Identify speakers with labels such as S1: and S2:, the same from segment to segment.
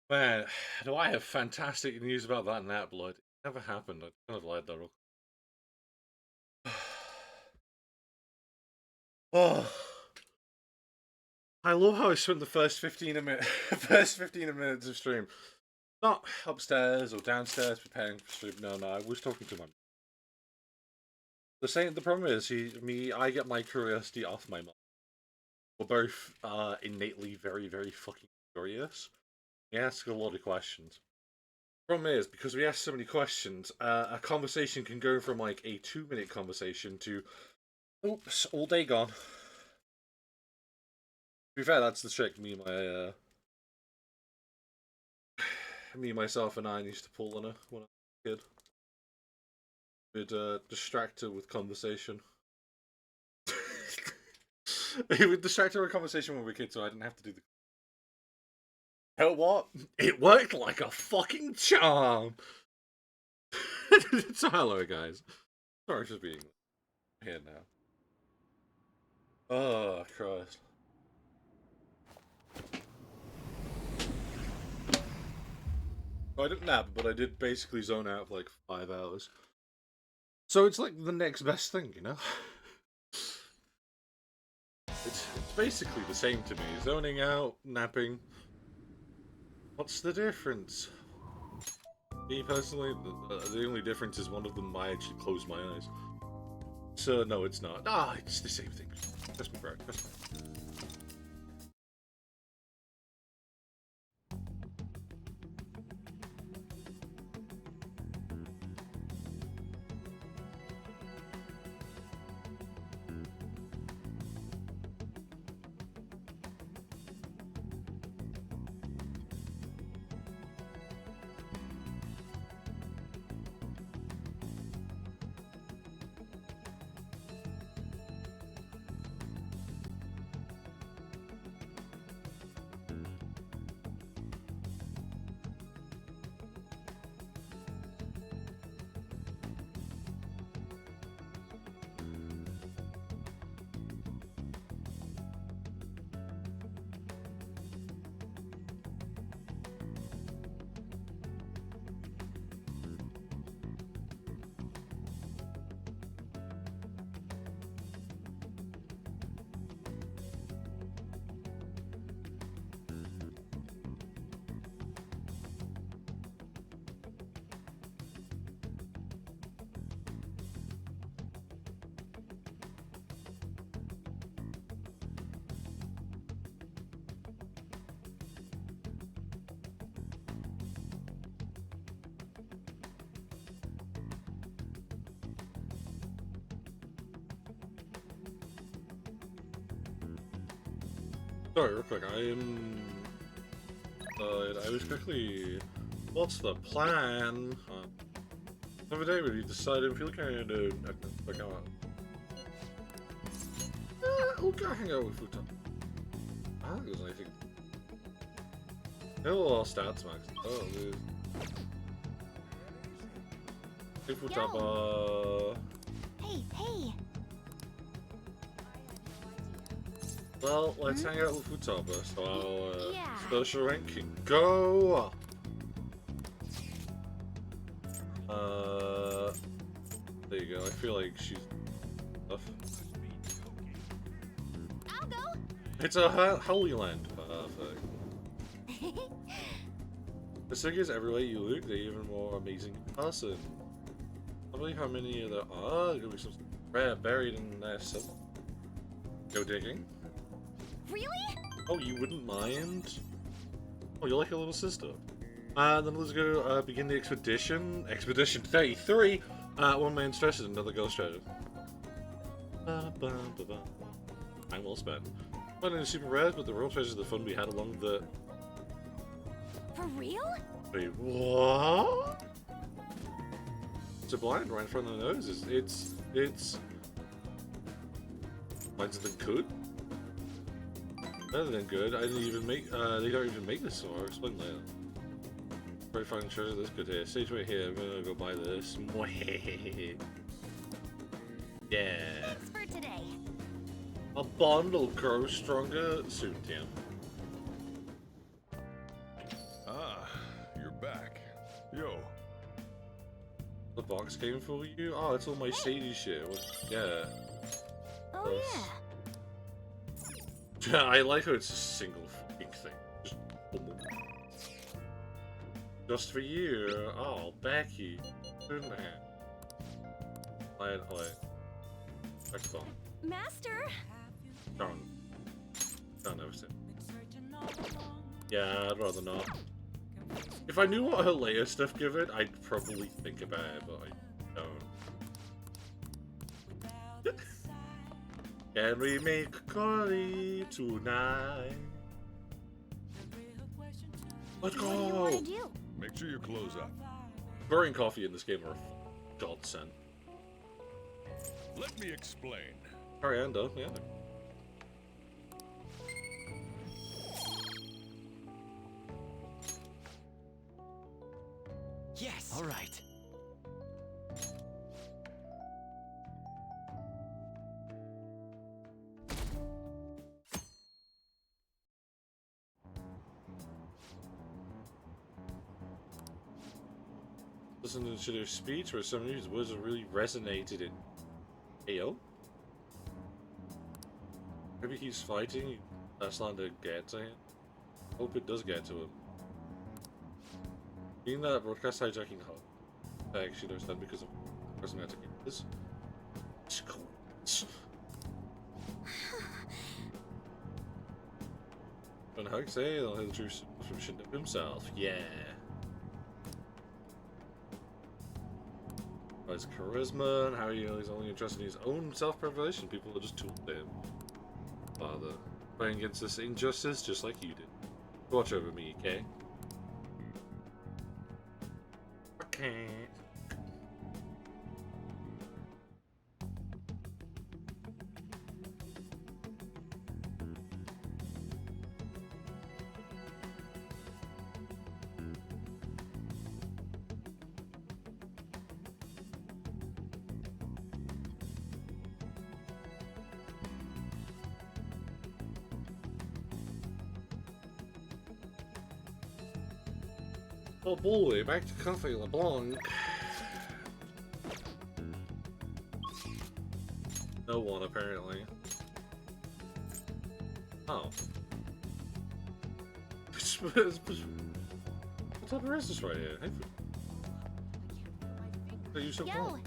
S1: Man, do I have fantastic news about that Nat Blood? It never happened. I kind of lied there. Oh, I love how I spent the first 15 first 15 minutes of stream. Not upstairs or downstairs preparing for stream. No, no, I was talking to my. The problem is, I get my curiosity off my mom. We're both innately very, very fucking curious. We ask a lot of questions. Problem is, because we ask so many questions, a conversation can go from like a 2 minute conversation to, oops, all day gone. To be fair, that's the trick me, myself, and I used to pull on her when I was a kid. We'd distract her with conversation. We would distract her with conversation when we were kids, so I didn't have to do the. Hell, what? It worked like a fucking charm. So hello, guys. Sorry for being here now. Oh Christ. I didn't nap, but I did basically zone out for like 5 hours. So it's like the next best thing, you know? It's basically the same to me. Zoning out, napping. What's the difference? Me personally, the only difference is one of them I actually close my eyes. So no, it's not. Ah, it's the same thing. Trust me, bro. Trust me. Sorry, real quick. I was quickly. What's the plan? The other day we decided if you're looking to like we'll go hang out with Futa. I don't think there's anything. No all stats max. Oh, there's. Hey Futaba.
S2: Hey, hey.
S1: Well, let's hang out with Futaba, so our
S2: Yeah.
S1: social rank can go. There you go. I feel like she's tough.
S2: I'll go.
S1: It's a Holy Land. Perfect. The figures everywhere you look, they're even more amazing in person. I believe how many there are. There's gonna be some rare buried in there. So go digging.
S2: Really?
S1: Oh, you wouldn't mind? Oh, you're like a little sister. Then let's go begin the expedition. Expedition 33. One man stretches, another girl stretches. Time well spent. Finding the super rares, but the real treasures of the fun we had along the.
S2: For real?
S1: Wait, what? It's a blind right in front of the nose. It's. Mine's than good. Better than good. I didn't even make. They don't even make this, so I'll explain later. Probably find treasure this good here. Stage right here. I'm gonna go buy this. Yeah.
S2: Thanks for today.
S1: A bond will grow stronger soon, Tim.
S3: Ah,
S1: box came for you. Oh, that's all my shady shit. Yeah.
S2: Oh
S1: Yeah, I like how it's a single fucking thing. Just for you. Oh, Becky. Good man. Play. Excellent.
S2: yeah. Master.
S1: Darn. Don't ever say. Yeah, I'd rather not. If I knew what her later stuff give it, I'd probably think about it, but I don't. Can we make coffee tonight? Let's
S2: What do you
S1: go!
S2: want to do?
S3: Make sure your clothes up.
S1: Brewing coffee in this game are a godsend.
S3: Let me explain.
S1: Coriander, yeah.
S4: Yes. All right.
S1: Listening to their speech where some of these words have really resonated in AO. Maybe he's fighting Aslan to get to him. Hope it does get to him. Being that broadcast hijacking hub, I actually understand because of personality is. It's cool. When Hug say they'll hear the truth from Shindo himself. Yeah. His charisma and how he's only interested in his own self-preservation. People are just tools to him. Father, fighting against this injustice just like you did. Watch over me, okay? Okay. Oh boy, back to Cafe LeBlanc. No one, apparently. Oh. What type of rest is right here? Are you so
S2: Yo.
S1: calm?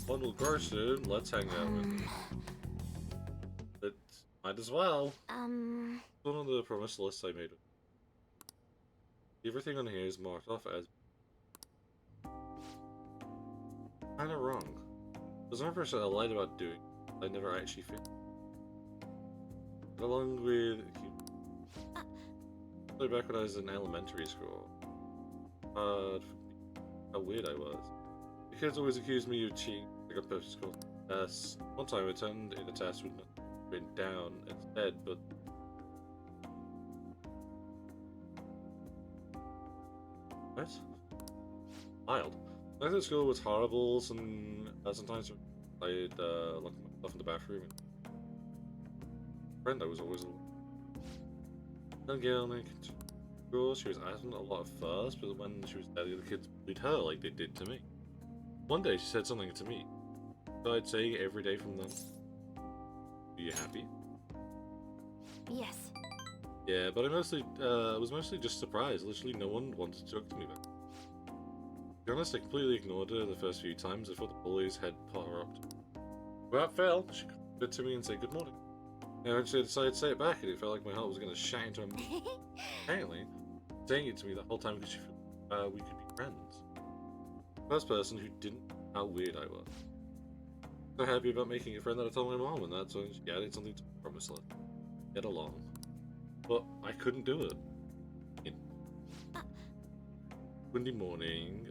S1: Bundle Garson, let's hang out with it. Might as well. One of the promise lists I made. Everything on here is marked off as kinda wrong. There's 100% I lied about doing. I never actually fit. Along with back when I was in elementary school. How weird I was. The kids always accused me of cheating. I got perfect score tests. One time I turned in a test with been down instead, but what? Wild. Life at school was horrible. Sometimes I'd lock myself in the bathroom. Friend, I was always young girl named school. She was asking a lot at first, but when she was there, the other kids bullied her like they did to me. One day she said something to me. So I'd say every day from then. Are you happy?
S2: Yes.
S1: Yeah, but I was mostly just surprised. Literally, no one wanted to talk to me back. To be honest, I completely ignored her the first few times. I thought the bullies had put her up. Without fail, she good to me and say good morning. And eventually I decided to say it back, and it felt like my heart was going to shatter into her mouth. Apparently, saying it to me the whole time because she felt we could be friends. First person who didn't know how weird I was. So happy about making a friend that I told my mom, and that's when she added something to the promise list. Get along. But I couldn't do it. Monday morning,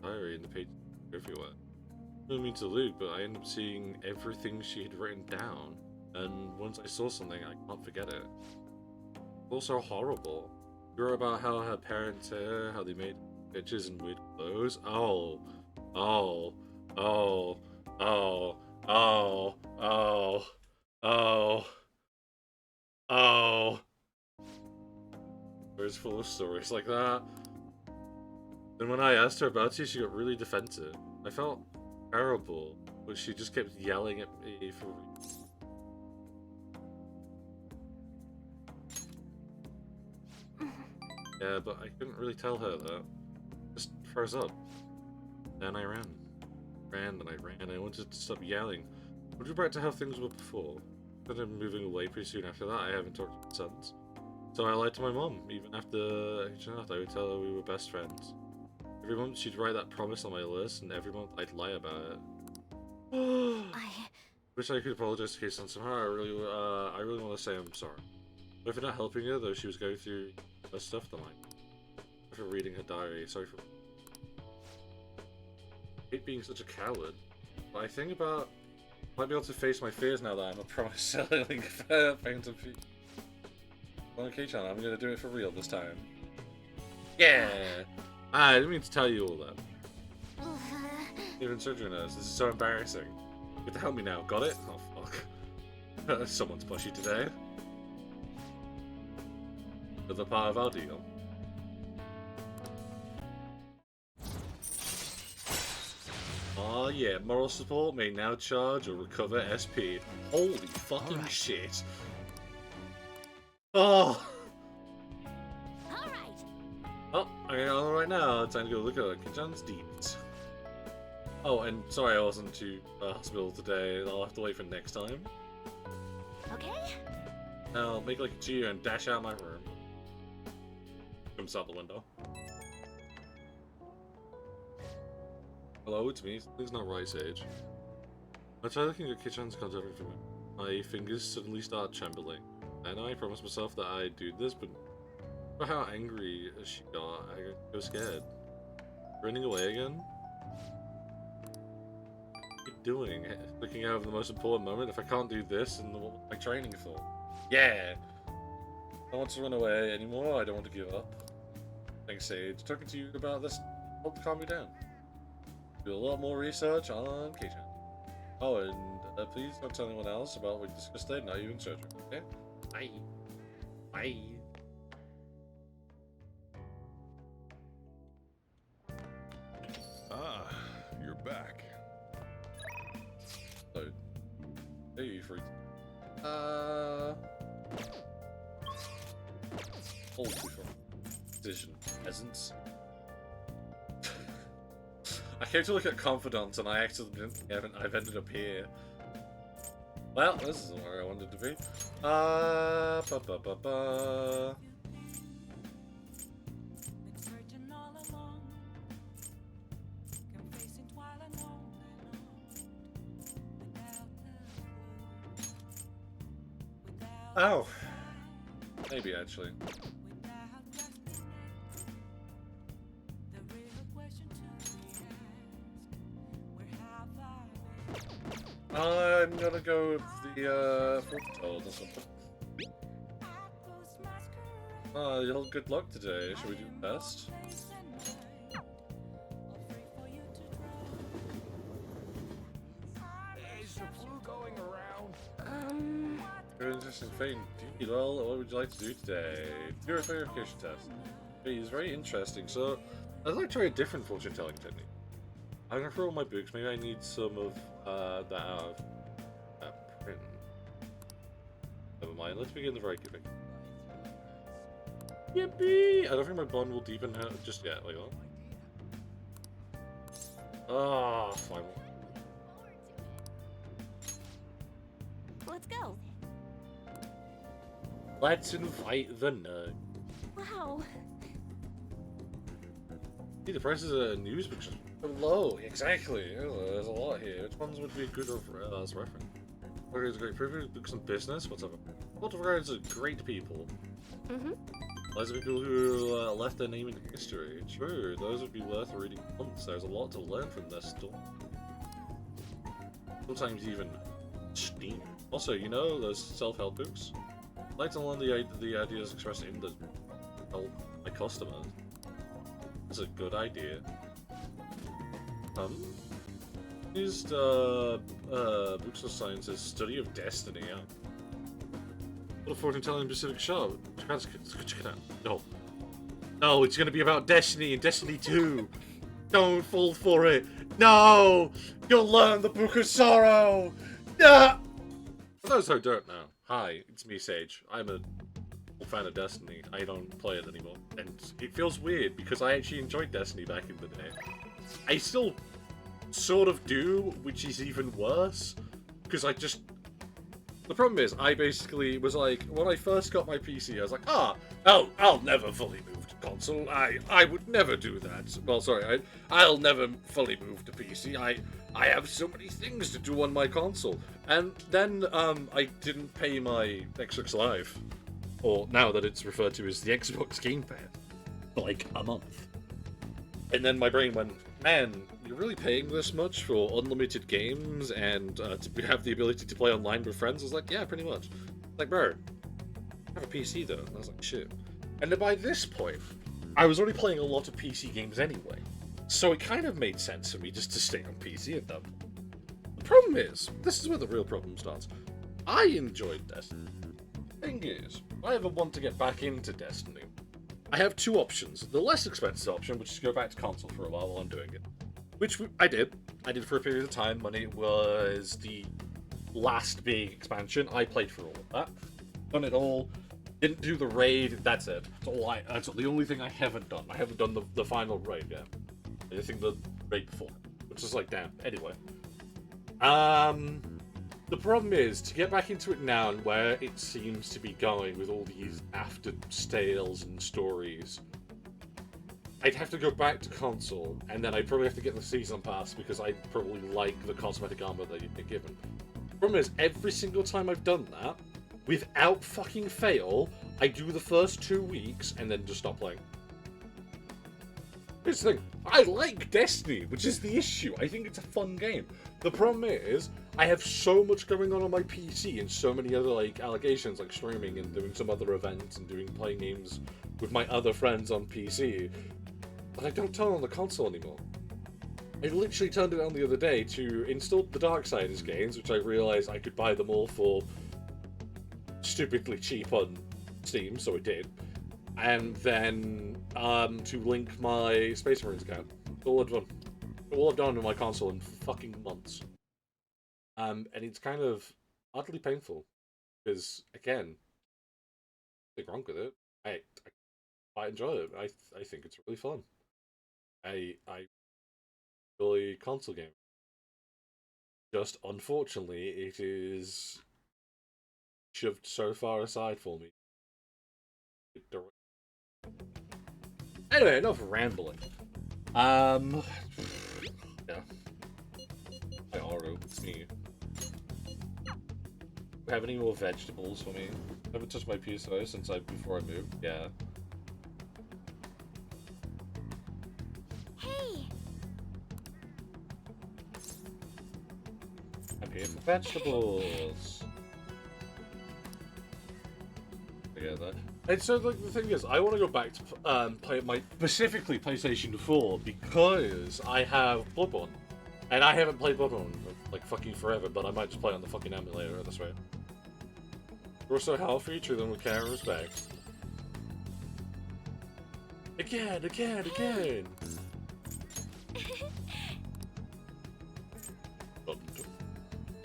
S1: diary in the page everywhere. I don't mean to allude, but I ended up seeing everything she had written down, and once I saw something, I can't forget it. Also horrible. You wrote about how her parents hair, how they made bitches and weird clothes. Oh, oh, oh, oh, oh, oh, oh, oh. It's full of stories like that. Then when I asked her about it, she got really defensive. I felt terrible, but she just kept yelling at me for. Yeah, but I couldn't really tell her that. Just froze up. Then I ran. And I ran. I wanted to stop yelling. I went back to how things were before. Instead of moving away pretty soon after that, I haven't talked to her since. So I lied to my mom. Even after each night, I would tell her we were best friends. Every month she'd write that promise on my list, and every month I'd lie about it. Wish I could apologize to Kate-san somehow. I really want to say I'm sorry. But for not helping her, though she was going through that stuff, then for reading her diary. Sorry for hate being such a coward. But I think about might be able to face my fears now that I'm a promise selling Phantom Feet. Well, okay, Chan, I'm gonna do it for real this time. Yeah! I didn't mean to tell you all that. Even surgery knows. This is so embarrassing. You have to help me now. Got it? Oh, fuck. Someone's pushy today. But the part of our deal. Oh yeah, moral support may now charge or recover SP. Holy fucking shit. Oh!
S2: Alright.
S1: Oh, okay, alright now. Time to go look at Kichan's deeds. Oh, and sorry I wasn't to hospital today. I'll have to wait for next time.
S2: Okay.
S1: Now, make like a cheer and dash out my room. Comes out the window. Hello, it's me. Something's not right, Sage. I try looking at Kichan's contact information. My fingers suddenly start trembling. I know I promised myself that I'd do this, but for how angry she got, I got scared. Running away again? What are you doing? Looking out of the most important moment? If I can't do this, and what am I training for? Yeah! I don't want to run away anymore, I don't want to give up. Thanks, Sage. Talking to you about this helped calm me down. Do a lot more research on Kichan. Oh, and please don't tell anyone else about what we discussed today, not even surgery, okay? Bye. Bye.
S3: Ah, you're back.
S1: So, hey, you freak. Hold before. Decision, peasants. I came to look at confidants and I I've ended up here. Well, this isn't where I wanted to be. Oh. Maybe, actually. I'm gonna go with the fortune or something. Good luck today. Should we do the best?
S3: Is the flu going around?
S1: Very interesting thing. Well, what would you like to do today? Do a verification test. It's very interesting. So, I'd like to try a different fortune telling technique. I'm gonna throw all my books. Maybe I need some of that out of that print. Never mind. Let's begin the very giving. Yippee! I don't think my bond will deepen just yet. Wait, what? Ah, fine.
S2: Let's go.
S1: Let's invite the nerd.
S2: Wow.
S1: See, the prices of news books are low. Exactly. There's a lot here. Which ones would be good as reference? What is great? Privilege books and business. What's up? Lots of regards are great people. Lots of people who left their name in history. True, those would be worth reading once. There's a lot to learn from this story. Sometimes even steam. Also, you know those self-help books? I'd like to learn the ideas expressed in the help my customers. That's a good idea. Used books of science's study of destiny. Yeah. What a fortune telling Pacific shop. Check it out. No. No, it's gonna be about Destiny and Destiny 2. Don't fall for it. No! You'll learn the Book of Sorrow! No! For those who don't know, hi, it's me, Sage. I'm a fan of Destiny. I don't play it anymore. And it feels weird because I actually enjoyed Destiny back in the day. I still sort of do, which is even worse. Because I just... The problem is, I basically was like, when I first got my PC, I was like, I'll never fully move to console. I would never do that. Well, sorry, I'll never fully move to PC. I have so many things to do on my console. And then I didn't pay my Xbox Live, or now that it's referred to as the Xbox Game Pass, for like a month. And then my brain went, man, you're really paying this much for unlimited games and to have the ability to play online with friends? I was like, yeah, pretty much. Like, bro, I have a PC though. And I was like, shit. And then by this point, I was already playing a lot of PC games anyway. So it kind of made sense for me just to stay on PC at that point. The problem is, this is where the real problem starts. I enjoyed Destiny. Thing is, I ever want to get back into Destiny, I have two options. The less expensive option, which is to go back to console for a while I'm doing it. Which I did. I did for a period of time when it was the last big expansion. I played for all of that. Done it all. Didn't do the raid. That's it. That's the only thing I haven't done. I haven't done the final raid yet. I think the raid before. Which is like, damn. Anyway. The problem is, to get back into it now and where it seems to be going with all these after tales and stories, I'd have to go back to console, and then I'd probably have to get the season pass because I probably like the cosmetic armor that you'd be given. The problem is, every single time I've done that, without fucking fail, I do the first 2 weeks and then just stop playing. Here's the thing, I like Destiny, which is the issue. I think it's a fun game. The problem is, I have so much going on my PC and so many other like allegations, like streaming and doing some other events and playing games with my other friends on PC, but I don't turn on the console anymore. I literally turned it on the other day to install the Darksiders games, which I realized I could buy them all for stupidly cheap on Steam, so I did. And then to link my Space Marines account. All I've done on my console in fucking months. And it's kind of utterly painful because, again, nothing wrong with it. I enjoy it. I think it's really fun. I really console game. Just unfortunately, it is shoved so far aside for me. Anyway, enough rambling. Yeah. Hi, Aru, it's me. Have any more vegetables for me? I haven't touched my PSO since before I moved. Yeah.
S2: Hey.
S1: I'm here for vegetables. Yeah, that. And so, like, the thing is, I want to go back to play my specifically PlayStation 4 because I have Bloodborne, and I haven't played Bloodborne like fucking forever. But I might just play on the fucking emulator at this rate. We're so healthy, treat them with care and respect. Again.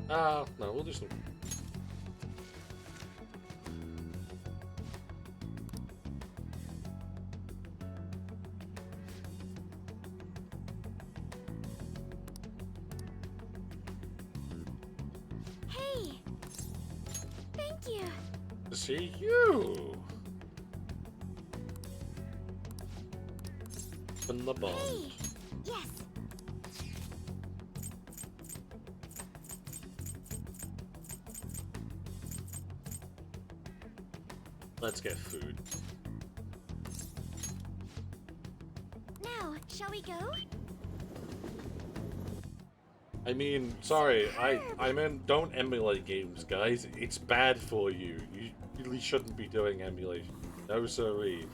S1: No, we'll do some.
S2: Hey. Thank you.
S1: To see you. Open the bond.
S2: Hey. Yes.
S1: Let's get food.
S2: Now, shall we go?
S1: I mean, sorry, I meant don't emulate games, guys. It's bad for you. You really shouldn't be doing emulation. No, sorry.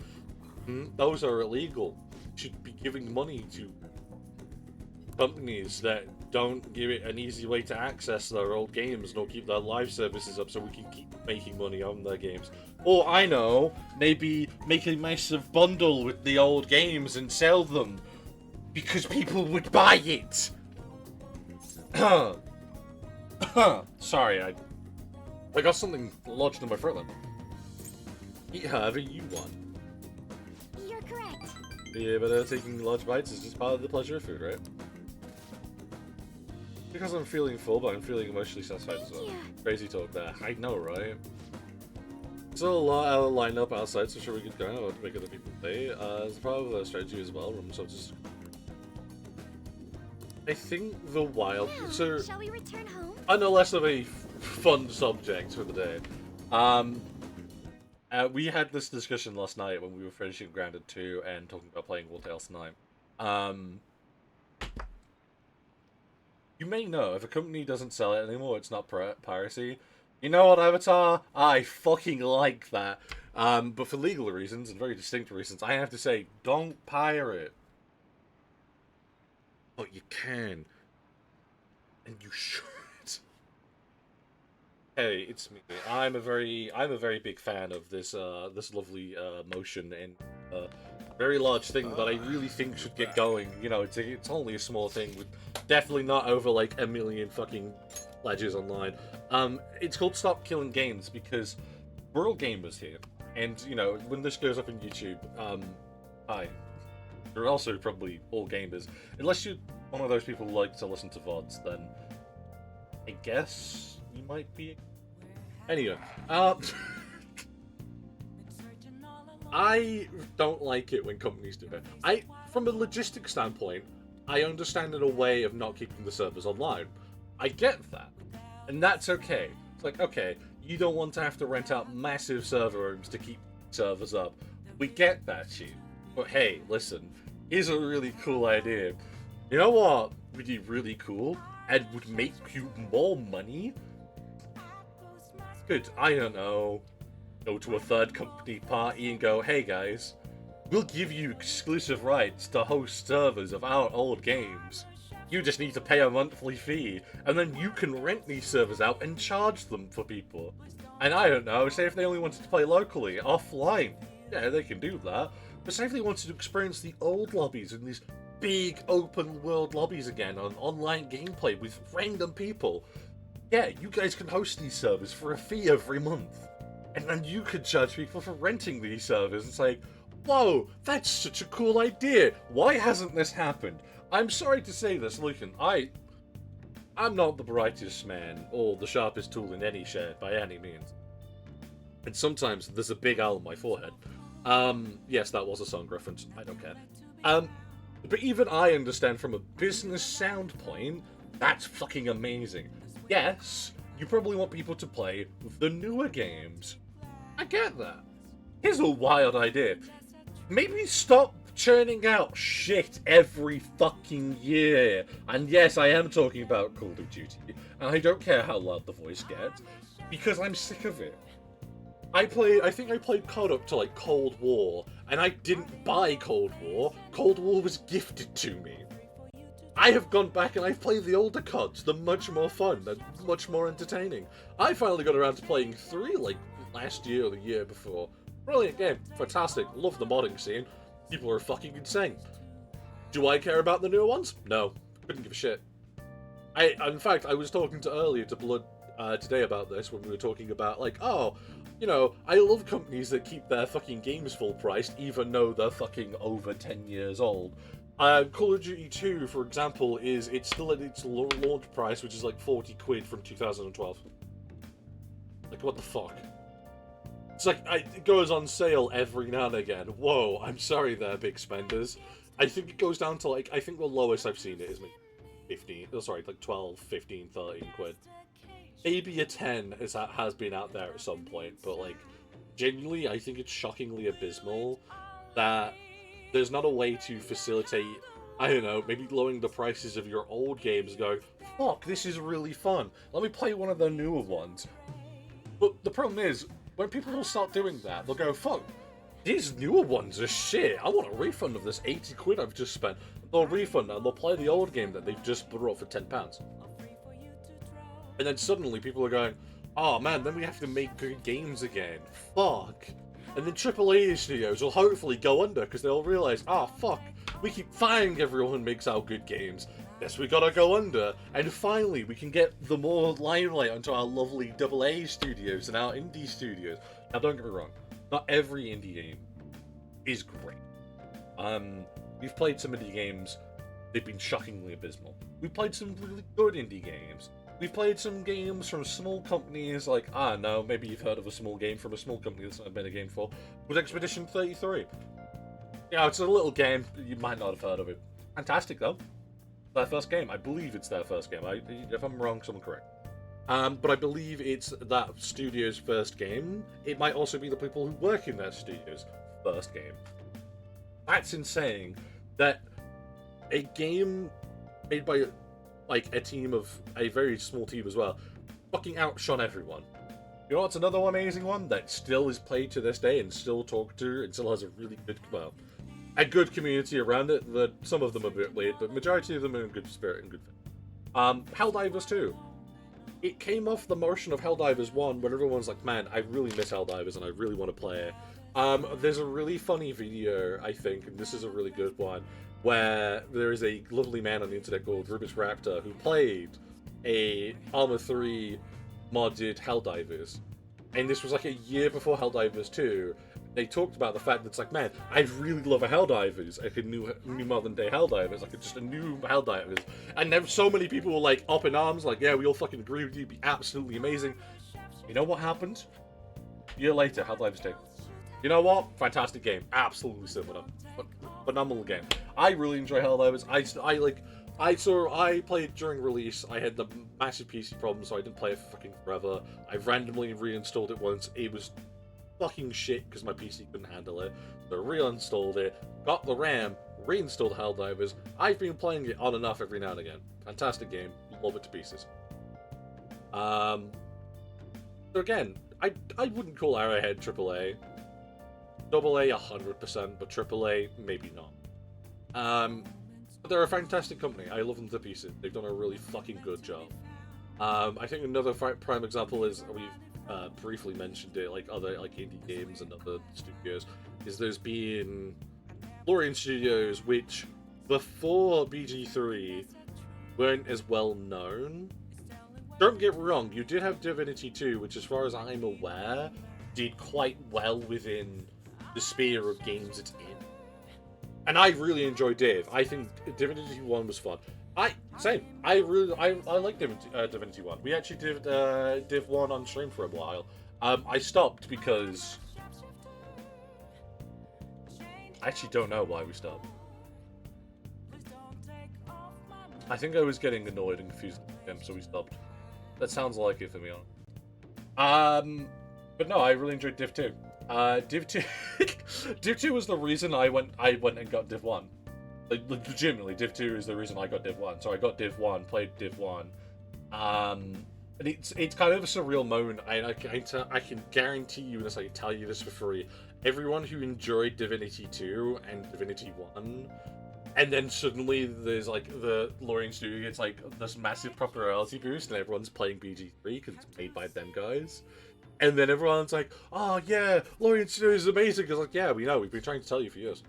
S1: Those are illegal. You should be giving money to companies that don't give it an easy way to access their old games nor keep their live services up so we can keep making money on their games. Or, I know, maybe make a massive bundle with the old games and sell them because people would buy it. Sorry, I got something lodged in my throat. Eat however you want.
S2: You're correct.
S1: Yeah, but taking large bites is just part of the pleasure of food, right? Because I'm feeling full, but I'm feeling emotionally satisfied as well.
S2: Thank you.
S1: Crazy talk there. I know, right? Still a lot out of lined up outside, so sure we get going. I want to make other people play. As part of the strategy as well. So just, I think the wild.
S2: Now,
S1: So
S2: shall we return home?
S1: I know less of a fun subject for the day. We had this discussion last night when we were finishing Grounded 2 and talking about playing War Tales tonight. You may know, if a company doesn't sell it anymore, it's not piracy. You know what, Avatar? I fucking like that. But for legal reasons, and very distinct reasons, I have to say, don't pirate. But you can. And you should. Hey, it's me. I'm a very big fan of this this lovely motion and very large thing that I really think should get going. You know, it's only a small thing, with definitely not over like 1 million fucking pledges online. It's called Stop Killing Games because we're all gamers here, and you know when this goes up on YouTube, hi, you're also probably all gamers, unless you're one of those people who like to listen to VODs, then I guess you might be. Anyway, I don't like it when companies do it. From a logistic standpoint, I understand in a way of not keeping the servers online. I get that, and that's okay. It's like, okay, you don't want to have to rent out massive server rooms to keep servers up. We get that shit. But hey, listen, here's a really cool idea. You know what would be really cool and would make you more money? Could, I don't know, go to a third company party and go, hey guys, we'll give you exclusive rights to host servers of our old games. You just need to pay a monthly fee, and then you can rent these servers out and charge them for people. And I don't know, say if they only wanted to play locally, offline, yeah, they can do that. But say if they wanted to experience the old lobbies and these big open world lobbies again on online gameplay with random people, yeah, you guys can host these servers for a fee every month. And then you could charge people for renting these servers. It's like, whoa, that's such a cool idea. Why hasn't this happened? I'm sorry to say this, Lucan. I'm not the brightest man or the sharpest tool in any shed by any means. And sometimes there's a big owl on my forehead. Yes, that was a song reference. I don't care. But even I understand from a business sound point, that's fucking amazing. Yes, you probably want people to play the newer games. I get that. Here's a wild idea. Maybe stop churning out shit every fucking year. And yes, I am talking about Call of Duty. And I don't care how loud the voice gets, because I'm sick of it. I think I played COD up to like Cold War, and I didn't buy Cold War. Cold War was gifted to me. I have gone back and I've played the older CODs. They're much more fun. They're much more entertaining. I finally got around to playing 3 like last year or the year before. Brilliant game. Fantastic. Love the modding scene. People are fucking insane. Do I care about the newer ones? No. Couldn't give a shit. In fact, I was talking earlier to Blood today about this when we were talking about like, oh, you know, I love companies that keep their fucking games full priced even though they're fucking over 10 years old. Call of Duty 2, for example, it's still at its launch price, which is like 40 quid from 2012. Like, what the fuck? It's like, it goes on sale every now and again. Whoa, I'm sorry there, big spenders. I think it goes down to like, I think the lowest I've seen it is maybe 15, oh sorry, like 12, 15, 13 quid. Maybe a 10 has been out there at some point, but like, genuinely, I think it's shockingly abysmal that there's not a way to facilitate, I don't know, maybe lowering the prices of your old games going, fuck, this is really fun. Let me play one of the newer ones. But the problem is, when people will start doing that, they'll go, fuck, these newer ones are shit. I want a refund of this 80 quid I've just spent. They'll refund and they'll play the old game that they've just bought for £10. And then suddenly people are going, oh man, then we have to make good games again. Fuck. And then AAA studios will hopefully go under because they'll realize, ah, fuck, we keep firing everyone who makes our good games. Guess we gotta go under. And finally, we can get the more limelight onto our lovely AA studios and our indie studios. Now, don't get me wrong, not every indie game is great. We've played some indie games, they've been shockingly abysmal. We've played some really good indie games. We've played some games from small companies like, no, maybe you've heard of a small game from a small company that's not been a game for, with Expedition 33. Yeah, it's a little game, you might not have heard of it. Fantastic though. Their first game. I believe it's their first game. If I'm wrong, someone correct. But I believe it's that studio's first game. It might also be the people who work in that studio's first game. That's insane that a game made by like a very small team as well, fucking outshone everyone. You know what's another amazing one that still is played to this day and still talked to and still has a really good, a good community around it? That some of them are a bit late, but majority of them are in good spirit and good faith. Helldivers 2. It came off the motion of Helldivers 1 when everyone's like, man, I really miss Helldivers and I really want to play it. There's a really funny video, I think, and this is a really good one, where there is a lovely man on the internet called Rubik's Raptor who played a Arma 3 modded Helldivers. And this was like a year before Helldivers 2. They talked about the fact that it's like, man, I really love a Helldivers, like a new modern day Helldivers, like just a new Helldivers. And there were so many people were like up in arms, like, yeah, we all fucking agree with you, it'd be absolutely amazing. You know what happened? A year later, Helldivers 2. You know what? Fantastic game. Absolutely similar. Phenomenal game. I really enjoy Helldivers. I played during release. I had the massive PC problem, so I didn't play it for fucking forever. I randomly reinstalled it once. It was fucking shit because my PC couldn't handle it. So I reinstalled it, got the RAM, reinstalled Helldivers. I've been playing it on and off every now and again. Fantastic game. Love it to pieces. So again, I wouldn't call Arrowhead AAA. AA 100%, but AAA maybe not. But they're a fantastic company. I love them to pieces. They've done a really fucking good job. I think another prime example is we've briefly mentioned it, like other like indie games and other studios. Is there's been Lorien Studios, which before BG3 weren't as well known. Don't get me wrong, you did have Divinity 2, which, as far as I'm aware, did quite well within the sphere of games it's in. And I really enjoyed Div. I think Divinity 1 was fun. I like Divinity 1. We actually did Div 1 on stream for a while. I stopped because I actually don't know why we stopped. I think I was getting annoyed and confused with him, so we stopped. That sounds like it for me. But no, I really enjoyed Div 2. Div 2 Div 2 was the reason I went and got Div 1. Like, legitimately, Div 2 is the reason I got Div 1. So I got Div 1, played Div 1. And it's kind of a surreal moment. I can guarantee you this, I can tell you this for free. Everyone who enjoyed Divinity 2 and Divinity 1, and then suddenly there's like the Lorien Studio gets like this massive popularity boost and everyone's playing BG3 because it's made by them guys. And then everyone's like, oh yeah, Lorien Studio is amazing. Because like, yeah, we know, we've been trying to tell you for years.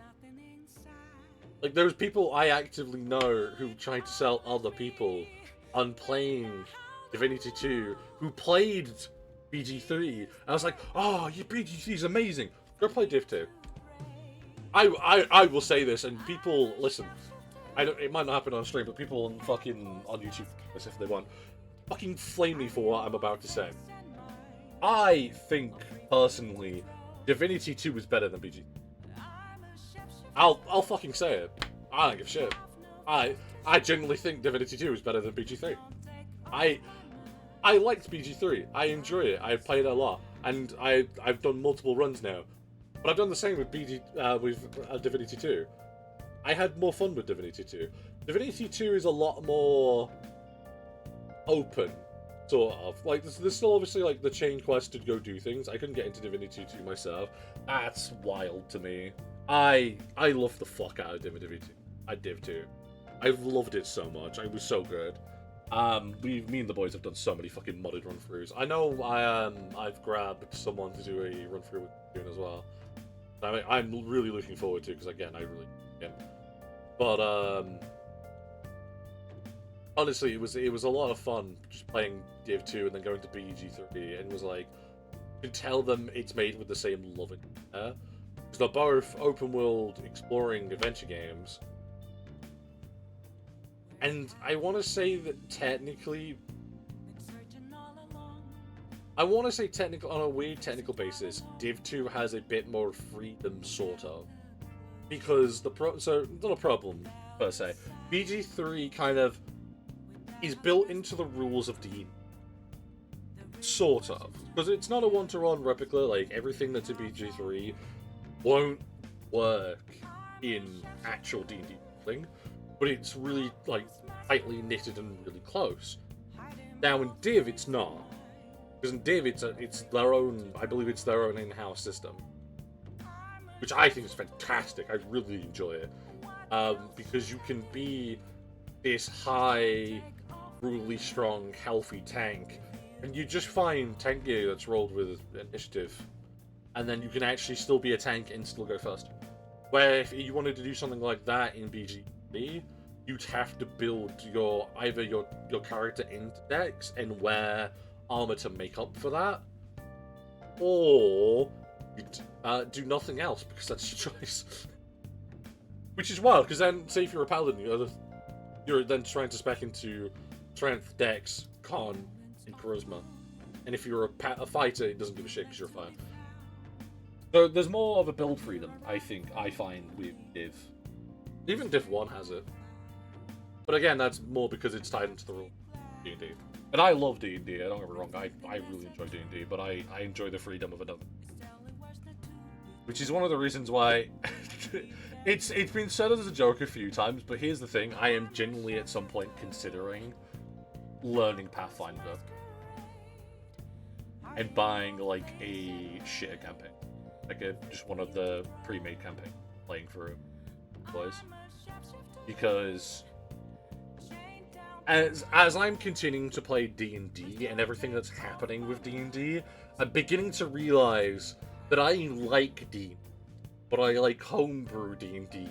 S1: Like, there's people I actively know who tried to sell other people on playing Divinity 2 who played BG3. And I was like, oh, your BG3 is amazing. Go play Div 2. I will say this, and people listen. It might not happen on stream, but people on YouTube, as if they want, fucking flame me for what I'm about to say. I think personally, Divinity 2 is better than BG. I'll fucking say it. I don't give a shit. I genuinely think Divinity 2 is better than BG3. I liked BG3. I enjoy it. I've played it a lot, and I've done multiple runs now. But I've done the same with Divinity 2. I had more fun with Divinity 2. Divinity 2 is a lot more open, sort of. Like, there's still obviously like the chain quest to go do things. I couldn't get into Divinity 2 myself. That's wild to me. I love the fuck out of Div 2. I've loved it so much. It was so good. Me and the boys have done so many fucking modded run-throughs. I know I've grabbed someone to do a run-through with Dune as well. I'm really looking forward to because again, I really like him. But honestly, it was a lot of fun just playing Div 2 and then going to BG3, and it was like you can tell them it's made with the same love and care. Because they're both open world exploring adventure games. And I want to say that technically, on a weird technical basis, Div 2 has a bit more freedom, sort of. Because so, not a problem, per se. BG3 kind of is built into the rules of D&D. Sort of. Because it's not a one-to-one replica, like, everything that's in BG3 won't work in actual D&D thing. But it's really, like, tightly knitted and really close. Now in Div, it's not. Because in Div, it's their own, I believe it's their own in-house system. Which I think is fantastic. I really enjoy it. Because you can be this high, really strong, healthy tank, and you just find tank gear that's rolled with initiative. And then you can actually still be a tank and still go first. Where if you wanted to do something like that in BG3, you'd have to build either your character into Dex and wear armor to make up for that, or you'd do nothing else because that's your choice. Which is wild, because then, say if you're a paladin, you're then trying to spec into strength, Dex, con, and charisma. And if you're a fighter, it doesn't give a shit because you're a fighter. So there's more of a build freedom, I find with Div. Even Div 1 has it. But again, that's more because it's tied into the rule of D&D. And I love D&D, don't get me wrong, I really enjoy D&D, but I enjoy the freedom of another. Which is one of the reasons why... it's been said as a joke a few times, but here's the thing, I am genuinely at some point considering learning Pathfinder. And buying, like, a shitter campaign. Like, just one of the pre-made campaigns, playing through boys. Because... As I'm continuing to play D&D and everything that's happening with D&D, I'm beginning to realize that I like D&D, but I like homebrew D&D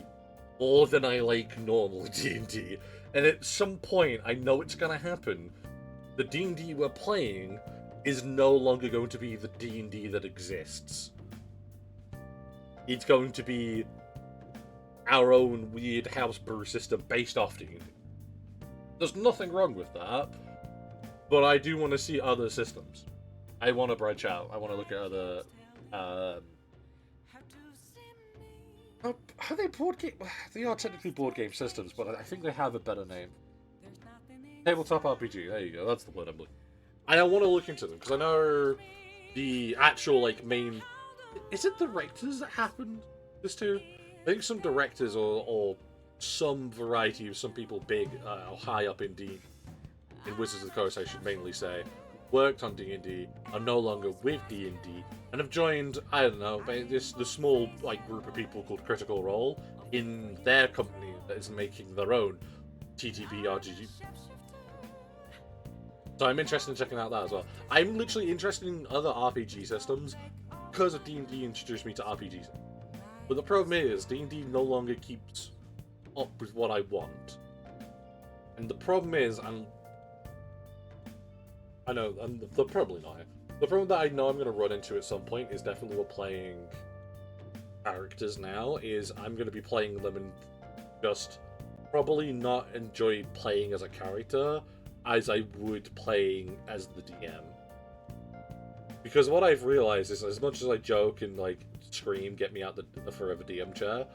S1: more than I like normal D&D. And at some point, I know it's gonna happen. The D&D we're playing is no longer going to be the D&D that exists. It's going to be our own weird house brew system based off D&D. There's nothing wrong with that, but I do want to see other systems. I want to branch out. I want to look at other... are they board game? They are technically board game systems, but I think they have a better name. Tabletop RPG. There you go. That's the word I'm looking. And I want to look into them because I know the actual like main. Is it directors that happened this to? I think some directors or some variety of some people big or high up in Wizards of the Coast, I should mainly say, worked on D&D, are no longer with D&D, and have joined, I don't know, the small like group of people called Critical Role in their company that is making their own TTP RPG. So I'm interested in checking out that as well. I'm literally interested in other RPG systems because of D&D introduced me to RPGs. But the problem is, D&D no longer keeps up with what I want. And the problem is, they're probably not. The problem that I know I'm going to run into at some point is definitely we're playing characters now, is I'm going to be playing them and just probably not enjoy playing as a character as I would playing as the DM. Because what I've realized is, as much as I joke and like scream, get me out the forever DM chair,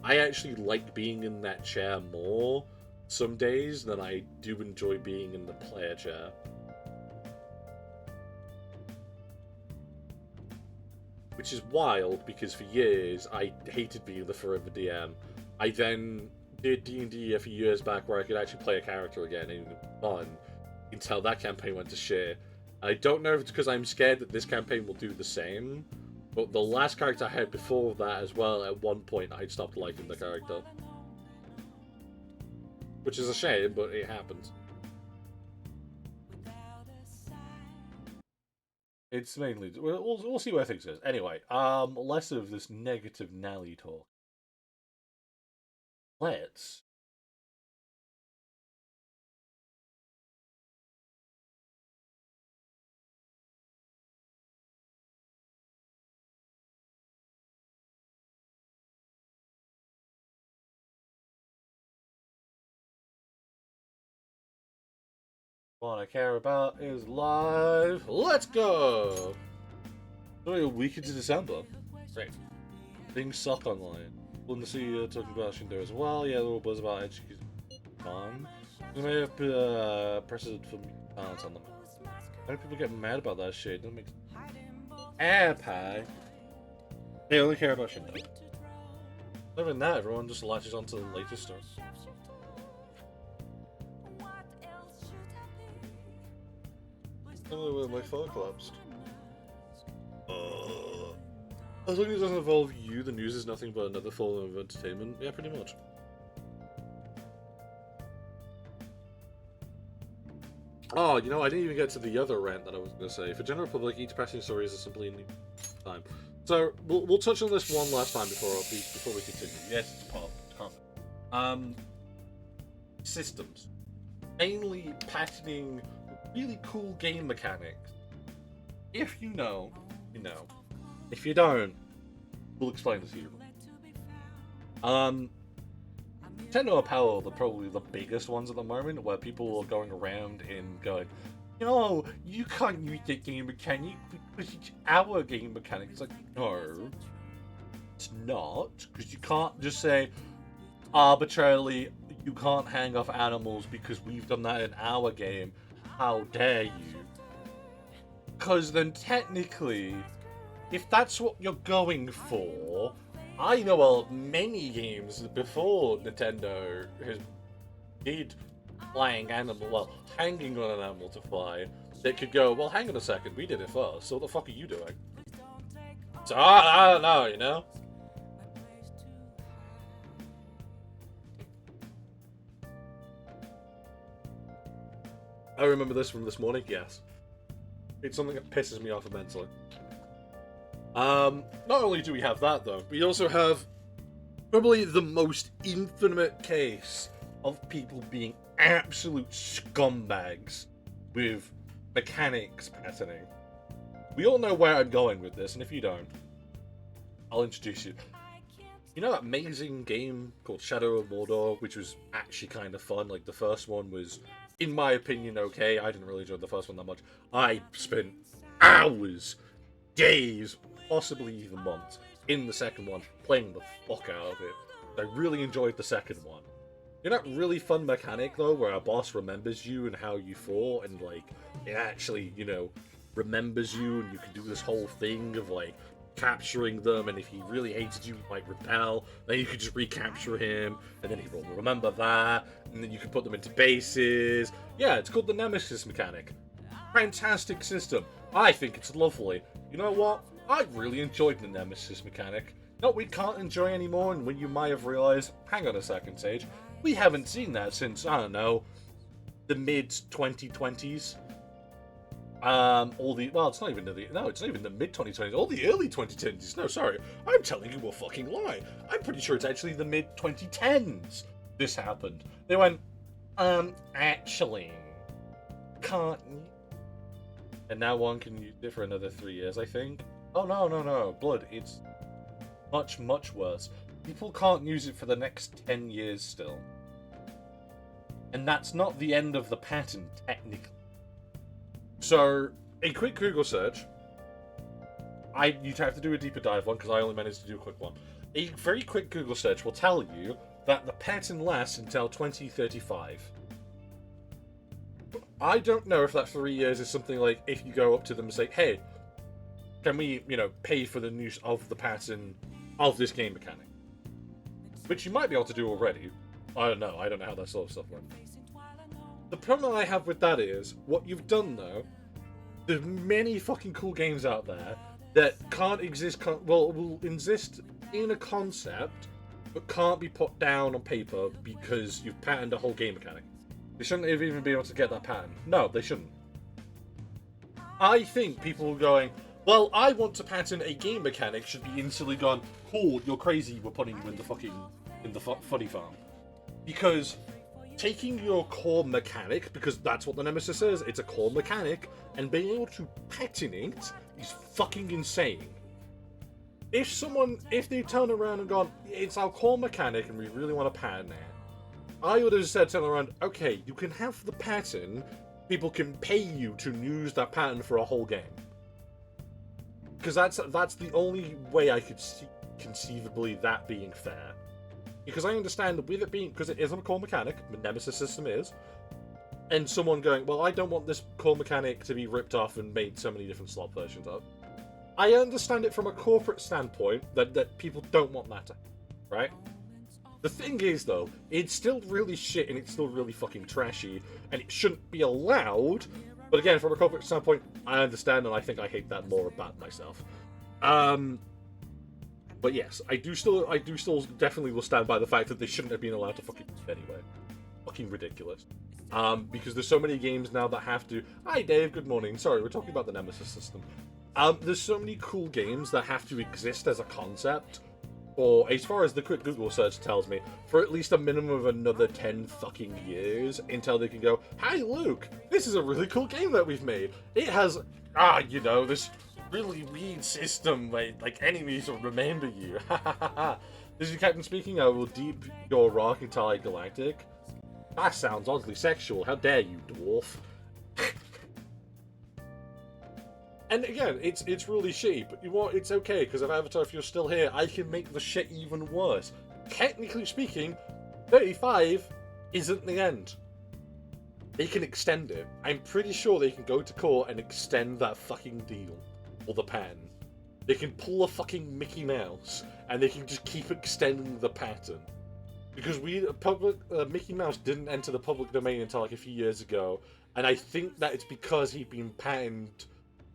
S1: I actually like being in that chair more some days than I do enjoy being in the player chair. Which is wild, because for years I hated being the forever DM. I then did D&D a few years back where I could actually play a character again and it was fun, until that campaign went to shit. I don't know if it's because I'm scared that this campaign will do the same, but the last character I had before that as well, at one point I'd stopped liking the character. Which is a shame, but it happens. It's mainly we'll see where things goes. Anyway, less of this negative Nelly talk. Let's All I care about is live. Let's go! Only a week into December. Great. Things suck online. Wouldn't see you talking about Shindo as well. Yeah, a little buzz about Edge. Fun. We may have precedent for balance on them. Why do people get mad about that shit? Don't make air pie. They only care about Shindo. Other than that, everyone just latches onto the latest stuff. Oh, my phone collapsed. As long as it doesn't involve you, the news is nothing but another form of entertainment. Yeah, pretty much. Oh, you know, I didn't even get to the other rant that I was going to say. For general public, each passing story is simply a new time. So we'll touch on this one last time before we continue. Yes, it's pop. Systems, mainly patenting really cool game mechanics. If you know, you know. If you don't, we'll explain this to you. Nintendo are probably probably the biggest ones at the moment, where people are going around and going, no, you can't use that game mechanic because it's our game mechanic. It's like, no, it's not, because you can't just say arbitrarily you can't hang off animals because we've done that in our game. How dare you? Because then technically, if that's what you're going for, I know of many games before Nintendo has did flying animal, well, hanging on an animal to fly, that could go, well, hang on a second, we did it first, so what the fuck are you doing? So, I don't know, you know? I remember this from this morning, yes. It's something that pisses me off immensely. Not only do we have that, though, we also have probably the most infinite case of people being absolute scumbags with mechanics patterning. We all know where I'm going with this, and if you don't, I'll introduce you. You know that amazing game called Shadow of Mordor, which was actually kind of fun? Like, the first one was, in my opinion, okay. I didn't really enjoy the first one that much. I spent hours, days, possibly even months, in the second one, playing the fuck out of it. I really enjoyed the second one. You know that really fun mechanic, though, where a boss remembers you and how you fought, and, like, it actually, you know, remembers you, and you can do this whole thing of, like, capturing them, and if he really hated you, he might repel, then you could just recapture him, and then he will remember that, and then you can put them into bases. Yeah, it's called the Nemesis mechanic. Fantastic system. I think it's lovely. You know what? I really enjoyed the Nemesis mechanic. No, we can't enjoy anymore, and when you might have realized, hang on a second, Sage, we haven't seen that since, I don't know, the mid-2020s. It's not even the mid-2020s, all the early 2010s. No, sorry, I'm telling you a fucking lie. I'm pretty sure it's actually the mid-2010s this happened. They went, actually, can't you? And now one can use it for another 3 years, I think. Oh, no, Blood, it's much, much worse. People can't use it for the next 10 years still. And that's not the end of the patent, technically. So, a quick Google search. You'd have to do a deeper dive one, because I only managed to do a quick one. A very quick Google search will tell you that the patent lasts until 2035. I don't know if that 3 years is something like, if you go up to them and say, hey, can we, pay for the use of the patent of this game mechanic? Which you might be able to do already. I don't know how that sort of stuff works. The problem I have with that is, what you've done though, there's many fucking cool games out there that can't exist, will exist in a concept, but can't be put down on paper because you've patented a whole game mechanic. They shouldn't have even been able to get that patent. No, they shouldn't. I think people going, well, I want to patent a game mechanic should be instantly gone, cool, you're crazy, we're putting you in the funny farm. Because taking your core mechanic, because that's what the Nemesis is, it's a core mechanic, and being able to patent it is fucking insane. If they turn around and gone, it's our core mechanic and we really want to patent it, I would have said turn around, okay, you can have the patent, people can pay you to use that patent for a whole game. Because that's the only way I could see conceivably that being fair. Because I understand with it being, because it isn't a core mechanic, the Nemesis system is, and someone going, well, I don't want this core mechanic to be ripped off and made so many different slot versions of. I understand it from a corporate standpoint that people don't want that, right? The thing is, though, it's still really shit and it's still really fucking trashy, and it shouldn't be allowed. But again, from a corporate standpoint, I understand, and I think I hate that more about myself. But yes, I do still definitely will stand by the fact that they shouldn't have been allowed to fucking do it anyway. Fucking ridiculous. Because there's so many games now that have to. Hi, Dave. Good morning. Sorry, we're talking about the Nemesis system. There's so many cool games that have to exist as a concept, or as far as the quick Google search tells me, for at least a minimum of another 10 fucking years until they can go, "Hi, Luke. This is a really cool game that we've made. It has, this really weird system where, like, enemies will remember you. This is Captain speaking. I will deep your rock until galactic. That sounds oddly sexual. How dare you, dwarf?" And again, it's really shitty, but you know what? It's okay, because of Avatar, if you're still here, I can make the shit even worse. Technically speaking, 35 isn't the end. They can extend it. I'm pretty sure they can go to court and extend that fucking deal. Or the pen. They can pull a fucking Mickey Mouse, and they can just keep extending the pattern. Because Mickey Mouse didn't enter the public domain until like a few years ago, and I think that it's because he'd been patented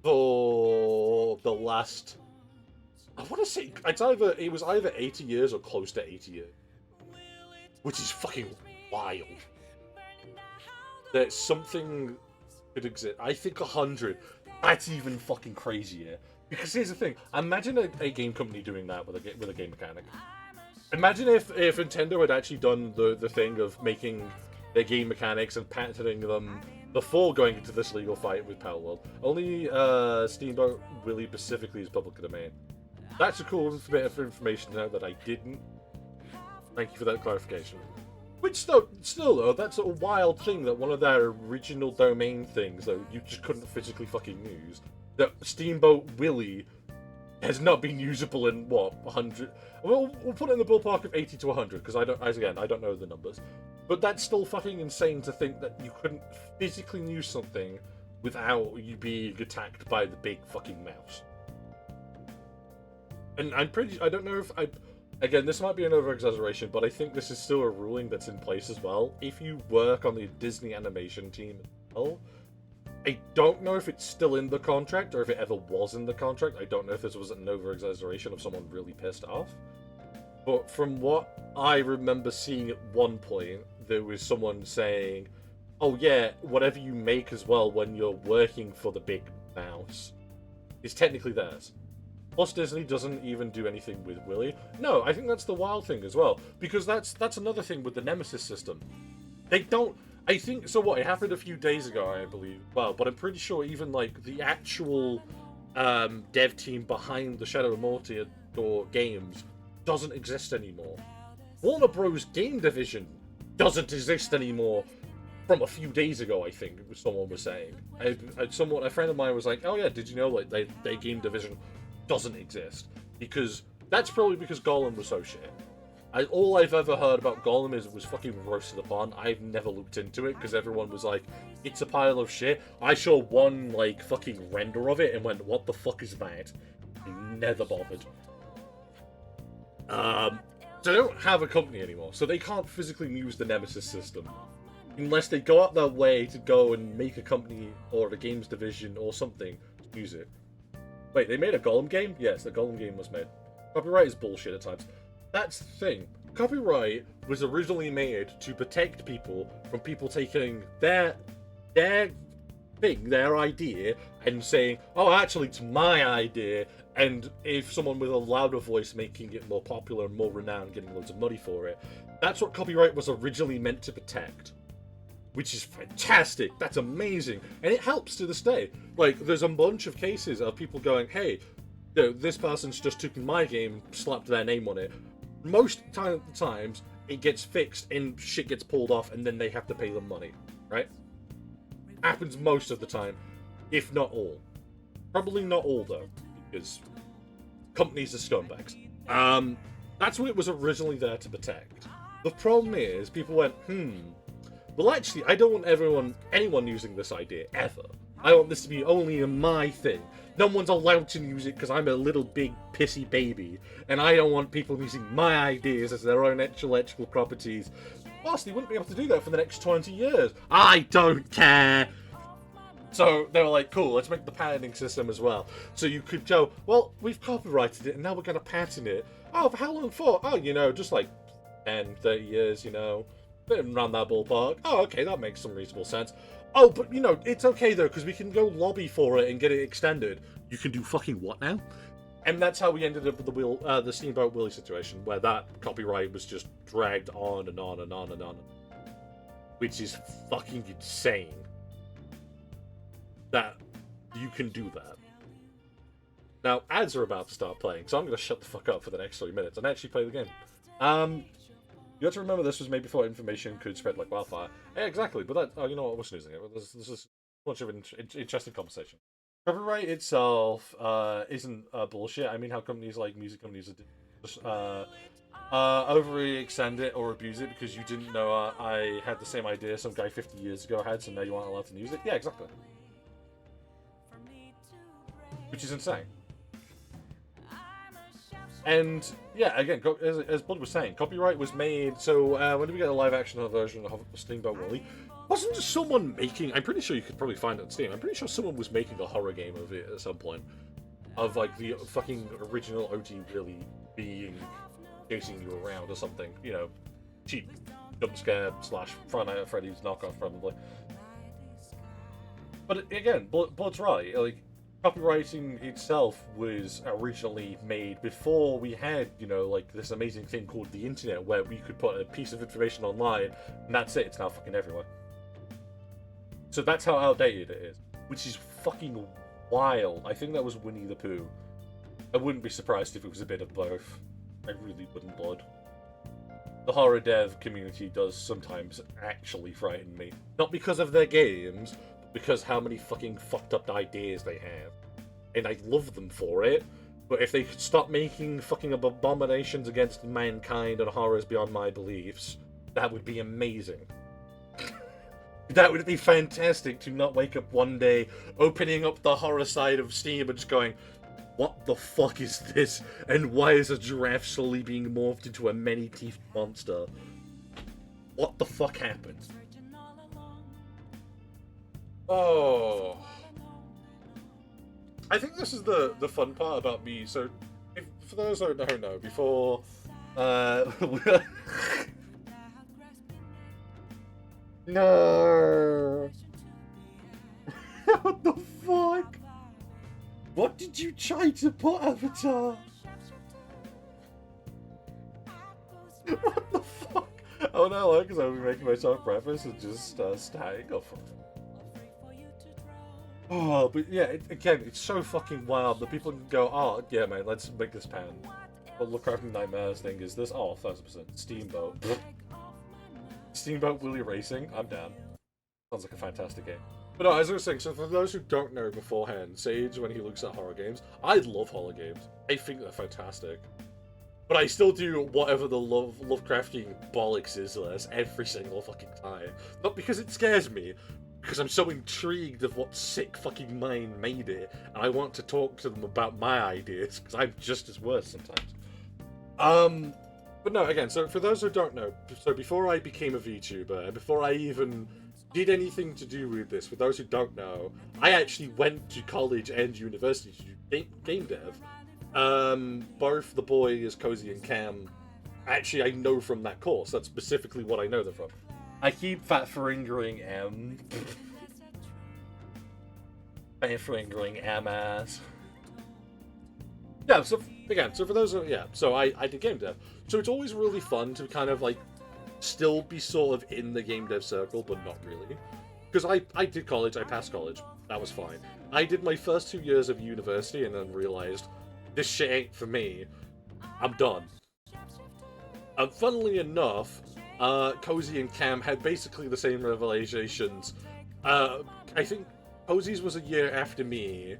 S1: for the last, I want to say, it was either 80 years or close to 80 years. Which is fucking wild. That something could exist. I think 100. That's even fucking crazier. Because here's the thing. Imagine a game company doing that with a game mechanic. Imagine if Nintendo had actually done the thing of making their game mechanics and patenting them before going into this legal fight with Palworld. Only Steamboat Willie specifically is public domain. That's a cool bit of information to know that I didn't. Thank you for that clarification. Which still though, that's a wild thing that one of their original domain things that you just couldn't physically fucking use, that Steamboat Willie has not been usable in what, 100? We'll put it in the ballpark of 80 to 100 because I don't know the numbers. But that's still fucking insane to think that you couldn't physically use something without you being attacked by the big fucking mouse. And I don't know if again, this might be an over-exaggeration, but I think this is still a ruling that's in place as well. If you work on the Disney animation team as well, I don't know if it's still in the contract or if it ever was in the contract. I don't know if this was an over-exaggeration of someone really pissed off. But from what I remember seeing at one point, there was someone saying, oh yeah, whatever you make as well when you're working for the big mouse is technically theirs. Plus Disney doesn't even do anything with Willy. No, I think that's the wild thing as well. Because that's another thing with the Nemesis system. They don't... I think... So what, it happened a few days ago, I believe. Well, but I'm pretty sure even, like, the actual dev team behind the Shadow of Mordor games doesn't exist anymore. Warner Bros. Game Division doesn't exist anymore from a few days ago, I think, someone was saying. A friend of mine was like, oh yeah, did you know, like, their game division doesn't exist? Because that's probably because Gollum was so shit. All I've ever heard about Gollum is it was fucking roasted upon. I've never looked into it because everyone was like, it's a pile of shit. I saw one like fucking render of it and went, what the fuck is that? I never bothered. So they don't have a company anymore, so they can't physically use the Nemesis system unless they go out their way to go and make a company or a games division or something to use it. Wait, they made a Gollum game? Yes, the Gollum game was made. Copyright is bullshit at times. That's the thing. Copyright was originally made to protect people from people taking their thing, their idea, and saying, oh, actually, it's my idea, and if someone with a louder voice making it more popular and more renowned, getting loads of money for it, that's what copyright was originally meant to protect. Which is fantastic. That's amazing. And it helps to this day. Like, there's a bunch of cases of people going, hey, this person's just taken my game, slapped their name on it. Most times, it gets fixed and shit gets pulled off, and then they have to pay them money, right? Happens most of the time, if not all. Probably not all, though, because companies are scumbags. That's what it was originally there to protect. The problem is, people went, well, actually, I don't want anyone using this idea, ever. I want this to be only my thing. No one's allowed to use it because I'm a little big pissy baby, and I don't want people using my ideas as their own intellectual properties. Whilst they wouldn't be able to do that for the next 20 years. I don't care! So they were like, cool, let's make the patenting system as well. So you could go, well, we've copyrighted it, and now we're going to patent it. Oh, for how long for? Oh, just like 10, 30 years, around that ballpark. Oh, okay, that makes some reasonable sense. Oh, but it's okay though, because we can go lobby for it and get it extended. You can do fucking what now? And that's how we ended up with the Steamboat Willie situation, where that copyright was just dragged on and on and on and on. Which is fucking insane. That you can do that. Now, ads are about to start playing, so I'm going to shut the fuck up for the next 3 minutes and actually play the game. You have to remember this was made before information could spread like wildfire. Yeah, exactly, but that... Oh, you know what? We're snoozing it. This is a bunch of interesting conversation. Copyright itself isn't bullshit. I mean, how companies like music companies just overly extend it or abuse it because you didn't know I had the same idea some guy 50 years ago had, so now you aren't allowed to use it. Yeah, exactly. Which is insane. And yeah, again, as Blood was saying, copyright was made. So when did we get a live-action version of Steamboat Willie? Wasn't just someone making? I'm pretty sure you could probably find it on Steam. I'm pretty sure someone was making a horror game of it at some point, of like the fucking original OG Willie being chasing you around or something. Cheap jump scare / Friday Night at Freddy's knockoff probably. But again, Blood's right. Like, copywriting itself was originally made before we had, like this amazing thing called the internet where we could put a piece of information online and that's it, it's now fucking everywhere. So that's how outdated it is, which is fucking wild. I think that was Winnie the Pooh. I wouldn't be surprised if it was a bit of both. I really wouldn't, Blood. The horror dev community does sometimes actually frighten me. Not because of their games, because how many fucking fucked up ideas they have. And I love them for it, but if they could stop making fucking abominations against mankind and horrors beyond my beliefs, that would be amazing. That would be fantastic to not wake up one day, opening up the horror side of Steam and just going, what the fuck is this? And why is a giraffe slowly being morphed into a many-teethed monster? What the fuck happened? Oh, I think this is the fun part about me. So, for those who don't know, before no, what the fuck? What did you try to put, Avatar? What the fuck? Oh no, because I'll be making myself breakfast and just staying off. Oh, but yeah, again, it's so fucking wild that people can go, oh, yeah, man, let's make this pan. But Lovecrafting Nightmares thing is this, oh, 1000%. Steamboat. Steamboat Willie Racing, I'm down. Sounds like a fantastic game. But no, as I was saying, so for those who don't know beforehand, Sage, when he looks at horror games, I love horror games. I think they're fantastic. But I still do whatever the Lovecrafting bollocks is less every single fucking time. Not because it scares me, because I'm so intrigued of what sick fucking mind made it, and I want to talk to them about my ideas, because I'm just as worse sometimes. But no, again, so for those who don't know, so before I became a VTuber, and before I even did anything to do with this, for those who don't know, I actually went to college and university to do game dev. Both the boys, Cozy and Cam, actually I know from that course. That's specifically what I know them from. I keep fat fingering M. my fingering MS. Yeah, so again, so for those so I did game dev. So it's always really fun to kind of like still be sort of in the game dev circle, but not really. Because I did college, I passed college, that was fine. I did my first 2 years of university and then realized this shit ain't for me. I'm done. And funnily enough, Cozy and Cam had basically the same revelations. I think Cozy's was a year after me.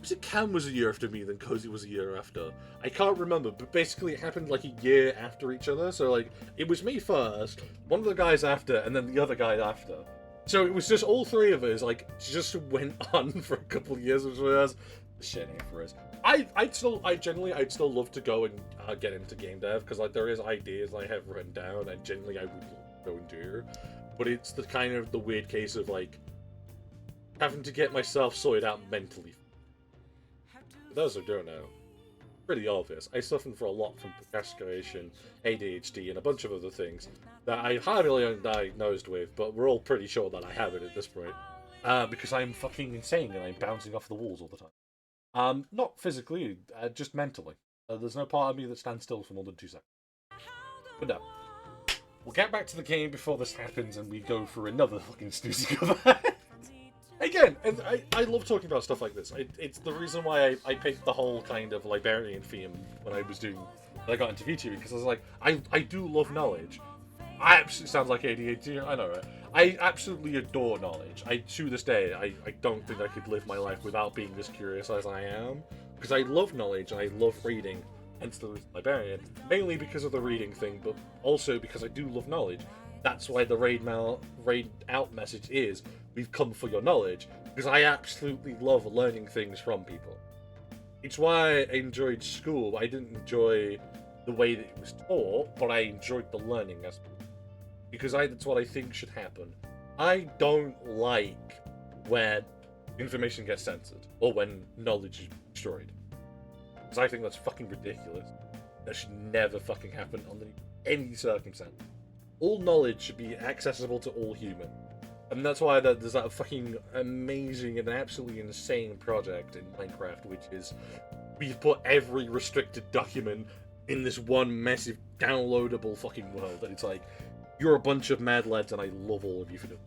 S1: Was it Cam was a year after me, then Cozy was a year after? I can't remember, but basically it happened like a year after each other. So like, it was me first, one of the guys after, and then the other guy after. So it was just all three of us, like, just went on for a couple of years, which was shit ain't for us. I'd still love to go and get into game dev, because like there is ideas I have written down, and generally I would love to go and do. But it's the kind of the weird case of like having to get myself sorted out mentally. For those who don't know, pretty obvious. I suffer for a lot from procrastination, ADHD, and a bunch of other things that I haven't diagnosed with, but we're all pretty sure that I have it at this point. Because I'm fucking insane and I'm bouncing off the walls all the time. Not physically, just mentally. There's no part of me that stands still for more than 2 seconds. But no. We'll get back to the game before this happens and we go for another fucking snoozy cover. Again, and I love talking about stuff like this. It's the reason why I picked the whole kind of librarian theme when I got into VTuber, because I was like, I do love knowledge. I absolutely sounds like ADHD, I know, right? I absolutely adore knowledge. To this day, I don't think I could live my life without being as curious as I am. Because I love knowledge and I love reading, hence the librarian. Mainly because of the reading thing, but also because I do love knowledge. That's why the raid out message is, we've come for your knowledge, because I absolutely love learning things from people. It's why I enjoyed school. I didn't enjoy the way that it was taught, but I enjoyed the learning aspect. Because that's what I think should happen. I don't like when information gets censored, or when knowledge is destroyed. Because I think that's fucking ridiculous. That should never fucking happen under any circumstance. All knowledge should be accessible to all humans. And that's why there's that fucking amazing and absolutely insane project in Minecraft, which is we've put every restricted document in this one massive downloadable fucking world. And it's like, you're a bunch of mad lads and I love all of you for doing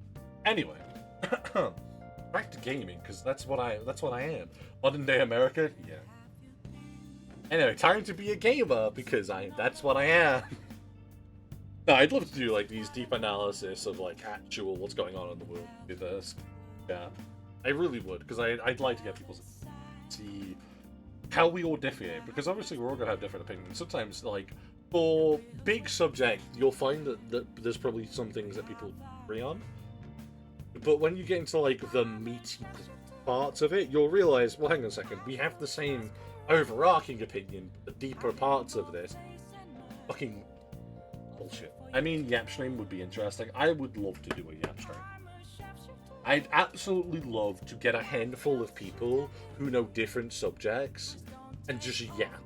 S1: it. Anyway, back to gaming, because that's what I am. Modern day America, yeah. Anyway, time to be a gamer, because that's what I am. No, I'd love to do like these deep analysis of like actual what's going on in the world with this. Yeah, I really would, because I'd like to get people's see how we all differ, because obviously we're all gonna have different opinions. Sometimes, like for big subject, you'll find that there's probably some things that people agree on, but when you get into like the meaty parts of it, you'll realize, well, hang on a second, we have the same overarching opinion, but the deeper parts of this, fucking bullshit. I mean, Yap Stream would be interesting. I would love to do a Yap Stream. I'd absolutely love to get a handful of people who know different subjects and just yap.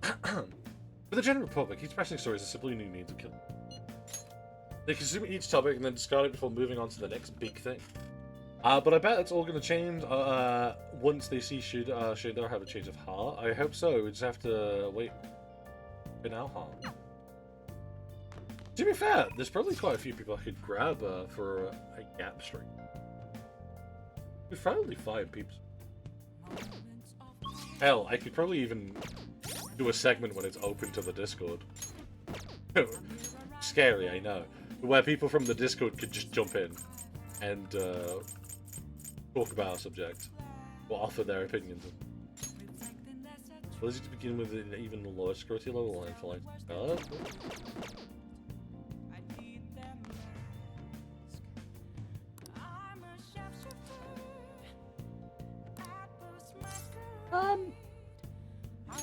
S1: For the general public, each passing story is a simple new means of killing. They consume each topic and then discard it before moving on to the next big thing. But I bet it's all going to change once they see Shadar have a change of heart. I hope so. We just have to wait for now, huh? To be fair, there's probably quite a few people I could grab for a Yap stream. We'd probably find peeps. Hell, I could probably even do a segment when it's open to the Discord. Scary, I know. Where people from the Discord could just jump in and talk about a subject or offer their opinions. Well, is it to begin with an even lower security level and for like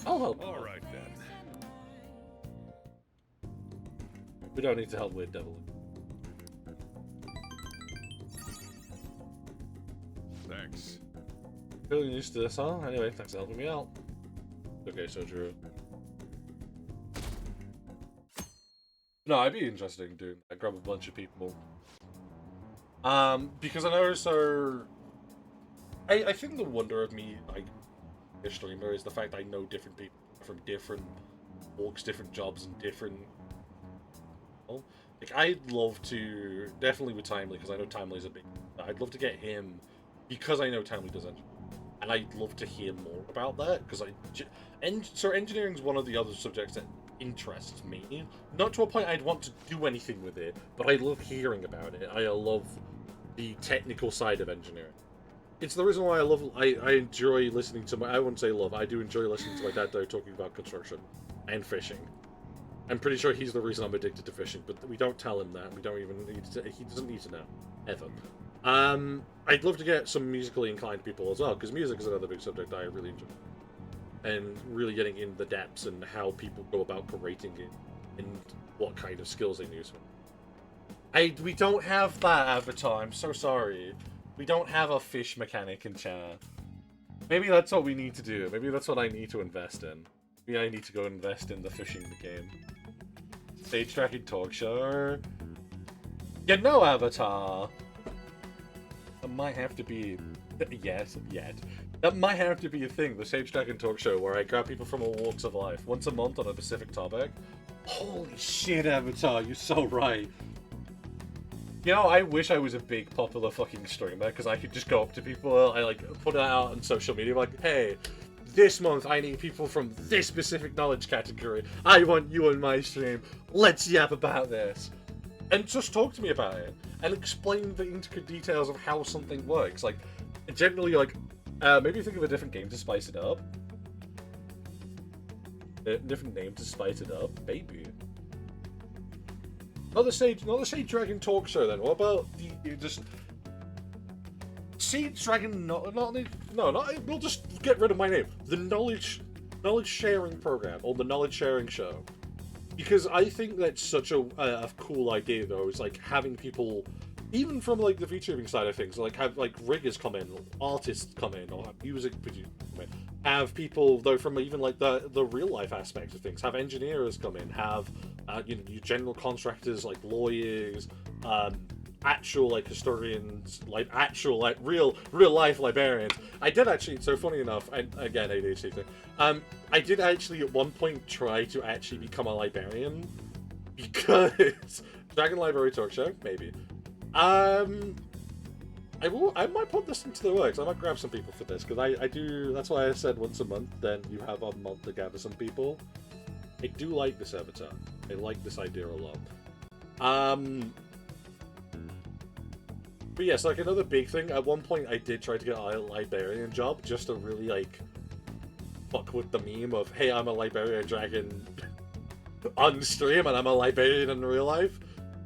S1: I'll help.
S3: All right then.
S1: We don't need to help Weird Devil.
S3: Thanks.
S1: Feeling used to this, huh? Anyway, thanks for helping me out. Okay, so Drew. No, I'd be interested in doing that. Grab a bunch of people. Because I know so. I think the wonder of me like a streamer is the fact I know different people from different walks, different jobs, and different. Well, like I'd love to definitely with Timely because I know Timely's a big. I'd love to get him because I know Timely does engineering, and I'd love to hear more about that because so engineering is one of the other subjects that interests me. Not to a point I'd want to do anything with it, but I love hearing about it. I love the technical side of engineering. It's the reason why I enjoy listening to I wouldn't say love, I do enjoy listening to my dad though talking about construction and fishing. I'm pretty sure he's the reason I'm addicted to fishing, but we don't tell him that. We don't even need to, he doesn't need to know. Ever. I'd love to get some musically inclined people as well, because music is another big subject I really enjoy. And really getting in the depths and how people go about creating it and what kind of skills they use. We don't have that, Avatar. I'm so sorry. We don't have a fish mechanic in chat. Maybe that's what we need to do. Maybe that's what I need to invest in. Maybe I need to go invest in the fishing game. Stage tracking talk show. You know, Avatar. That might have to be... Yes, yet. That might have to be a thing, the Sage Dragon talk show, where I grab people from all walks of life, once a month on a specific topic. Holy shit, Avatar, you're so right. You know, I wish I was a big popular fucking streamer, because I could just go up to people, I like put it out on social media, like, hey, this month I need people from this specific knowledge category. I want you on my stream. Let's yap about this. And just talk to me about it. And explain the intricate details of how something works. Like, generally, like, maybe think of a different game to spice it up. A different name to spice it up. Maybe. Not the Sage Dragon talk show then. What about the just Sage Dragon? We'll just get rid of my name. The knowledge sharing program or the knowledge sharing show. Because I think that's such a cool idea, though, is like having people, even from like the VTubing side of things, like have like riggers come in, artists come in, or have music producers come in, have people though from even like the real life aspects of things, have engineers come in, have you know, your general contractors like lawyers, actual like historians, like actual like real life librarians. I did actually, so funny enough, and again ADHD thing, I did actually at one point try to actually become a librarian because Dragon Library Talk Show, maybe. I might put this into the works. I might grab some people for this because I do. That's why I said once a month. Then you have a month to gather some people. I do like this avatar. I like this idea a lot. But yes, like another big thing. At one point, I did try to get a librarian job just to really like fuck with the meme of, hey, I'm a librarian dragon on stream and I'm a librarian in real life,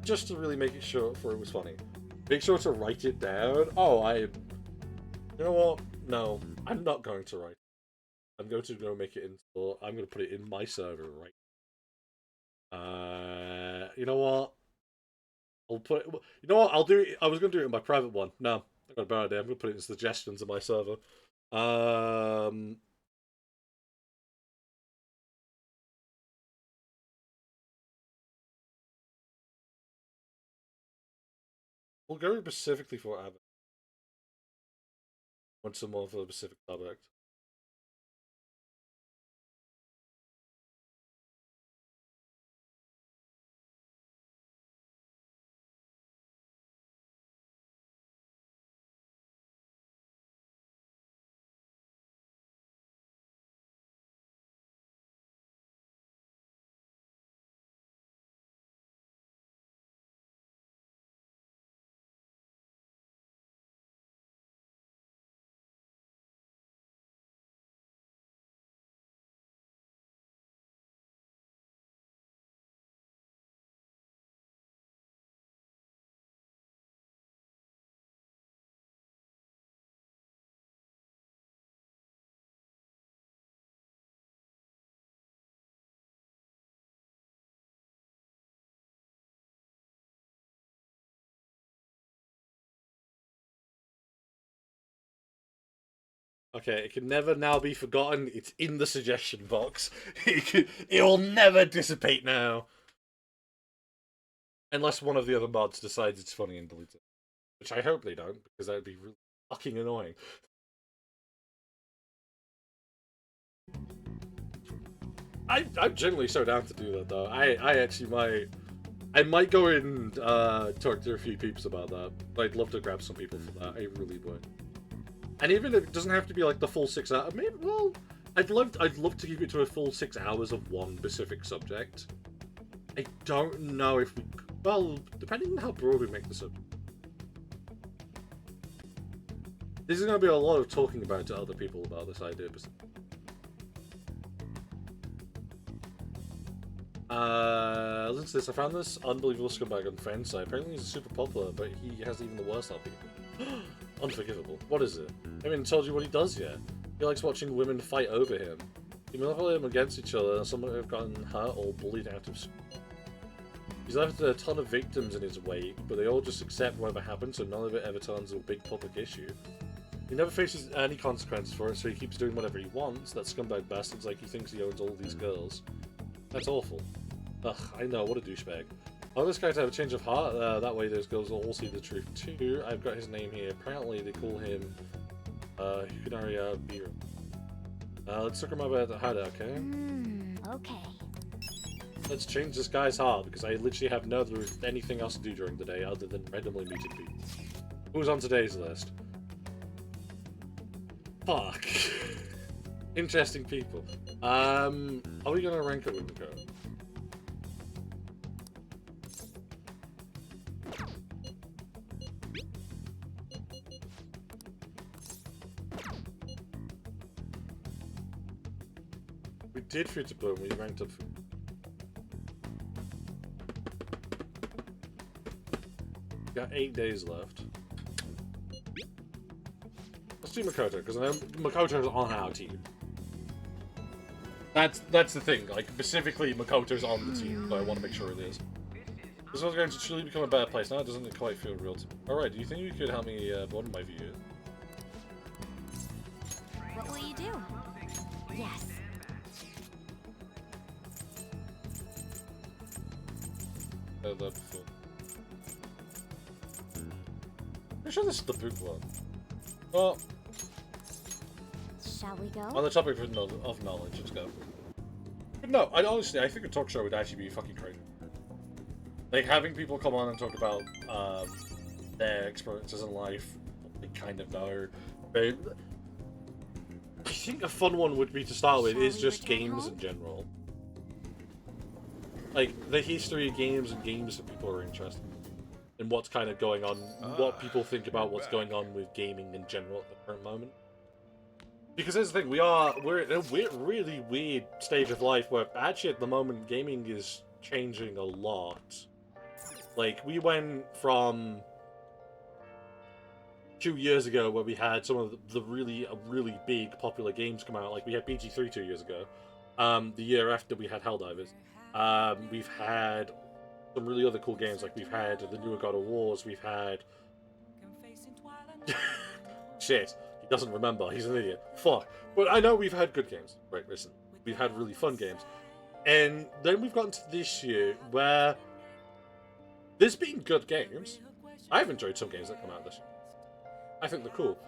S1: just to really make it sure for it was funny. Make sure to write it down. Oh, you know what? No, I'm not going to write. I'm going to go make it install. I'm going to put it in my server right. You know what? I'll put it. You know what? I'll do it. I was going to do it in my private one. No, I got a bad idea. I'm going to put it in suggestions in my server. We'll go specifically for Avatar. Once a month for a specific subject. Okay, it can never now be forgotten. It's in the suggestion box. It will never dissipate now. Unless one of the other mods decides it's funny and deletes it. Which I hope they don't, because that would be really fucking annoying. I'm generally so down to do that though. I actually might go and talk to a few peeps about that. I'd love to grab some people for that. I really would. And even if it doesn't have to be like the full 6 hours, maybe, well, I'd love to keep it to a full 6 hours of one specific subject. I don't know if we, well, depending on how broad we make the subject. This is going to be a lot of talking about to other people about this idea. Listen to this. I found this unbelievable scumbag on friend's site. Apparently he's super popular, but he has even the worst LP. Unforgivable. What is it? I haven't told you what he does yet. He likes watching women fight over him. He manipulates them against each other, and some have gotten hurt or bullied out of school. He's left a ton of victims in his wake, but they all just accept whatever happens, so none of it ever turns into a big public issue. He never faces any consequences for it, so he keeps doing whatever he wants. That scumbag bastard's like he thinks he owns all these girls. That's awful. Ugh, I know, what a douchebag. I want this guy to have a change of heart, that way those girls will all see the truth too. I've got his name here. Apparently they call him, Hunaria Beer. Let's talk about the hideout, okay?
S2: Okay.
S1: Let's change this guy's heart, because I literally have no anything else to do during the day other than randomly meeting people. Who's on today's list? Fuck. Interesting people. Are we gonna rank it with the code? We did Fruit to Bloom, we ranked up. We got 8 days left. Let's do Makoto, because I know Makoto's on our team. That's the thing, like, specifically Makoto's on the team, so I want to make sure it is. This one's going to truly become a better place. Now it doesn't quite feel real to me. Alright, do you think you could help me broaden my view?
S2: What will you do? Yes.
S1: Before. I'm sure this is the boot one. Well,
S2: Shall we go?
S1: on the topic of knowledge, let's go. But no, I think a talk show would actually be fucking crazy. Like, having people come on and talk about their experiences in life, what they kind of know. But I think a fun one would be to start with is just games in general. Like, the history of games and games that people are interested in, and what's kind of going on, what people think about what's going on with gaming in general at the current moment. Because here's the thing, we're in a really weird stage of life where actually at the moment gaming is changing a lot. Like, we went from 2 years ago where we had some of the really big popular games come out. Like, we had BG3 2 years ago. The year after we had Helldivers. We've had some really other cool games. Like, we've had the newer God of Wars. We've had... Shit. He doesn't remember. He's an idiot. Fuck. But I know we've had good games. Right, listen. We've had really fun games. And then we've gotten to this year where there's been good games. I've enjoyed some games that come out this year. I think they're cool.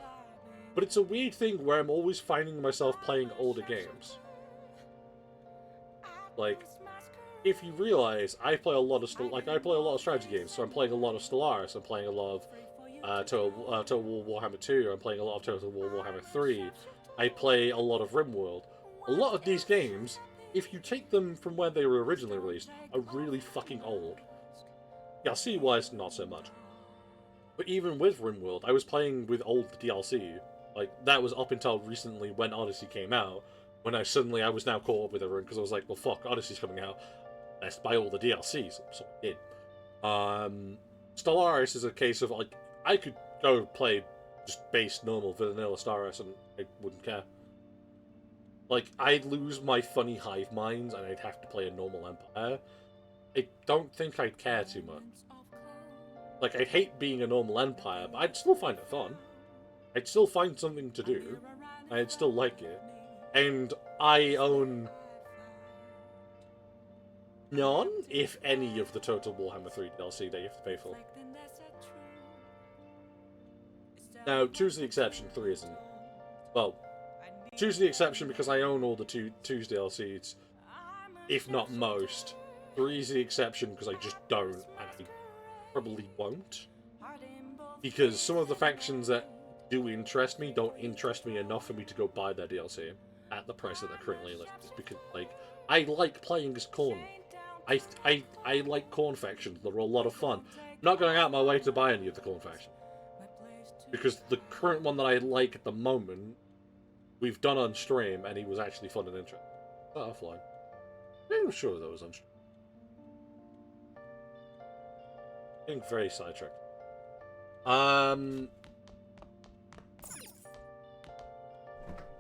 S1: But it's a weird thing where I'm always finding myself playing older games. Like, if you realize, I play a lot of strategy games. So I'm playing a lot of Stellaris. I'm playing a lot of Total War Warhammer 2. I'm playing a lot of Total War Warhammer 3. I play a lot of RimWorld. A lot of these games, if you take them from when they were originally released, are really fucking old. DLC-wise, not so much. But even with RimWorld, I was playing with old DLC. Like, that was up until recently when Odyssey came out. When I was now caught up with everyone, because I was like, well, fuck, Odyssey's coming out. Let's buy all the DLCs. So I did. Stellaris is a case of, like, I could go play just base, normal, vanilla Stellaris, and I wouldn't care. Like, I'd lose my funny hive minds, and I'd have to play a normal Empire. I don't think I'd care too much. Like, I'd hate being a normal Empire, but I'd still find it fun. I'd still find something to do. I'd still like it. And I own none, if any, of the total Warhammer 3 DLC that you have to pay for. Now, 2's the exception, 3 isn't. Well, 2's the exception because I own all the 2's DLCs, if not most. 3's the exception because I just don't, and I probably won't. Because some of the factions that do interest me don't interest me enough for me to go buy their DLC at the price that they're currently listed. Because, like, I like playing as Khorne. I like Khorne factions. They're a lot of fun. I'm not going out my way to buy any of the Khorne factions. Because the current one that I like at the moment, we've done on stream, and he was actually fun and interesting. Offline. I'm sure that was on stream. Getting very sidetracked.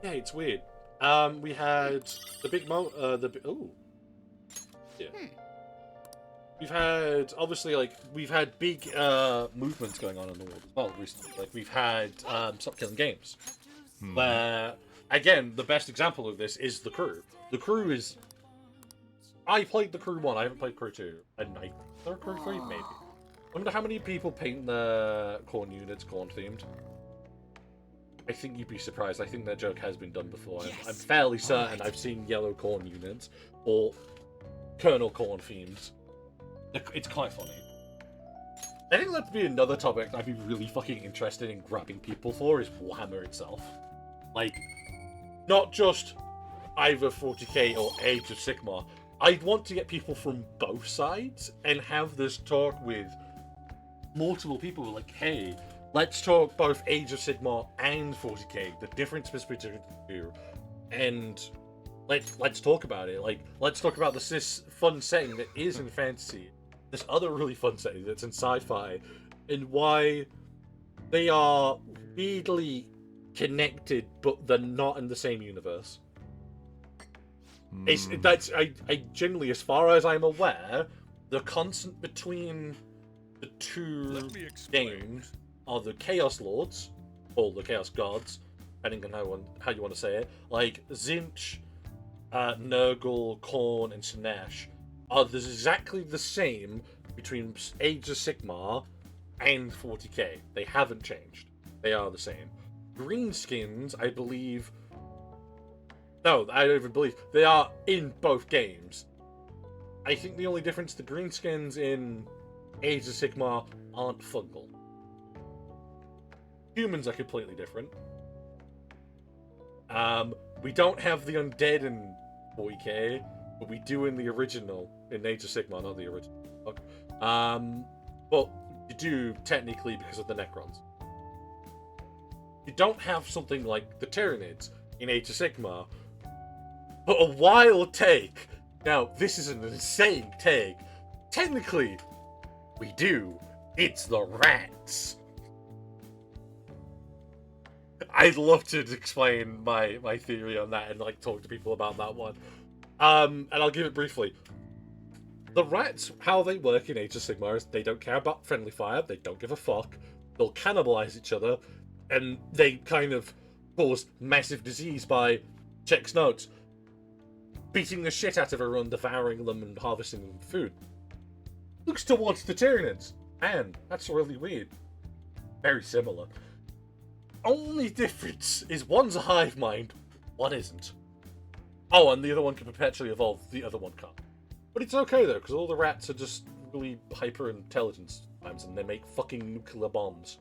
S1: Yeah, it's weird. We had the big yeah. We've had, obviously, like, we've had big movements going on in the world as well recently. Like, we've had Stop Killing Games, where, again, the best example of this is The Crew. The Crew is... I played The Crew 1, I haven't played Crew 2. And I... There Crew 3, maybe. I wonder how many people paint the Khorne units Khorne-themed. I think you'd be surprised. I think that joke has been done before. Yes. I'm fairly certain I've seen yellow Khorne units, or Colonel Khorne themed. It's quite funny. I think that'd be another topic I'd be really fucking interested in grabbing people for, is Warhammer itself. Like, not just either 40k or Age of Sigmar. I'd want to get people from both sides and have this talk with multiple people, like, hey, let's talk both Age of Sigmar and 40k, the difference between the two, and let's talk about it. Like, let's talk about this fun setting that is in fantasy, this other really fun setting that's in sci-fi, and why they are weirdly connected, but they're not in the same universe. I generally, as far as I'm aware, the constant between the two games are the Chaos Lords, or the Chaos Gods, depending on how you want to say it. Like, Tzeentch, Nurgle, Khorne, and Slaanesh are exactly the same between Age of Sigmar and 40k. They haven't changed. They are the same. Greenskins, I believe... No, I don't even believe. They are in both games. I think the only difference, the Greenskins in Age of Sigmar aren't fungal. Humans are completely different. We don't have the undead in 40k, but we do in the original, in Age of Sigmar, not the original. But you do, technically, because of the Necrons. You don't have something like the Tyranids in Age of Sigmar, but a wild take. Now, this is an insane take. Technically, we do. It's the rats. I'd love to explain my theory on that and, like, talk to people about that one. And I'll give it briefly. The rats, how they work in Age of Sigmar is they don't care about friendly fire, they don't give a fuck, they'll cannibalize each other, and they kind of cause massive disease by, checks notes, beating the shit out of everyone, devouring them and harvesting food. Looks towards the Tyranids. Man, that's really weird. Very similar. Only difference is one's a hive mind, one isn't. Oh, and the other one can perpetually evolve, the other one can't. But it's okay though, because all the rats are just really hyper intelligent sometimes, and they make fucking nuclear bombs.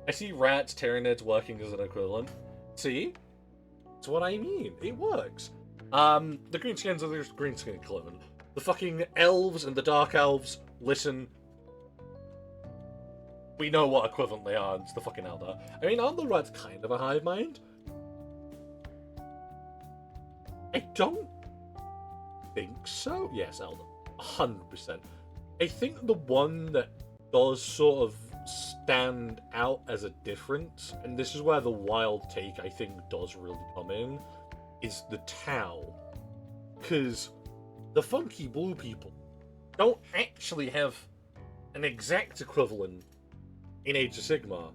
S1: I see rats, Tyranids working as an equivalent. See? That's what I mean. It works. The greenskins are the greenskin equivalent. The fucking elves and the dark elves, listen. We know what equivalent they are, it's the fucking Eldar. I mean, aren't the rats kind of a hive mind? I don't think so. Yes, Eldar. 100%. I think the one that does sort of stand out as a difference, and this is where the wild take I think does really come in, is the Tau. Because the funky blue people don't actually have an exact equivalent in Age of Sigmar.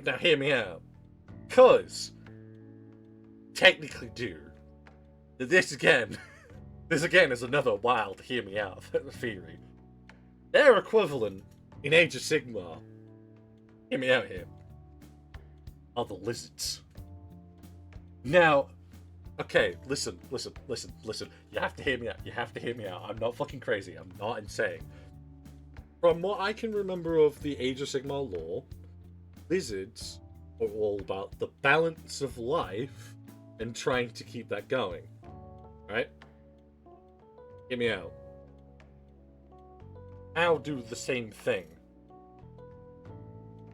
S1: Now hear me out. Because technically do. This again This again is another wild, hear me out theory. Their equivalent in Age of Sigmar, hear me out here, are the lizards. Now, okay, listen. You have to hear me out. I'm not fucking crazy. I'm not insane. From what I can remember of the Age of Sigmar lore, lizards are all about the balance of life and trying to keep that going. Right? Hear me out. Tau do the same thing.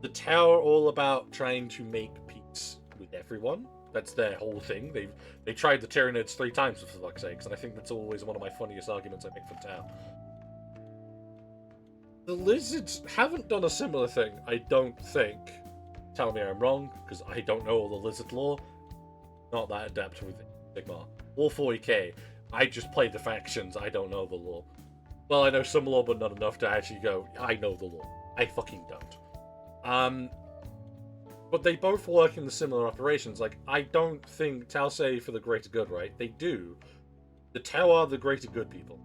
S1: The Tau are all about trying to make peace with everyone. That's their whole thing. They tried the Tyranids 3 times, for fuck's sakes, and I think that's always one of my funniest arguments I make for Tau. The lizards haven't done a similar thing, I don't think. Tell me I'm wrong, because I don't know all the lizard lore. Not that adept with Sigmar. War 40k, I just played the factions, I don't know the lore. Well, I know some lore, but not enough to actually go, I know the lore. I fucking don't. But they both work in the similar operations. Like, I don't think Tau say for the greater good, right? They do. The Tau are the greater good people.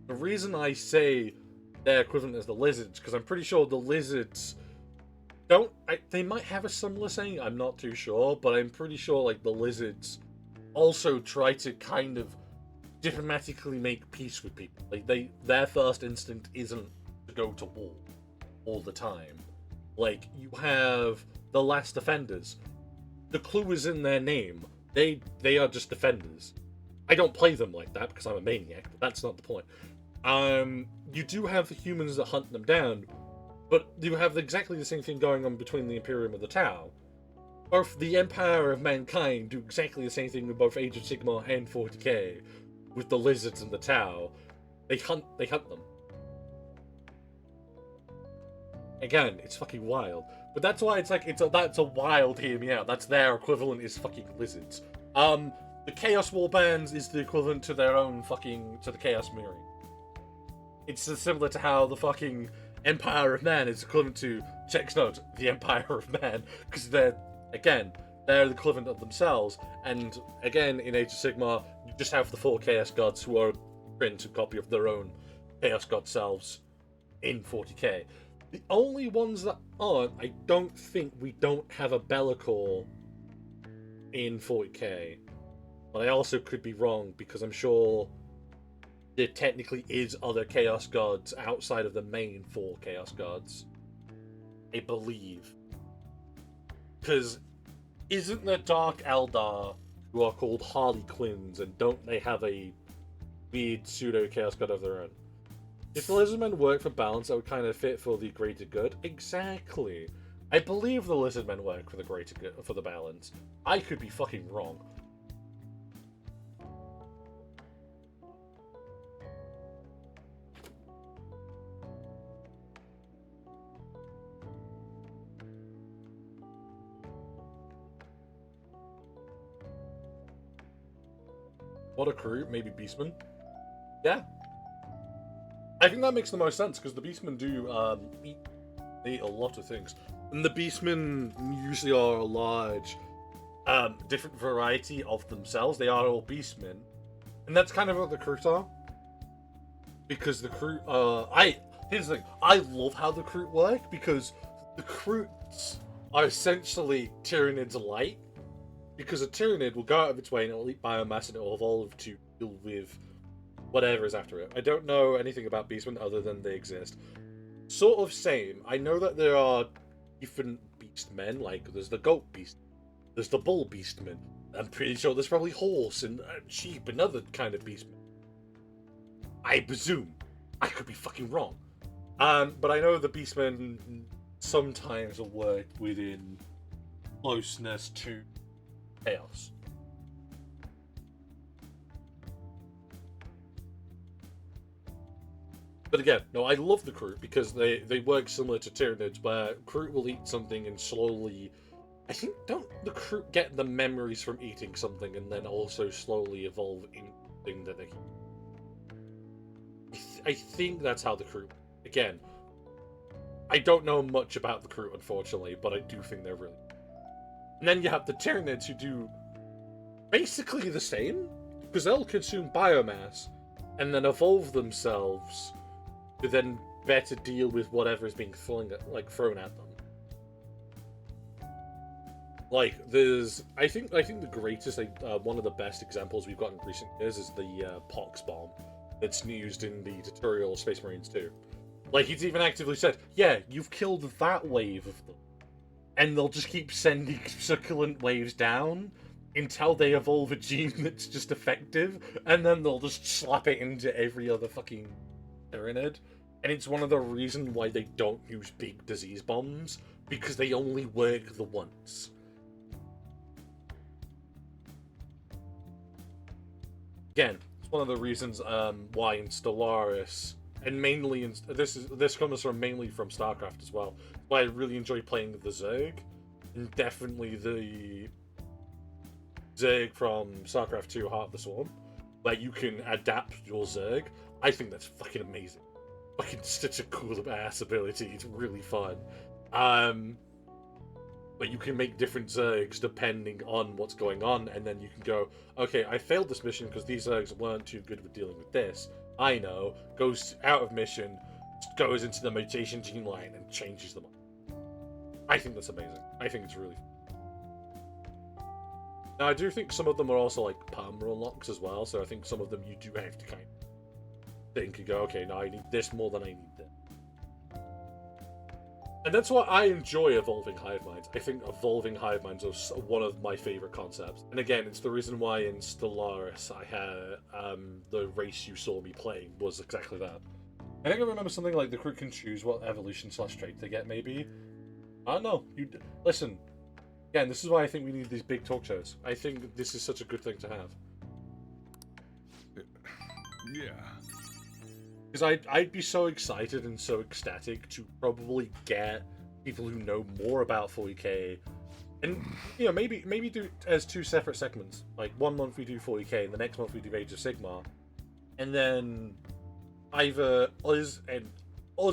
S1: The reason I say their equivalent is the lizards, because I'm pretty sure the lizards don't... they might have a similar saying, I'm not too sure, but I'm pretty sure, like, the lizards also try to kind of diplomatically make peace with people. Like, their first instinct isn't to go to war all the time. Like, you have the Last Defenders. The clue is in their name. They are just defenders. I don't play them like that because I'm a maniac, but that's not the point. You do have the humans that hunt them down, but you have exactly the same thing going on between the Imperium and the Tau. Both the Empire of Mankind do exactly the same thing with both Age of Sigmar and 40k, with the lizards and the Tau. They hunt them. Again, it's fucking wild. But that's why it's like, that's a wild, hear me out. That's their equivalent is fucking lizards. The Chaos Warbands is the equivalent to their own to the Chaos Mirroring. It's similar to how the fucking Empire of Man is equivalent to, checks note, the Empire of Man, because they're the equivalent of themselves, and again, in Age of Sigmar, you just have the 4 Chaos Gods who are a print and copy of their own Chaos God selves in 40k. The only ones that aren't, I don't think we don't have a Be'lakor in 40k. But I also could be wrong, because I'm sure there technically is other Chaos Gods outside of the main 4 Chaos Gods. I believe. Because isn't there Dark Eldar who are called Harlequins, and don't they have a weird pseudo-Chaos God of their own? If the Lizardmen work for balance, that would kind of fit for the greater good. Exactly. I believe the Lizardmen work for the greater good, for the balance. I could be fucking wrong. What a crew, maybe Beastmen. Yeah. I think that makes the most sense, because the Beastmen do eat a lot of things. And the Beastmen usually are a large, different variety of themselves. They are all Beastmen. And that's kind of what the Kroot are. Because the Kroot, here's the thing, I love how the Kroot work, because the Kroots are essentially Tyranids light. Because a Tyranid will go out of its way and it will eat biomass and it will evolve to deal with whatever is after it. I don't know anything about Beastmen other than they exist. Sort of same. I know that there are different Beastmen, like there's the Goat Beast, there's the Bull Beastmen. I'm pretty sure there's probably Horse and Sheep and other kind of Beastmen. I presume. I could be fucking wrong. But I know the Beastmen sometimes are worked within closeness to Chaos. But again, no, I love the Kroot because they work similar to Tyranids, where Kroot will eat something and slowly... I think, don't the Kroot get the memories from eating something and then also slowly evolve into something that they... I think that's how the Kroot... Again, I don't know much about the Kroot, unfortunately, but I do think they're really... And then you have the Tyranids who do basically the same, because they'll consume biomass and then evolve themselves to then better deal with whatever is being thrown at them. Like, I think the greatest, one of the best examples we've got in recent years is the Pox bomb that's used in the tutorial Space Marines 2. Like, he's even actively said, yeah, you've killed that wave of them, and they'll just keep sending succulent waves down until they evolve a gene that's just effective, and then they'll just slap it into every other fucking Tyranid. And it's one of the reasons why they don't use big disease bombs, because they only work the once. Again, it's one of the reasons why in Stellaris, and mainly this comes from mainly from StarCraft as well, why I really enjoy playing the Zerg, and definitely the Zerg from StarCraft 2 Heart of the Swarm, where you can adapt your Zerg. I think that's fucking amazing. Fucking such a cool ass ability. It's really fun. But you can make different Zergs depending on what's going on, and then you can go, okay, I failed this mission because these Zergs weren't too good with dealing with this. I know, goes out of mission, goes into the mutation gene line and changes them up. I think that's amazing. I think it's really fun. Now, I do think some of them are also like perma unlocks as well, so I think some of them you do have to kind of think and go, okay, now I need this more than I need this. And that's why I enjoy evolving hive minds. I think evolving hive minds is one of my favorite concepts. And again, it's the reason why in Stellaris I had the race you saw me playing was exactly that. I think I remember something like the crew can choose what evolution / trait they get, maybe. I don't know. Listen, again, this is why I think we need these big talk shows. I think this is such a good thing to have.
S3: Yeah.
S1: Because I'd be so excited and so ecstatic to probably get people who know more about 40k, and you know, maybe do it as 2 separate segments. Like 1 month we do 40k, and the next month we do Age of Sigmar, and then either us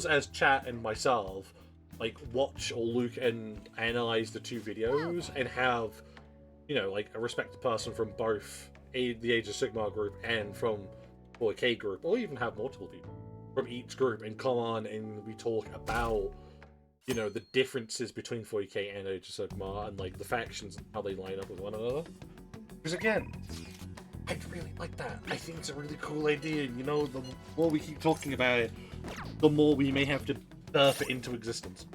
S1: as chat and myself like watch or look and analyze the 2 videos, and have, you know, like a respected person from both the Age of Sigmar group and from 40k group, or even have multiple people from each group and come on and we talk about, you know, the differences between 40k and Age of Sigmar, and like the factions and how they line up with one another. Because again, I'd really like that. I think it's a really cool idea. You know, the more we keep talking about it, the more we may have to birth it into existence.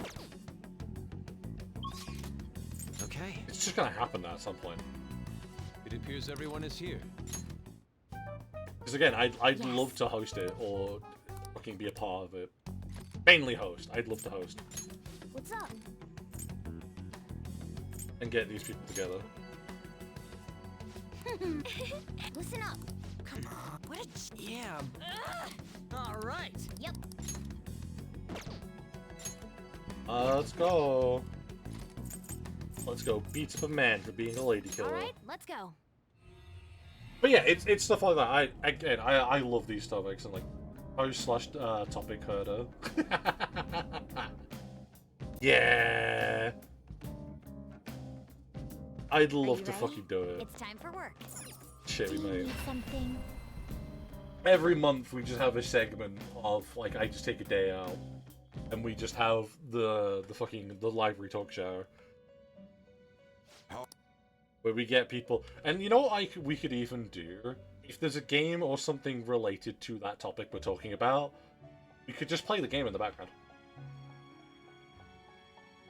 S4: Okay.
S1: It's just gonna happen at some point.
S4: It appears everyone is here.
S1: Because again, I'd
S2: Yes.
S1: love to host it, or fucking be a part of it. Mainly host. I'd love to host
S2: What's up?
S1: and get these people together.
S2: Listen up. Come on. What a
S4: Yeah. All right.
S2: Yep.
S1: Let's go. Let's go beat up a man for being a lady killer.
S2: All right, let's go.
S1: But yeah, it's stuff like that. I love these topics, and like host / topic herder. Yeah. I'd
S2: Are
S1: love
S2: you
S1: to
S2: ready?
S1: fucking do it.
S2: It's time for work.
S1: Shit,
S2: Do you
S1: mate.
S2: need something?
S1: Every month we just have a segment of like I just take a day out and we just have the library talk show where we get people. And you know what we could even do? If there's a game or something related to that topic we're talking about, we could just play the game in the background.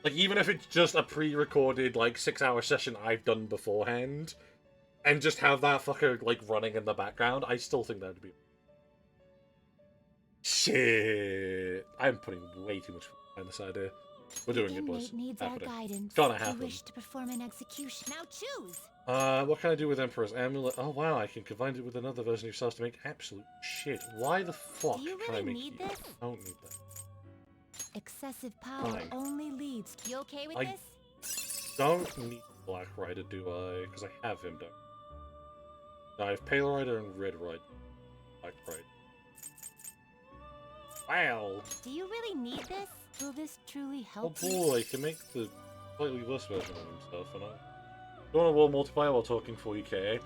S1: Like, even if it's just a pre-recorded, like, 6-hour session I've done beforehand, and just have that fucker, like, running in the background, I still think that would be... Shit! I'm putting way too much behind this idea. We're doing it, boys.
S2: Inmate needs our
S1: Happening.
S2: guidance.
S1: Gonna
S2: if you
S1: happen.
S2: wish to perform an execution. Now choose.
S1: What can I do with Emperor's Amulet? Oh, wow, I can combine it with another version of yourself to make absolute shit. Why the fuck
S2: Do you
S1: can I
S2: really
S1: make
S2: need
S1: you?
S2: this?
S1: I don't need that.
S2: Excessive power
S1: Fine.
S2: only leads. You okay with
S1: I-
S2: this?
S1: Don't need Black Rider, do I? Because I have him, don't I? I have Pale Rider and Red Rider. Black Rider. Wow!
S2: Do you really need this? Will this truly
S1: Oh
S2: help you?
S1: boy, he can make the slightly worse version of himself, and I... Dawn of War multiplayer while talking 40k.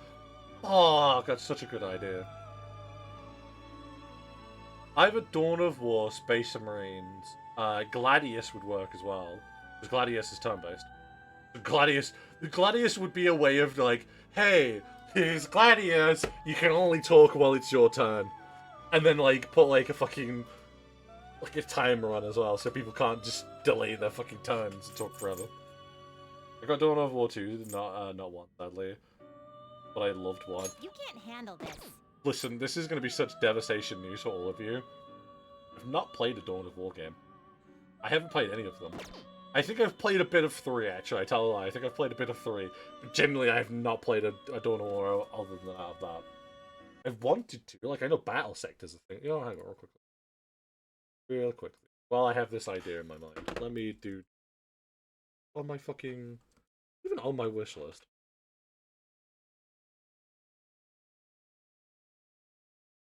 S1: Oh, that's such a good idea. Either Dawn of War, Space Marines, Gladius would work as well, because Gladius is turn-based. The Gladius would be a way of like, hey, here's Gladius, you can only talk while it's your turn. And then like put like a fucking like a timer on as well, so people can't just delay their fucking turns and talk forever. I got Dawn of War 2, not 1, sadly. But I loved 1.
S2: You can't handle this.
S1: Listen, this is going to be such devastation news for all of you. I've not played a Dawn of War game. I haven't played any of them. I think I've played a bit of 3, actually. I tell a lie. I think I've played a bit of 3. But generally, I have not played a Dawn of War other than that. I've wanted to. Like, I know Battle Sector's a thing. You know, hang on real quickly. Real quickly. Well, I have this idea in my mind. Let me do... On my fucking... Even on my wish list.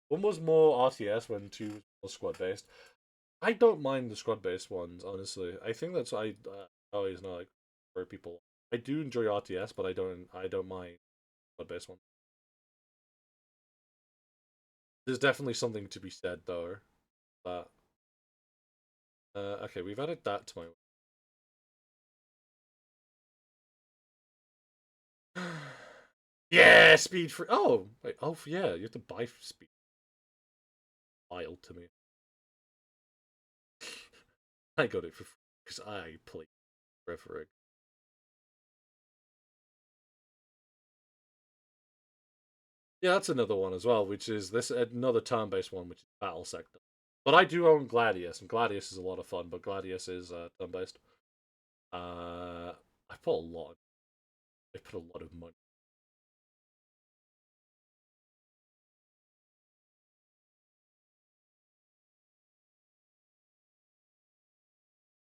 S1: One was more RTS when 2 was more squad-based. I don't mind the squad-based ones, honestly. I think that's I always know like where people. I do enjoy RTS, but I don't mind squad-based ones. There's definitely something to be said though. That okay, we've added that to my. Yeah, speed free. Oh wait, oh yeah, you have to buy speed. Wild to me. I got it for free because I played forever. Yeah, that's another one as well, which is this another turn-based one, which is Battle Sector. But I do own Gladius, and Gladius is a lot of fun. But Gladius is turn-based. I put a lot. I put a lot of money.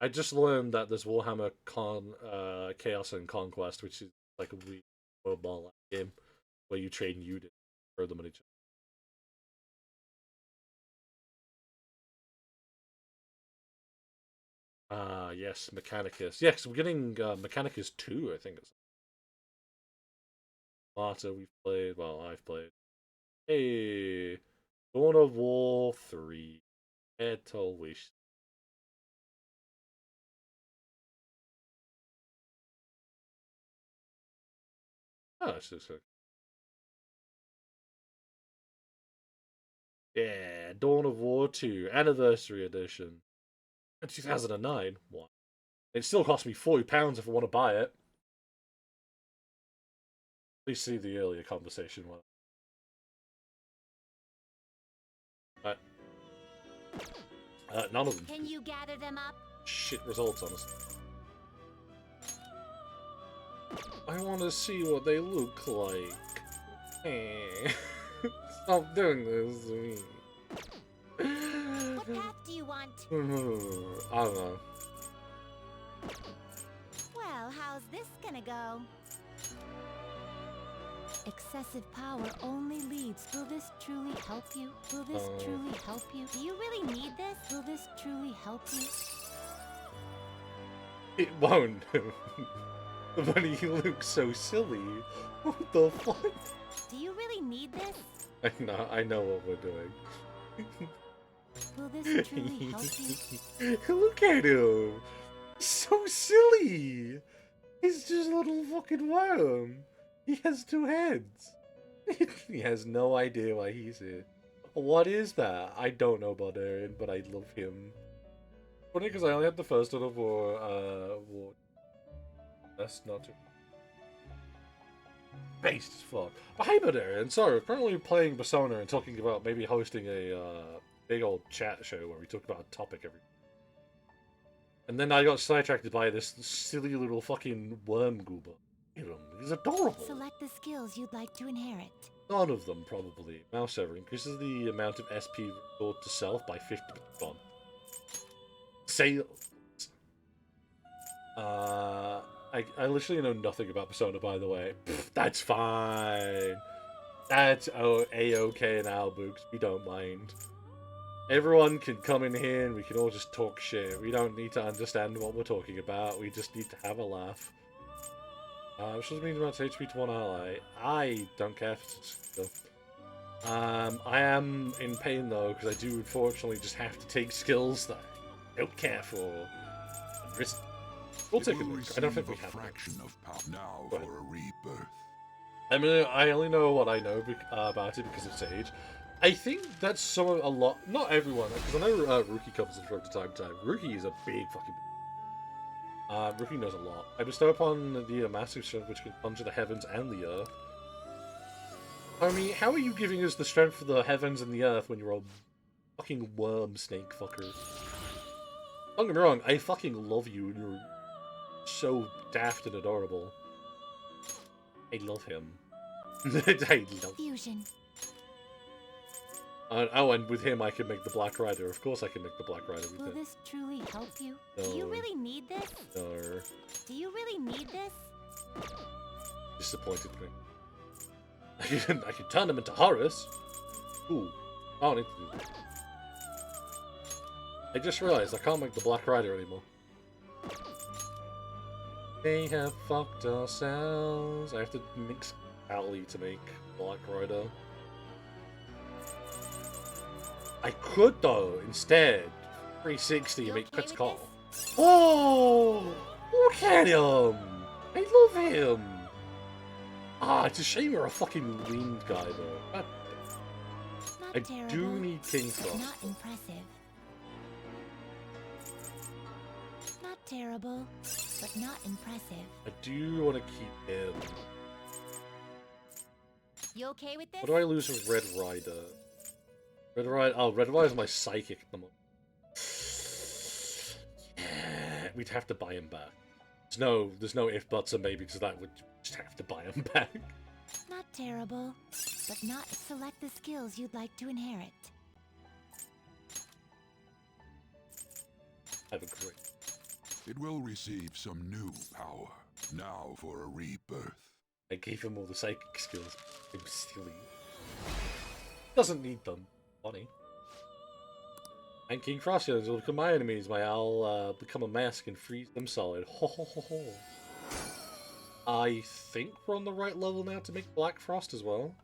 S1: I just learned that there's Warhammer Chaos and Conquest, which is like a weird mobile game where you train units for the money. Yes, Mechanicus. Yes, we're getting Mechanicus 2, I think it's. Marta, we've played. Well, I've played. Hey, Dawn of War 3. Metal Wish. Oh, it's just yeah, Dawn of War 2 Anniversary Edition. In 2009. What? It still cost me £40 if I want to buy it. Please see the earlier conversation. None of them.
S2: Can you gather them up?
S1: Shit results, honestly. I want to see what they look like. Stop doing this to me.
S2: What path do you want?
S1: I don't know.
S2: Well, how's this gonna go? Excessive power only leads. Will this truly help you? Will this truly help you? Do you really need this? Will this truly help you?
S1: It won't. But he looks so silly. What the fuck?
S2: Do you really need this?
S1: I know what we're doing.
S2: Will this truly help you?
S1: Look at him! So silly! He's just a little fucking worm. He has 2 heads. He has no idea why he's here. What is that? I don't know Barbarian, but I love him. Funny because I only had the first one of War. That's not too based as fuck. But hey Barbarian, so we're currently playing Persona and talking about maybe hosting a big old chat show where we talk about a topic every. And then I got sidetracked by this silly little fucking worm goober. He's adorable.
S2: Select the skills you'd like to inherit.
S1: None of them, probably. Mouse over increases the amount of SP restored to self by 50%. Sales. I literally know nothing about Persona, by the way. Pfft, that's fine. That's A-okay in our books. We don't mind. Everyone can come in here and we can all just talk shit. We don't need to understand what we're talking about. We just need to have a laugh. Which doesn't mean about HP to one ally. I don't care if it's skill. I am in pain though, because I do unfortunately just have to take skills that I don't care for. Risk. We'll take a look. I don't think we have.
S3: Fraction of power now
S1: Go
S3: for
S1: ahead.
S3: a rebirth.
S1: I mean, I only know what I know about it because of Sage. I think that's a lot. Not everyone, because I know Rookie comes in from time to time. Rookie is a big fucking. Rookie knows a lot. I bestow upon the massive strength which can conjure the heavens and the earth. I mean, how are you giving us the strength for the heavens and the earth when you're a fucking worm snake fucker? Don't get me wrong, I fucking love you and you're so daft and adorable. I love him. I love
S2: Fusion.
S1: Oh, and with him I can make the Black Rider. Of course I can make the Black Rider with
S2: Will
S1: him.
S2: this truly help you? Do you
S1: No.
S2: really need this?
S1: No.
S2: Do you really need this?
S1: Disappointed me. I can turn him into Horus. Ooh. I don't need to do that. I just realized I can't make the Black Rider anymore. They have fucked ourselves. I have to mix Ali to make Black Rider. I could though, instead. 360 and
S2: You
S1: make
S2: okay
S1: Pets
S2: with
S1: Call. Oh! Look at him! I love him! Ah, it's a shame you're a fucking winged guy though. God,
S2: Not
S1: I
S2: terrible,
S1: do need King
S2: but
S1: Frost.
S2: not impressive. Not terrible, but not impressive.
S1: I do want to keep him.
S2: You okay with this?
S1: What do I lose with Red Rider? Red Rider. Oh, Red Rider's my psychic at the moment. Yeah, we'd have to buy him back. There's no if, buts, or maybe, because that would just have to buy him back.
S2: Not terrible, but not. Select the skills you'd like to inherit.
S1: Have a great.
S3: It will receive some new power now for a rebirth.
S1: I gave him all the psychic skills. I'm silly. Doesn't need them. Funny. And King Frosty will become my enemies. I'll become a mask and freeze them solid. Ho ho ho ho. I think we're on the right level now to make Black Frost as well.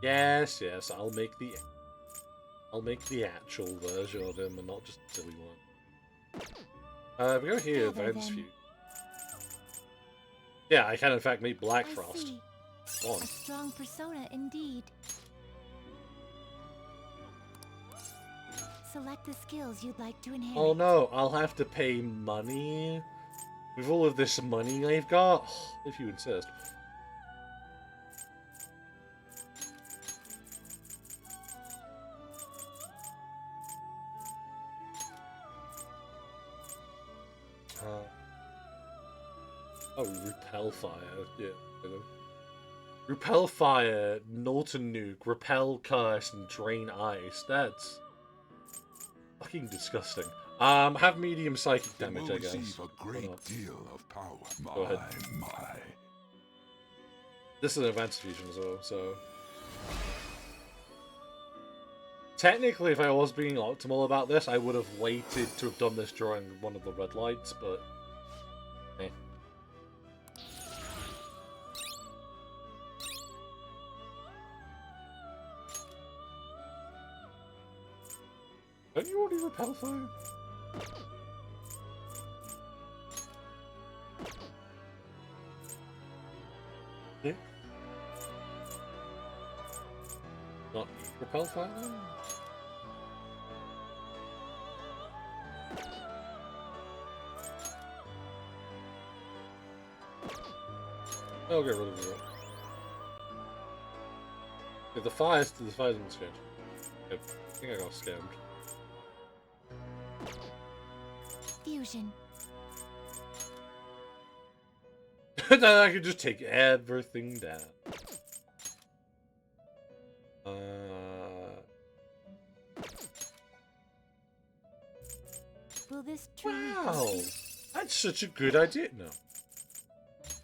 S1: Yes, yes, I'll make the actual version of him and not just a silly one. We go here,
S2: Gather
S1: Advanced
S2: them.
S1: View. Yeah, I can in fact make Black
S2: I
S1: Frost.
S2: see.
S1: Go on.
S2: A strong persona indeed. Select the skills you'd like to inherit.
S1: Oh no, I'll have to pay money? With all of this money I've got? If you insist. Oh, Repel Fire. Yeah. Repel Fire, Norton Nuke, Repel Curse, and Drain Ice. That's fucking disgusting. Have medium psychic
S3: It
S1: damage,
S3: will
S1: I guess.
S3: receive a
S1: Why
S3: great
S1: not?
S3: deal of power.
S1: Go ahead.
S3: My.
S1: This is an advanced fusion as well, so... Technically, if I was being optimal about this, I would have waited to have done this during one of the red lights, but... Eh. Don't you already repel fire? Yeah. Not need repel fire then? I'll get rid of it. Yeah, the fire's didn't change. I think I got scammed.
S2: Fusion.
S1: Then I can just take everything down.
S2: Will this truly
S1: Wow,
S2: help you?
S1: that's such a good idea. No.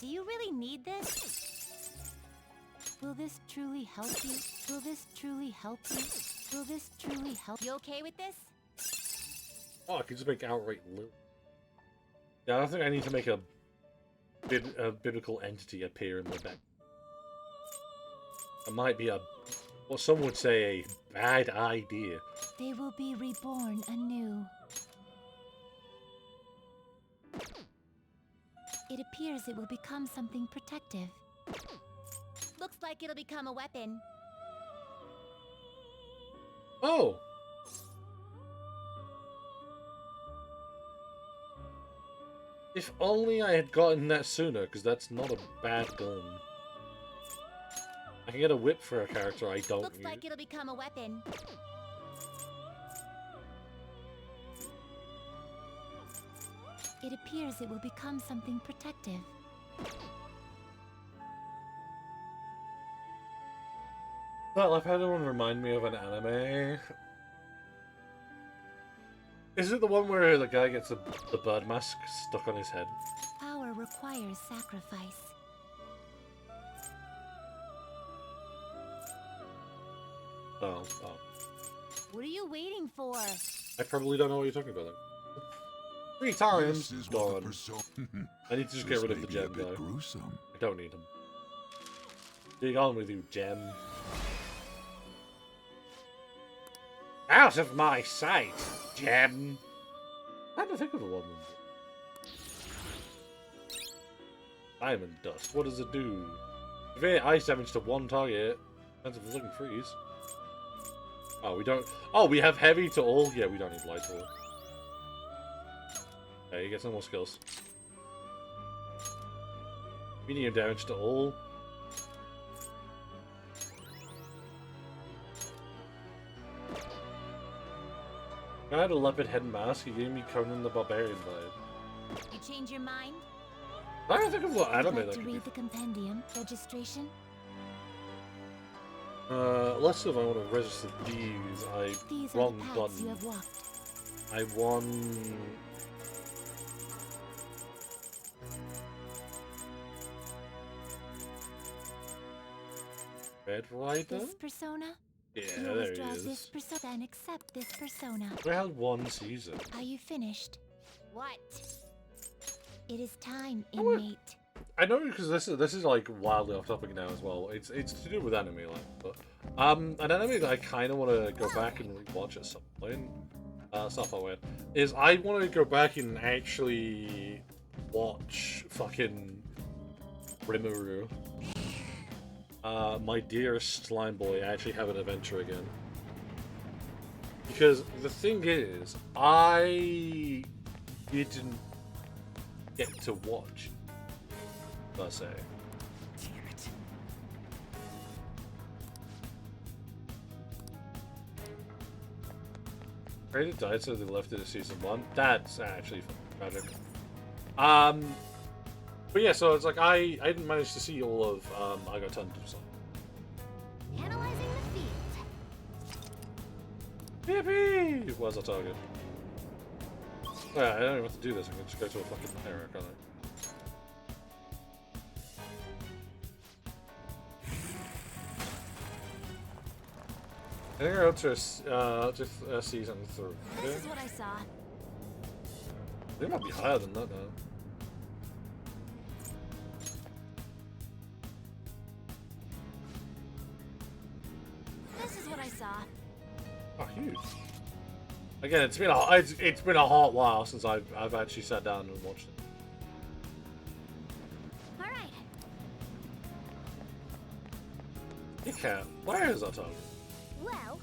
S2: Do you really need this? Will this truly help you? Will this truly help you? Will this truly help you? Okay with this?
S1: Oh, I can just make outright loot. Yeah, I don't think I need to make a biblical entity appear in the back. It might be what some would say, a bad idea.
S2: They will be reborn anew. It appears it will become something protective. Looks like it'll become a weapon.
S1: Oh! If only I had gotten that sooner, because that's not a bad gun. I can get a whip for a character I don't
S2: Looks
S1: use.
S2: like it'll become a weapon. It appears it will become something protective.
S1: Well, I've had one remind me of an anime. Is it the one where the guy gets the bird mask stuck on his head?
S2: Power requires sacrifice.
S1: Oh.
S2: What are you waiting for?
S1: I probably don't know what you're talking about then. 3 times!
S3: This is what the
S1: Gone.
S3: persona.
S1: I need to just get rid of the gem,
S3: A bit
S1: though.
S3: gruesome.
S1: I don't need them. Dig on with you, gem. Out of my sight, gem! I had to think of the one. Diamond dust. What does it do? Severe ice damage to one target. Depends if it's looking freeze. Oh, we don't. Oh, we have heavy to all. Yeah, we don't need light to all. Okay, you get some more skills. Medium damage to all. I had a leopard head mask. He gave me Conan the Barbarian vibe.
S2: You change your mind?
S1: I don't think of what anime
S2: Like
S1: that
S2: to
S1: could be.
S2: read the compendium registration?
S1: Less if I want to register these.
S2: These are
S1: Wrong
S2: the paths
S1: button.
S2: you have walked.
S1: I won. Red Rider?
S2: This persona?
S1: Yeah,
S2: You
S1: there
S2: always
S1: he
S2: draws this
S1: is.
S2: persona and accept this persona.
S1: We had one season.
S2: Are you finished? What? It is time,
S1: Oh, what?
S2: inmate.
S1: I know because this is like wildly off topic now as well. It's to do with anime, like, but an anime that I kind of want to go back and rewatch at some point. It's not that weird. Is I want to go back and actually watch fucking Rimuru. My dearest slime boy actually have an adventure again. Because the thing is, I didn't get to watch, per se.
S4: Damn it.
S1: Creator died, so they left it in season 1. That's actually fucking tragic. But yeah, so it's like I didn't manage to see all of I Got Turned into Something.
S2: Analyzing the field.
S1: Yippee! Where's our target? Yeah, I don't even have to do this. I can just go to a fucking area, can't I? I think we're up to season 3.
S2: This is what I saw.
S1: They might be higher than that now.
S2: This is what I saw.
S1: Oh, huge. Again, it's been a hot while since I've actually sat down and watched it.
S2: All right.
S1: You can't. Where is our target?
S2: Well,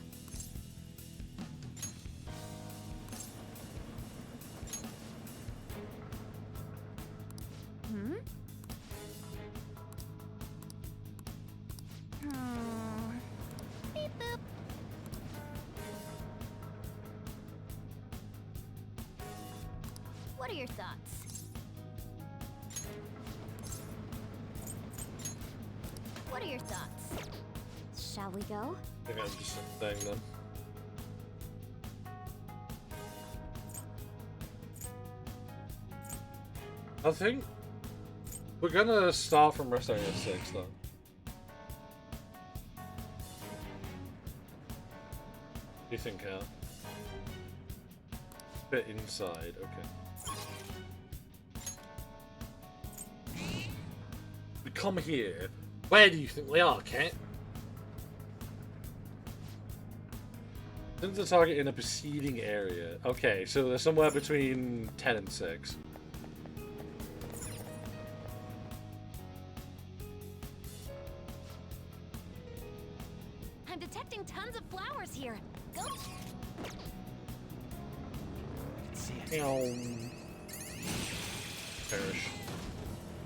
S2: hmm? Beep boop. What are your thoughts? What are your thoughts? Shall we go?
S1: I think I'm just saying then. I think we're gonna start from Rest Area 6 though. You think, Bit inside, okay. come here. Where do you think they are, Cat? Since the target in a preceding area. Okay, so they're somewhere between 10 and 6.
S2: I'm detecting tons of flowers here. Go.
S4: See it.
S1: Perish.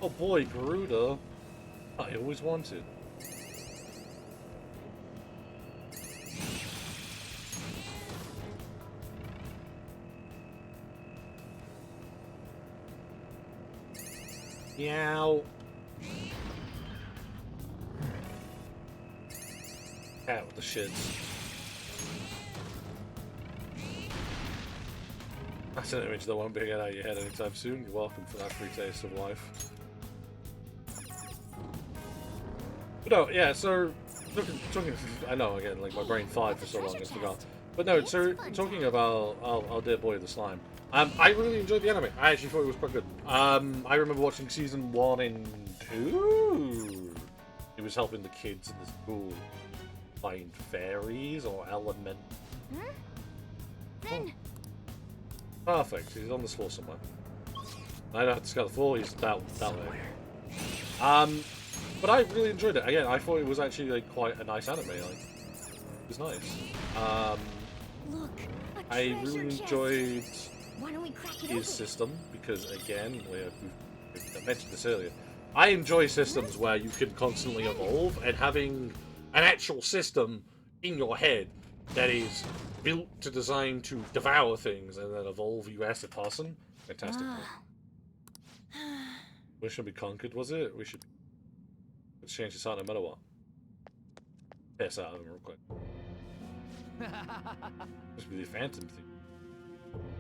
S1: Oh boy, Garuda. I always wanted. Meow. Cat with the shits. That's an image that won't be getting out of your head anytime soon. You're welcome for that free taste of life. But no, yeah, so talking I know again, like my brain fired for so long I forgot. But no, so talking about our dear boy the slime. I really enjoyed the anime. I actually thought it was quite good. I remember watching season 1 and 2. He was helping the kids in the school find fairies or element.
S2: Then
S1: Perfect. He's on this floor somewhere. I don't have to scale the floor. He's that way. But I really enjoyed it. Again, I thought it was actually like quite a nice anime. Like, it was nice.
S2: look, a
S1: I
S2: treasure
S1: really
S2: chest.
S1: enjoyed
S2: Why don't we crack it
S1: his
S2: open?
S1: system because, again, I mentioned this earlier. I enjoy systems where you can constantly evolve, and having an actual system in your head that is built to design to devour things and then evolve you as a person. Fantastic. We should be conquered, was it? We should change this out no matter what. Piss out of him real quick. Must be the phantom thing.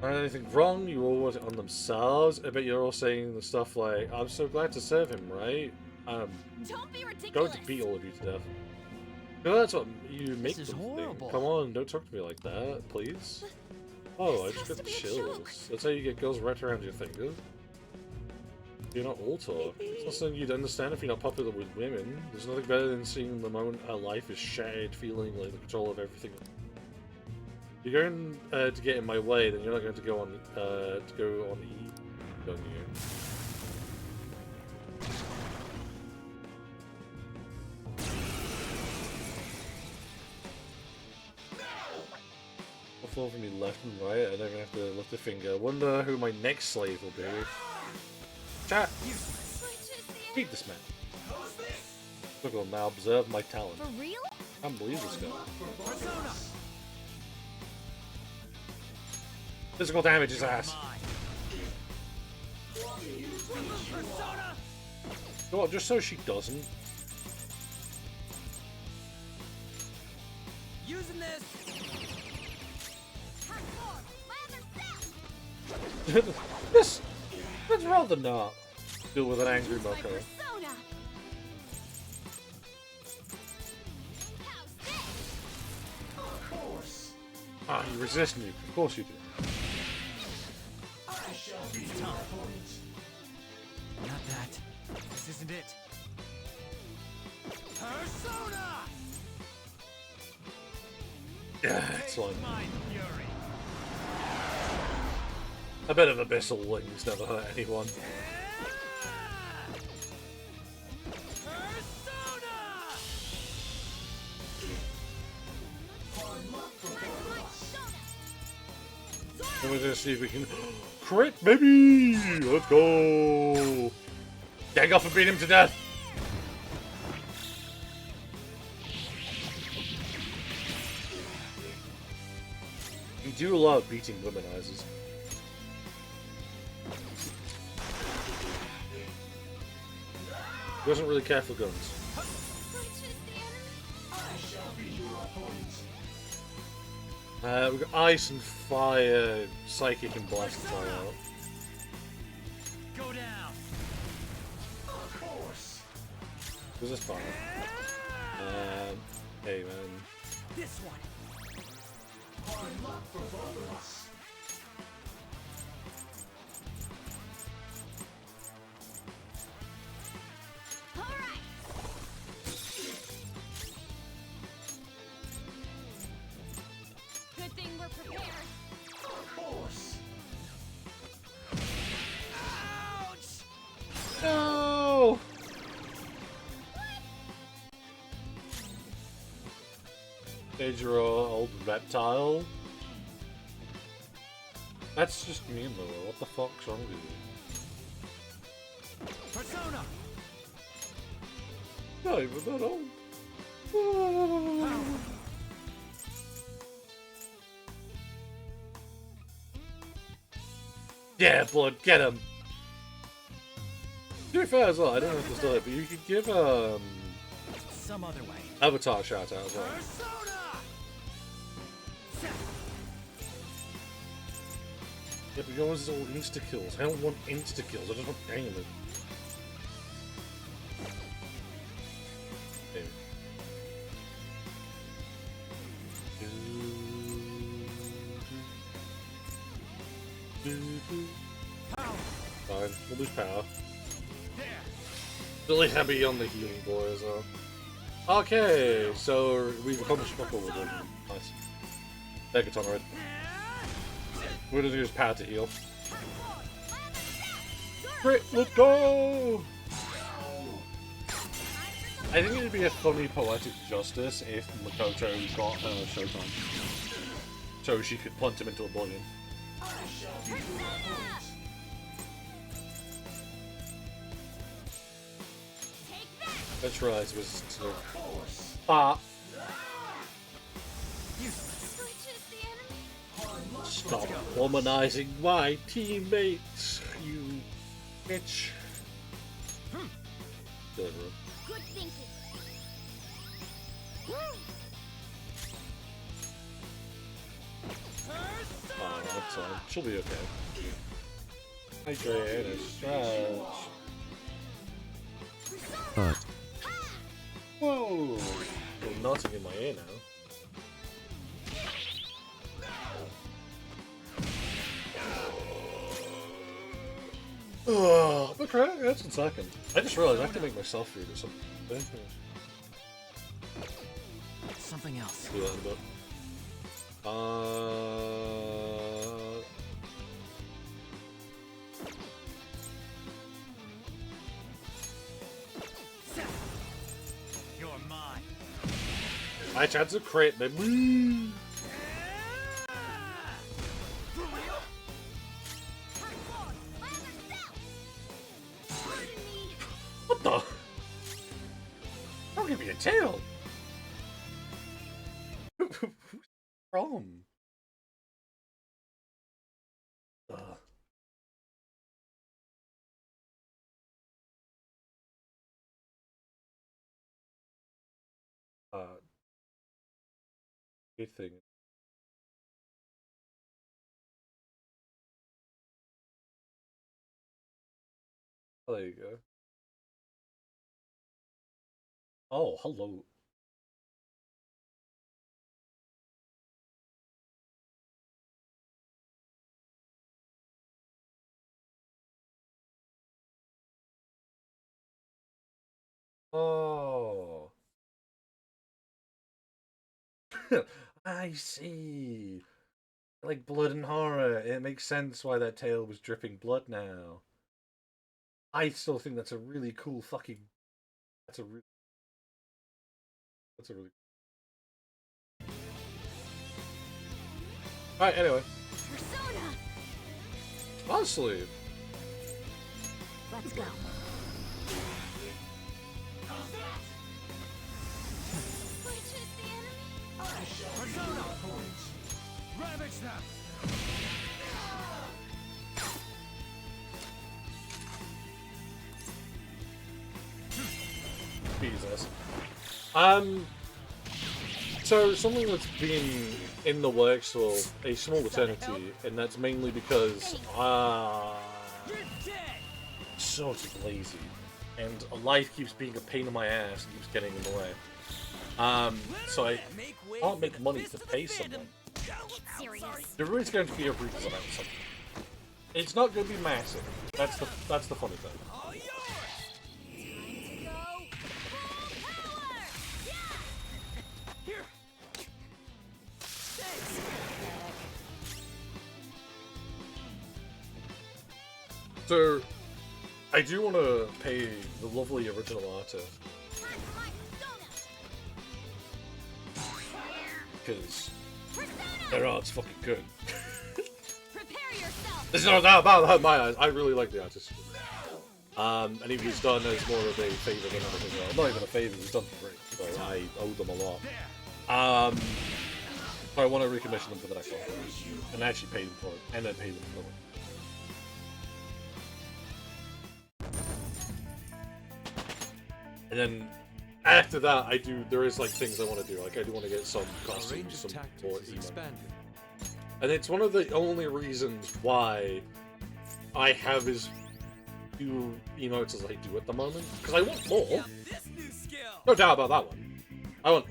S1: Anything wrong? You all want it on themselves? I bet you're all saying the stuff like, I'm so glad to serve him, right?
S2: Don't be ridiculous.
S1: Going to beat all of you to death. No, that's what you make
S4: is
S1: them
S4: horrible.
S1: think. Come on, don't talk to me like that, please. Oh, I
S2: This
S1: just
S2: has
S1: got the
S2: to be a joke.
S1: chills. That's how you get girls wrapped around your finger. You're not all talk. It's not something you'd understand if you're not popular with women. There's nothing better than seeing the moment her life is shattered, feeling like the control of everything. If you're going to get in my way, then you're not going to go on E on you. I'll fall from me left and right. I don't even have to lift a finger. Wonder who my next slave will be. Chat! Beat this man. Look, will now observe my talent.
S2: For real?
S1: I can't believe this guy. Physical damage his ass. Go on, just so she doesn't.
S4: Using this.
S1: This that's rather not deal with an angry
S2: Use my
S1: Moko.
S2: persona. How's this?
S1: Ah, you resist me. Of course you do.
S4: Not that. This isn't it. Persona!
S1: Yeah, excellent.
S4: My fury.
S1: A bit of abyssal wings never hurt anyone.
S4: Persona!
S1: And we're gonna see if we can crit, baby. Let's go. Gang off and beat him to death. We do love beating womanizers. He doesn't really care for guns. We've got ice and fire, psychic and blast to try out.
S4: Go down.
S1: This is fine. Hey man.
S4: This one.
S2: Alright.
S1: Daedra, old reptile. That's just mean though. What the fuck's wrong with you?
S4: Persona!
S1: Not even that old. Yeah, blood, get him. To be fair as well, I don't know if it's still it, but you could give
S4: Some other way.
S1: Avatar a shout out as well.
S4: Persona!
S1: Yeah, but yours is all insta kills. I don't want insta kills. I just want damage. Maybe.
S4: Power!
S1: Fine, we'll lose power.
S4: There!
S1: Really heavy on the healing boy as well. Okay, so we've accomplished a couple with it. Nice. Megaton red. We're gonna use power to heal. Great, let's go! I think it'd be a funny poetic justice if Makoto got her Showtime. So she could punt him into oblivion. Let's realize it was stop womanizing my teammates, you bitch. Good
S2: thinking.
S1: that's fine. She'll be okay. Hydrate and stretch. Whoa! Well, nothing in my ear now. Oh, but right, that's in second. I just realized I have to make myself food or something.
S4: Something else.
S1: Do that in a bit.
S4: You're mine.
S1: My chance of crit, then. Woo! What the? Don't give me a tail. Who's from? Good thing. Oh, there you go. Oh, hello. Oh. I see. Like blood and horror. It makes sense why that tail was dripping blood now. I still think that's a really cool fucking. That's a really. That's a really. Alright, anyway.
S2: Persona.
S1: Honestly.
S2: Let's go. Which is the enemy?
S4: Persona! Ravage them!
S1: Jesus. So something that's been in the works for a small eternity, and that's mainly because
S4: You're dead!
S1: sort of lazy, and life keeps being a pain in my ass and keeps getting in the way. So I can't make money to pay someone.
S2: Serious.
S1: There is going to be a redesign of something. It's not going to be massive. That's the funny thing.
S4: All yours!
S2: Time to go. Full power.
S4: Here! Thanks!
S1: So I do want to pay the lovely original artist.
S2: Time for my persona.
S5: because
S2: Persona!
S5: their art's fucking good.
S2: Prepare yourself!
S5: There's no doubt about my eyes. I really like the artist. And he was done as more of a favour than anything else. Not even a favour, he was done for free, so I owe them a lot. So I want to recommission them for the next one. And actually pay them for it, and then pay them for it. And then after that, there is like things I want to do. Like I do want to get some
S6: Our
S5: costumes,
S6: range
S5: some
S6: of
S5: more
S6: tactics is
S5: emotes.
S6: expanded.
S5: And it's one of the only reasons why I have as few emotes as I do at the moment. Because I want more.
S4: This new skill.
S5: No doubt about that one.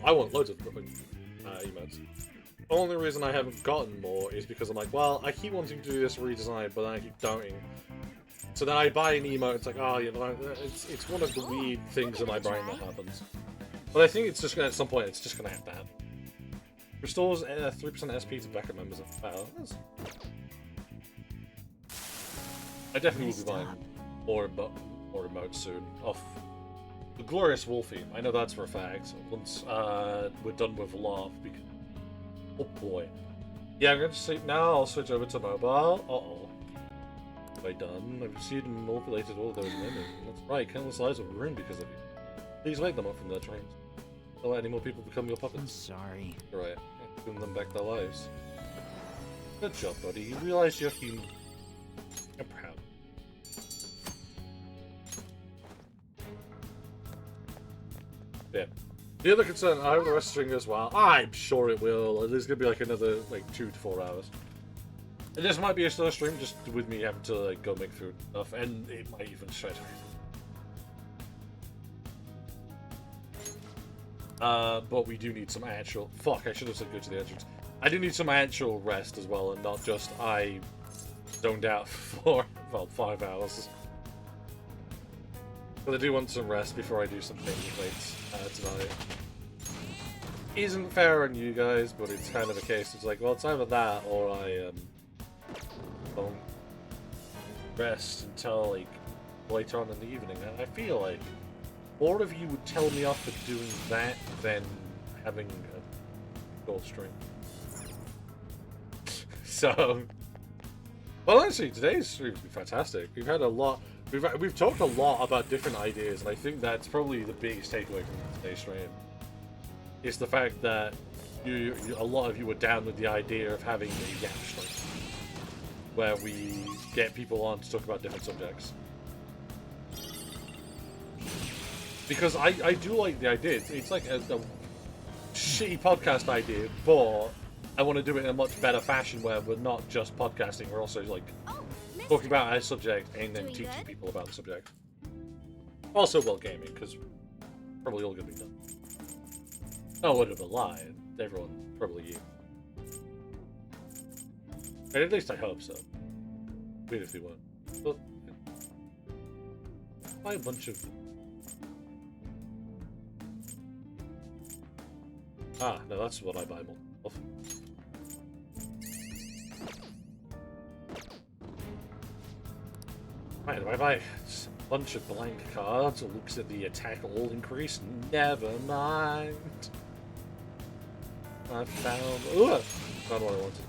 S5: I want loads of emotes. The only reason I haven't gotten more is because I'm like, well, I keep wanting to do this redesign, but then I keep doubting. So then I buy an emote, it's like, oh, you know, it's one of the weird things in my brain that happens. But I think it's just gonna, at some point, it's just gonna have to happen. Restores 3% SP to backup members of battle. I definitely will be buying more emotes soon. Off the Glorious Wolfie. I know that's for a fact. Once we're done with Love, because oh boy. Yeah, I'm going to say now. I'll switch over to mobile. Uh-oh. Have I done? I've received and manipulated all those women. That's right. Countless lives will be ruined because of you. Please wake them up from their dreams. Don't let any more people become your
S4: I'm
S5: puppets.
S4: sorry.
S5: You're right. Giving them back their lives. Good job, buddy. You realize you're human. I'm proud. Yeah. The other concern, I hope the rest of the string goes well. I'm sure it will. There's gonna be like another 2 to 4 hours. And this might be a slow stream, just with me having to like go make food and stuff, and it might even stretch but we do need some actual. Fuck! I should have said go to the entrance. I do need some actual rest as well, and not just I zoned out for about 5 hours. But I do want some rest before I do some painting plates tonight. Isn't fair on you guys, but it's kind of a case. It's like, well, it's either that or I don't rest until like later on in the evening. And I feel like more of you would tell me off for doing that than having a gold stream. So, well, honestly, today's stream has been fantastic. We've had a lot. We've talked a lot about different ideas, and I think that's probably the biggest takeaway from today's stream. Is the fact that a lot of you were down with the idea of having a gap stream, where we get people on to talk about different subjects. Because I do like the idea. It's like a shitty podcast idea, but I want to do it in a much better fashion where we're not just podcasting, we're also like
S2: Oh,
S5: talking about our subject and then
S2: Doing
S5: teaching
S2: good?
S5: people about the subject. Also, well, gaming, because probably all gonna be done. Oh, would have been lying. Everyone, probably you. And at least I hope so. Even if they weren't. But buy a bunch of. Ah, no, that's what I buy more of. Right, if I buy a bunch of blank cards, it looks at the attack all increase. Never mind. I found. Ooh, not what I wanted.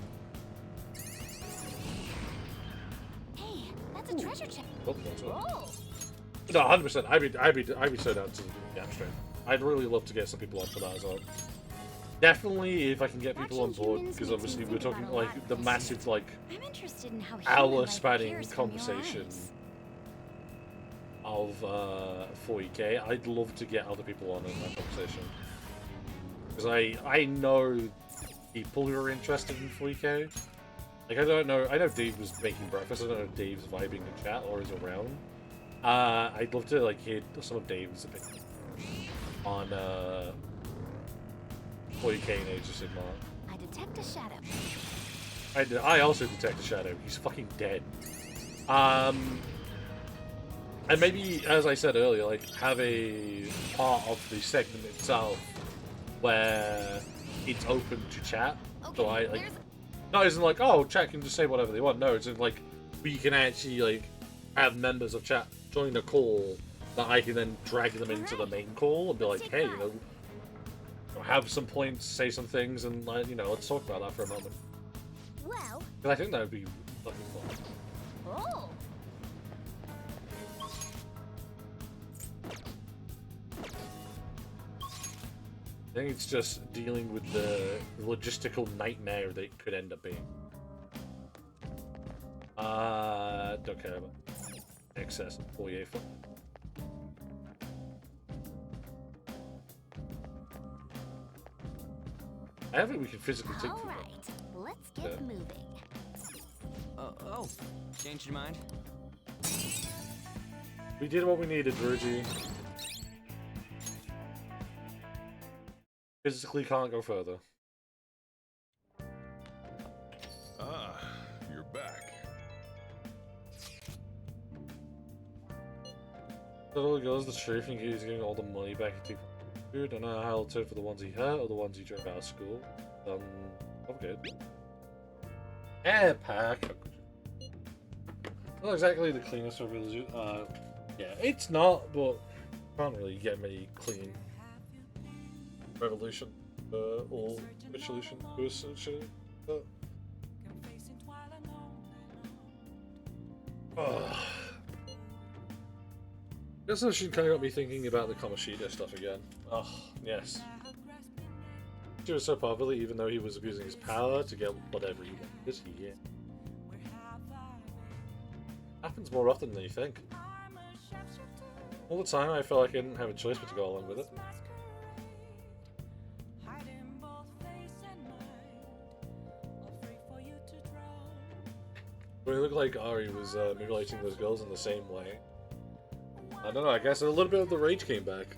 S2: Hey, that's a treasure chest.
S5: Oh, that's one.
S2: Whoa!
S5: No, 100%. I'd be so down to the gap stream. I'd really love to get some people on for that as well. Definitely, if I can get people on board, because obviously we're talking like the massive like
S2: I'm interested in how
S5: hour-spanning
S2: appears from your
S5: conversation
S2: eyes.
S5: of 40k. I'd love to get other people on in that conversation. Because I know people who are interested in 40k. Like, I know Dave was making breakfast. I don't know if Dave's vibing in chat or is around. I'd love to, like, hear some of Dave's opinion on 40k and Age of Sigmar.
S2: I detect a shadow.
S5: I also detect a shadow. He's fucking dead. And maybe, as I said earlier, like, have a part of the segment itself where it's open to chat.
S2: Okay,
S5: So I, like,
S2: there's
S5: not as in like, oh, chat can just say whatever they want. No, it's in like, we can actually, like, have members of chat join the call that I can then drag them into the main call and be like, hey, you know, have some points, say some things, and you know, let's talk about that for a moment.
S2: Well,
S5: Because I think that would be fucking fun.
S2: oh.
S5: I think it's just dealing with the logistical nightmare that it could end up being. Don't care about excess foyer fun. I don't think we can physically take
S2: All
S5: food.
S2: right, let's get
S5: Yeah.
S2: moving.
S6: Oh, changed your mind?
S5: We did what we needed, Virgie. Physically can't go further.
S3: Ah, you're back.
S5: So it goes the truth and he's getting all the money back into food. I don't know how he'll turn for the ones he hurt or the ones he drove out of school. Okay. Air pack. Not exactly the cleanest of religion. Yeah, it's not, but can't really get many clean revolution or resolution. Guess that she kind of got me thinking about the Kamoshida stuff again. Oh, yes. She was so powerful, even though he was abusing his power to get whatever he wanted. Yeah. Happens more often than you think. All the time, I felt like I didn't have a choice but to go along with it. But it looked like Ari was mutilating those girls in the same way. I don't know, I guess a little bit of the rage came back.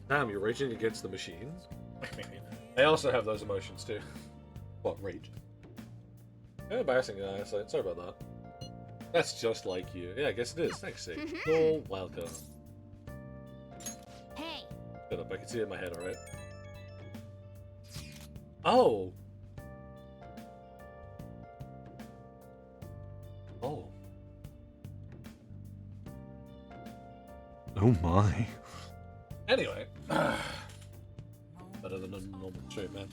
S5: Damn, you're raging against the machines? I also have those emotions too. What, rage? Yeah, embarrassing, sorry about that. That's just like you. Yeah, I guess it is. Thanks, Sig. You're welcome.
S2: Hey,
S5: Shut up, I can see it in my head, alright? Oh! Oh.
S1: Oh my.
S5: Anyway. Better than a normal straight man.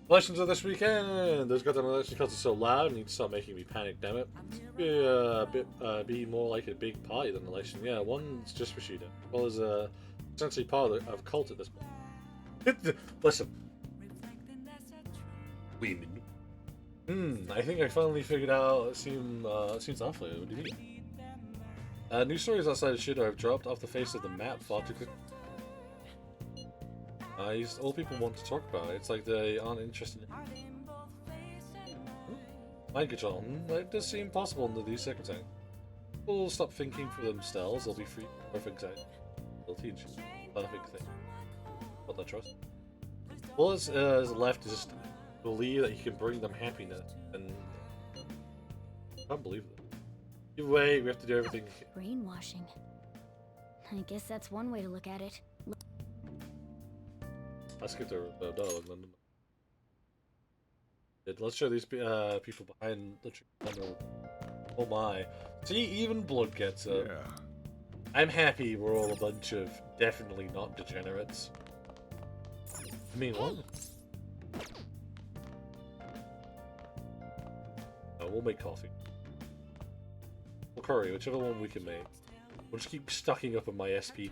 S5: Elections of this weekend! Those goddamn election cuts are so loud, and you start making me panic, damn it. Be more like a big party than an election. Yeah, one's just for Shida. Well, as essentially part of a cult at this point. Listen. Women. I think I finally figured out it seems awfully. What do you think? News stories outside of Shida have dropped off the face of the map far too quickly. All people want to talk about. It's like they aren't interested in mind control. It does seem possible under these circumstances. People will stop thinking for themselves. They'll be free of anxiety. They'll teach perfect thing. What that trust. All that's left is just believe that you can bring them happiness, and I can't believe it. Either way, we have to do everything.
S2: brainwashing. I guess that's one way to look at it.
S5: Let's get to dialogue then. Let's show these people behind the tree. Oh my. See, even Blood gets it.
S3: Yeah.
S5: I'm happy we're all a bunch of definitely not degenerates. I mean, what? Oh, we'll make coffee. Or curry, whichever one we can make. We'll just keep stocking up on my SP.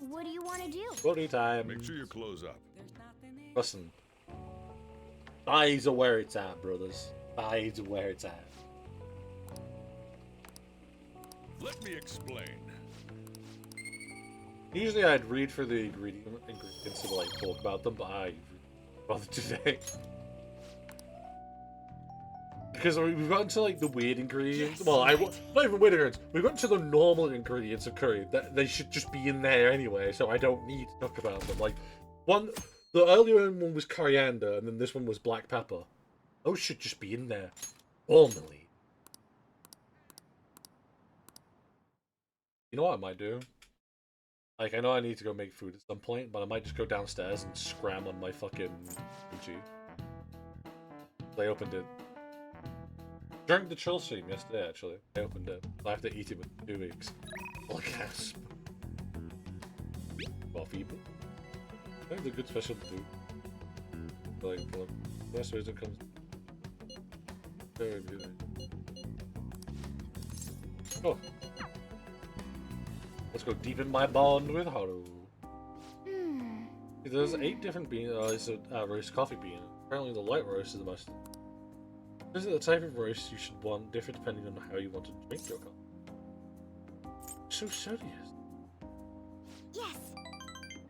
S2: What do you want to do?
S5: Bloody time.
S3: Make sure you close up.
S5: Listen. Eyes are where it's at, brothers. Eyes are where it's at.
S3: Let me explain.
S5: Usually I'd read for the ingredients to like talk about them, but I rather today. Because we've gotten to like the weird ingredients. Well, not even weird ingredients. We've gotten to the normal ingredients of curry. That they should just be in there anyway, so I don't need to talk about them. Like the earlier one was coriander, and then this one was black pepper. Those should just be in there normally. You know what I might do? Like, I know I need to go make food at some point, but I might just go downstairs and scram on my fucking Gucci. I opened it. During the chill stream yesterday, actually. I opened it. I have to eat it within 2 weeks. Oh, gasp. coffee book. I have the good special book. Like, the best ways it comes. Very good. Oh. Let's go deepen my bond with Haru.
S2: Hmm.
S5: There's 8 different roast coffee beans. Apparently the light roast is the most. Is it the type of roast you should want differ depending on how you want to drink your coffee? So serious.
S2: Yes.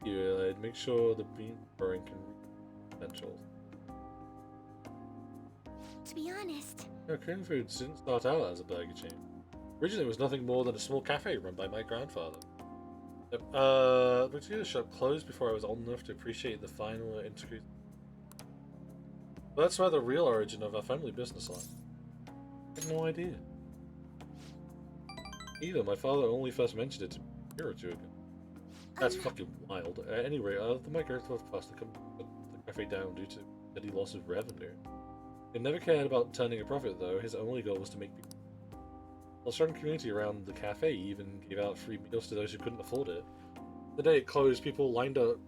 S5: Yeah, I'd make sure the bean pouring can reach potential.
S2: To be honest,
S5: Korean Foods didn't start out as a burger chain. Originally, it was nothing more than a small cafe run by my grandfather. The potato shop closed before I was old enough to appreciate the final integrated. But that's where the real origin of our family business lies. I had no idea. Either my father only first mentioned it to me a year or two ago. That's fucking wild. Anyway, my grandfather passed the cafe down due to steady loss of revenue. He never cared about turning a profit, though. His only goal was to make people. A strong community around the cafe even gave out free meals to those who couldn't afford it. The day it closed, people lined up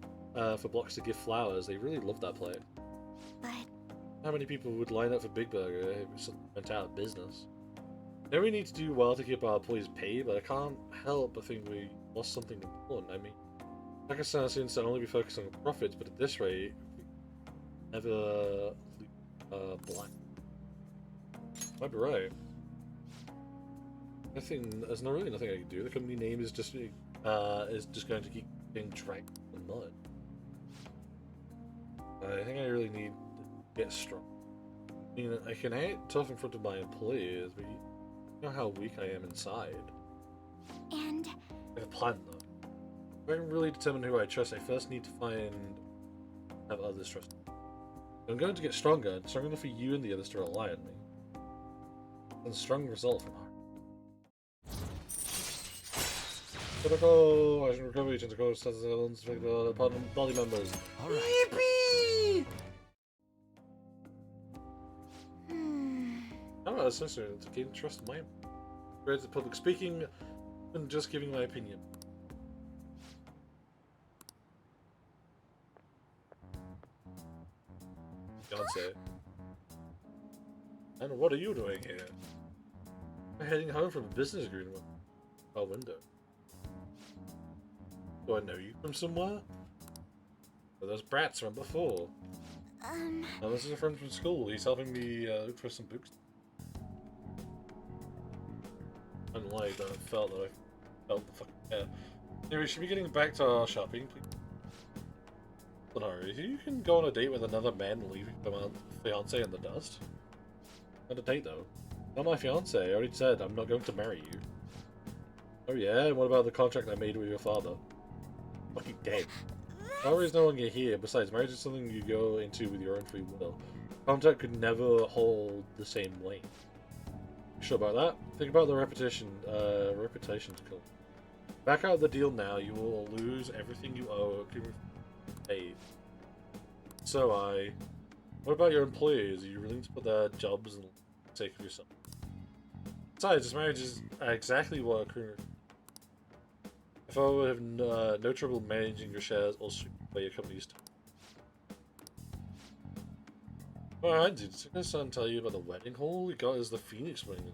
S5: for blocks to give flowers. They really loved that place.
S2: but
S5: How many people would line up for Big Burger if it went out of business? I know we need to do well to keep our employees paid, but I can't help but think we lost something important. I mean, Pakistan seems to only be focused on profits, but at this rate, we never black. Might be right. There's not really nothing I can do. The company name is just going to keep getting dragged in the mud. I think I really need to get strong. I mean, I can act tough in front of my employees, but you know how weak I am inside.
S2: and
S5: I have a plan though. If I can really determine who I trust, I first need to have others trust me. I'm going to get stronger enough for you and the others to rely on me. And a strong result from heart. Critical, I should recover each into close body members.
S4: Alright.
S5: I'm not a sister to gain trust in my words of public speaking and just giving my opinion. Fiance. And what are you doing here? I'm heading home from a business agreement. Our window. Do I know you from somewhere? Or those brats from before? Now, this is a friend from school. He's helping me look for some books. Unlike that, I felt the fucking yeah. Anyway, we should be getting back to our shopping, please. Sonari, you can go on a date with another man leaving my fiance in the dust. Not a date though. Not my fiance. I already said I'm not going to marry you. Oh yeah, and what about the contract I made with your father? Fucking dead. Power is no longer here. Besides, marriage is something you go into with your own free will. Contract could never hold the same weight. Sure about that? Think about the reputation's called. Back out of the deal now, you will lose everything you owe. Paid. So what about your employees? Are you willing to put their jobs in the sake of yourself? Besides, this marriage is exactly what occurred. If I would have no trouble managing your shares or by your company's time. Alright, did your son tell you about the wedding hall we got as the Phoenix wedding?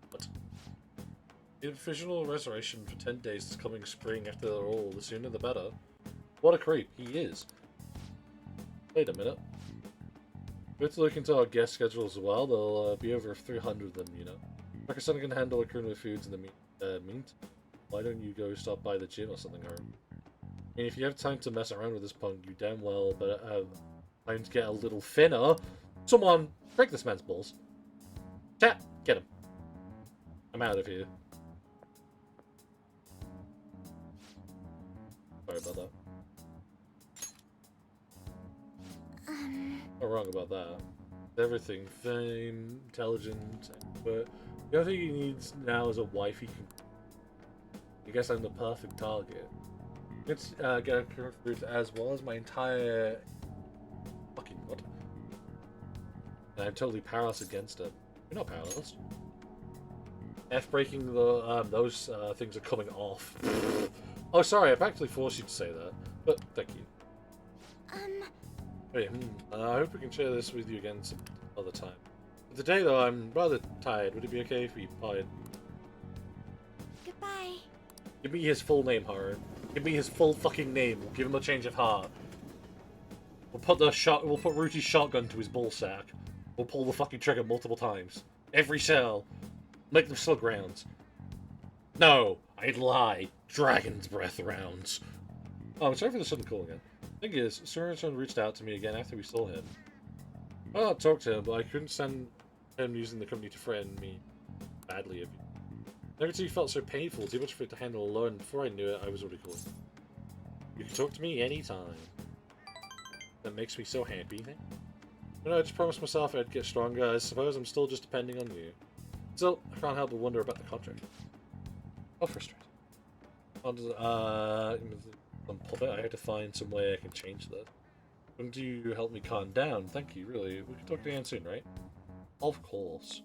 S5: What? The official reservation for 10 days this coming spring after all, the sooner the better. What a creep, he is. Wait a minute. We have to look into our guest schedule as well. There'll be over 300 of them, you know. Pakistan can handle Akuna foods in the meantime. Why don't you go stop by the gym or something, Aaron? I mean, if you have time to mess around with this punk, you damn well better have time to get a little thinner. Someone, break this man's balls. Chat, get him. I'm out of here. Sorry about that. Not wrong about that. Everything, fame, intelligence, but the only thing he needs now is a wife he can. I guess I'm the perfect target. Let's get a current fruit as well as my entire fucking what? And I'm totally powerless against it. You're not powerless. F braking the those things are coming off. Oh, sorry, I've actually forced you to say that, but thank you. Hey, I hope we can share this with you again some other time. But today, though, I'm rather tired. Would it be okay if we parted?
S2: Goodbye.
S5: Give me his full name, Haru. Give me his full fucking name. We'll give him a change of heart. We'll put Ruchi's shotgun to his ball sack. We'll pull the fucking trigger multiple times. Every cell. Make them slug rounds. No, I'd lie. Dragon's breath rounds. Oh, sorry for the sudden call again. Thing is, Surin reached out to me again after we saw him. Well, I talked to him, but I couldn't stand him using the company to threaten me badly. Negativity felt so painful, too much for it to handle alone. Before I knew it, I was already caught. You can talk to me anytime. That makes me so happy. You know, I just promised myself I'd get stronger. I suppose I'm still just depending on you. Still, I can't help but wonder about the contract. Oh, frustrating. On Puppet, I had to find some way I can change that. Wouldn't you help me calm down? Thank you, really. We can talk again soon, right? Of course.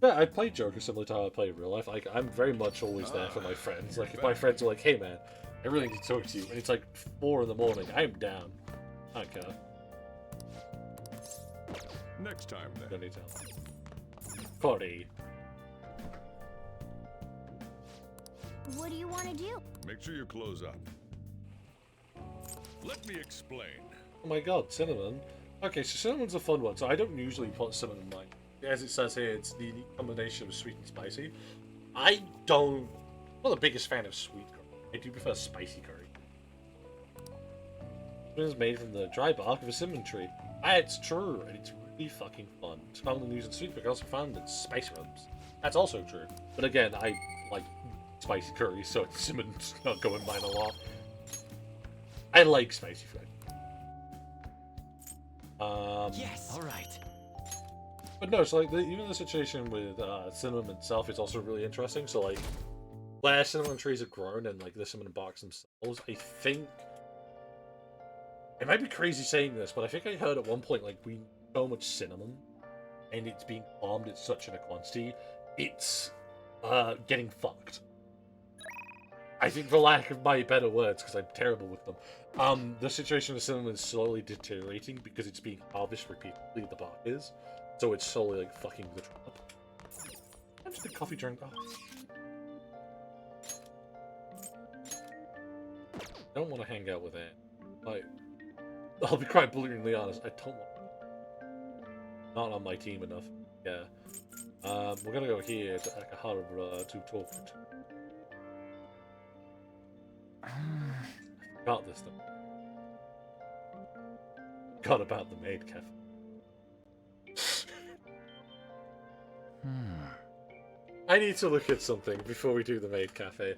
S5: Yeah, I play Joker similar to how I play in real life. Like, I'm very much always there for my friends. Like, if my friends are like, hey man, I really need to talk to you, and it's like 4 in the morning, I'm down. I don't care.
S3: Next time, then.
S5: Don't need to help. Cody.
S2: What do you want to do?
S3: Make sure you close up. Let me explain.
S5: Oh my god, cinnamon. Okay, so cinnamon's a fun one. So I don't usually put cinnamon in mine. As it says here, it's the combination of sweet and spicy. I'm not the biggest fan of sweet curry. I do prefer spicy curry. It is made from the dry bark of a cinnamon tree. It's true, and it's really fucking fun. It's found in using sweet, but also found in spice rubs. That's also true. But again, I like spicy curry, so cinnamon's not going mine a lot. I like spicy food.
S6: Yes. All right.
S5: But no, so like even the situation with cinnamon itself is also really interesting. So like, where cinnamon trees have grown and like the cinnamon barks themselves, I think it might be crazy saying this, but I think I heard at one point like we so much cinnamon, and it's being farmed in such a quantity, it's getting fucked. I think, for lack of my better words, because I'm terrible with them, the situation with cinnamon is slowly deteriorating because it's being harvested repeatedly. The bark is. So it's slowly like fucking the trap. I'm just a coffee drink. Oh. I don't want to hang out with it. Like, I'll be quite blatantly honest. I don't want. Not on my team enough. Yeah. We're gonna go here to Akihabara to talk. Got this though. Forgot about the maid cafe. I need to look at something before we do the maid cafe.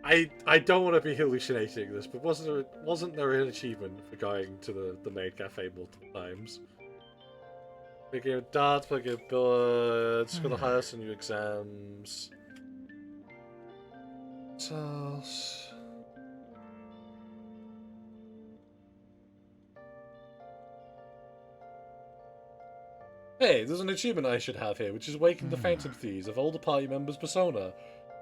S5: I don't want to be hallucinating this, but wasn't there an achievement for going to the maid cafe multiple times? Picking up darts, picking up bullets, gonna hire some new exams. What else? Hey, there's an achievement I should have here, which is Awaken the Phantom Thieves of older party members' persona.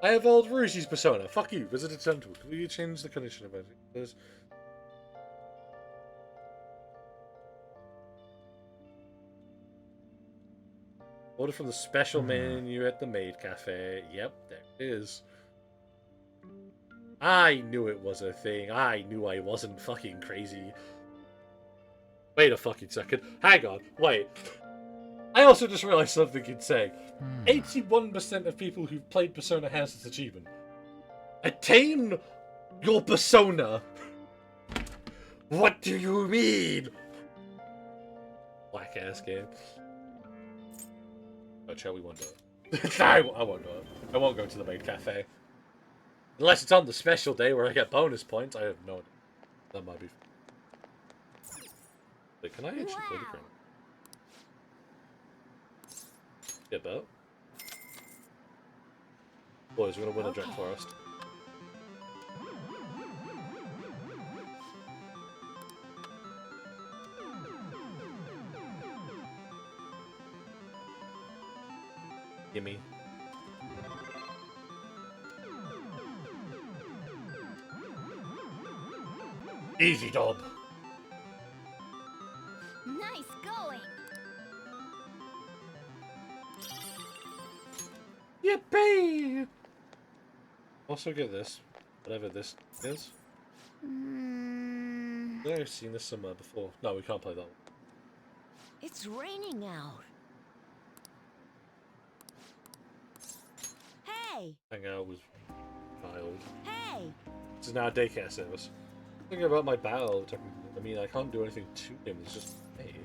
S5: I have old Rushi's persona. Fuck you. Visit a temple. Will you change the condition of it? There's... Order from the special menu at the maid cafe. Yep, there it is. I knew it was a thing. I knew I wasn't fucking crazy. Wait a fucking second. Hang on. Wait. I also just realized something you'd say. 81% of people who've played Persona has this achievement. Attain your persona. What do you mean? Black ass game. Oh, shall we won't do it? I won't do it. I won't go to the maid cafe. Unless it's on the special day where I get bonus points. I have no idea. That might be... Wait, can I actually play the game? Yeah, about. Boys, we're gonna win a Dread Forest. Gimme. Easy job.
S2: Nice going.
S5: Yippee! Also get this, whatever this is. I've seen this somewhere before. No, we can't play that one.
S7: It's raining out. Hey!
S5: Hang out with child.
S7: Hey!
S5: This is now a daycare service. Thinking about my battle, I mean, I can't do anything to him. It's just hey.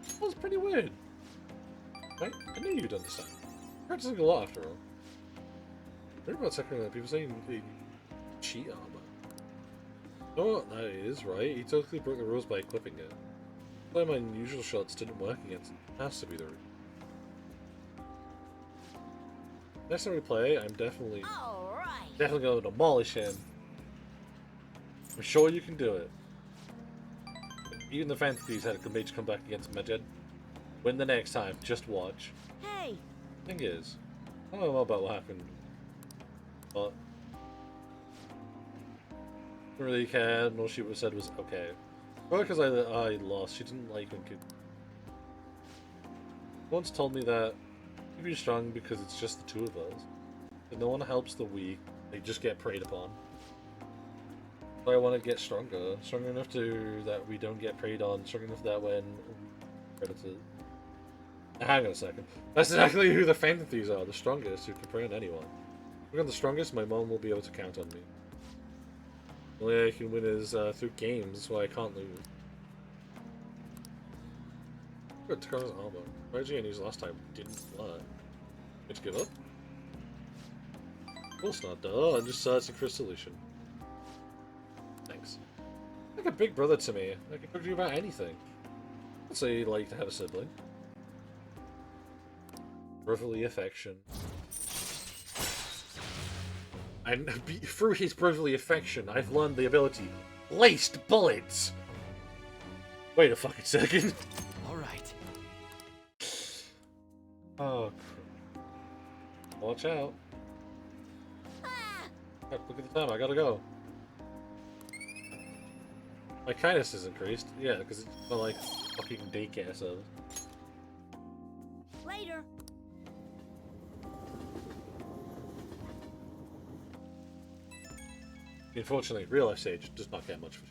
S5: That was pretty weird. Right? I knew you'd understand. Practicing a lot after all. I heard about second that people saying they cheat armor. You know what that is, right? He totally broke the rules by equipping it. Why my usual shots didn't work against it. It has to be the reason. Next time we play, I'm definitely
S7: Alright!
S5: gonna demolish him. I'm sure you can do it. Even the Fantasies had a major comeback against Majed. Win the next time, just watch.
S7: Hey!
S5: Thing is, I don't know about what happened, but I didn't really care, and all she said was okay. Probably because I lost, she didn't like when kids once told me that you be strong because it's just the two of us. If no one helps the weak, they just get preyed upon. So I want to get stronger. Stronger enough to that we don't get preyed on. Strong enough that when predators. Hang on a second. That's exactly who the Fantasies are, the strongest who can prey on anyone. If I'm the strongest, my mom will be able to count on me. The only way I can win is through games, so I can't lose. Good, Takara's armor. Reggie and his last time didn't learn. Did you give up? Of course not, duh. I'm just searching for a solution. Thanks. Like a big brother to me. I can talk to you about anything. I'd say you'd like to have a sibling. Brotherly affection. And through his brotherly affection, I've learned the ability Laced Bullets! Wait a fucking second.
S6: Alright.
S5: Oh, crap. Watch out. Crap, look at the time, I gotta go. My kindness is increased. Yeah, because it's not like fucking daycare service.
S7: Later!
S5: Unfortunately, real life Sage does not get much for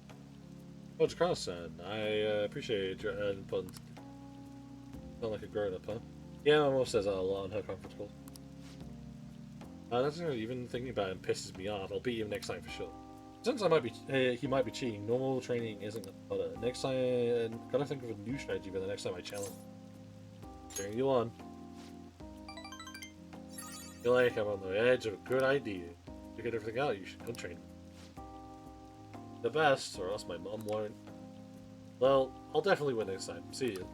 S5: George Carlson, I appreciate your input. Sound like a grown up, huh? Yeah, my mom says that a lot on her conference calls. That's not even thinking about him pisses me off. I'll beat him next time for sure. Since I might be, he might be cheating. Normal training isn't gonna cut it. Next time, gotta think of a new strategy for the next time I challenge. Cheering you on. Feel like I'm on the edge of a good idea. To get everything out, you should go train. The best, or else my mom won't. Well, I'll definitely win next time. See you.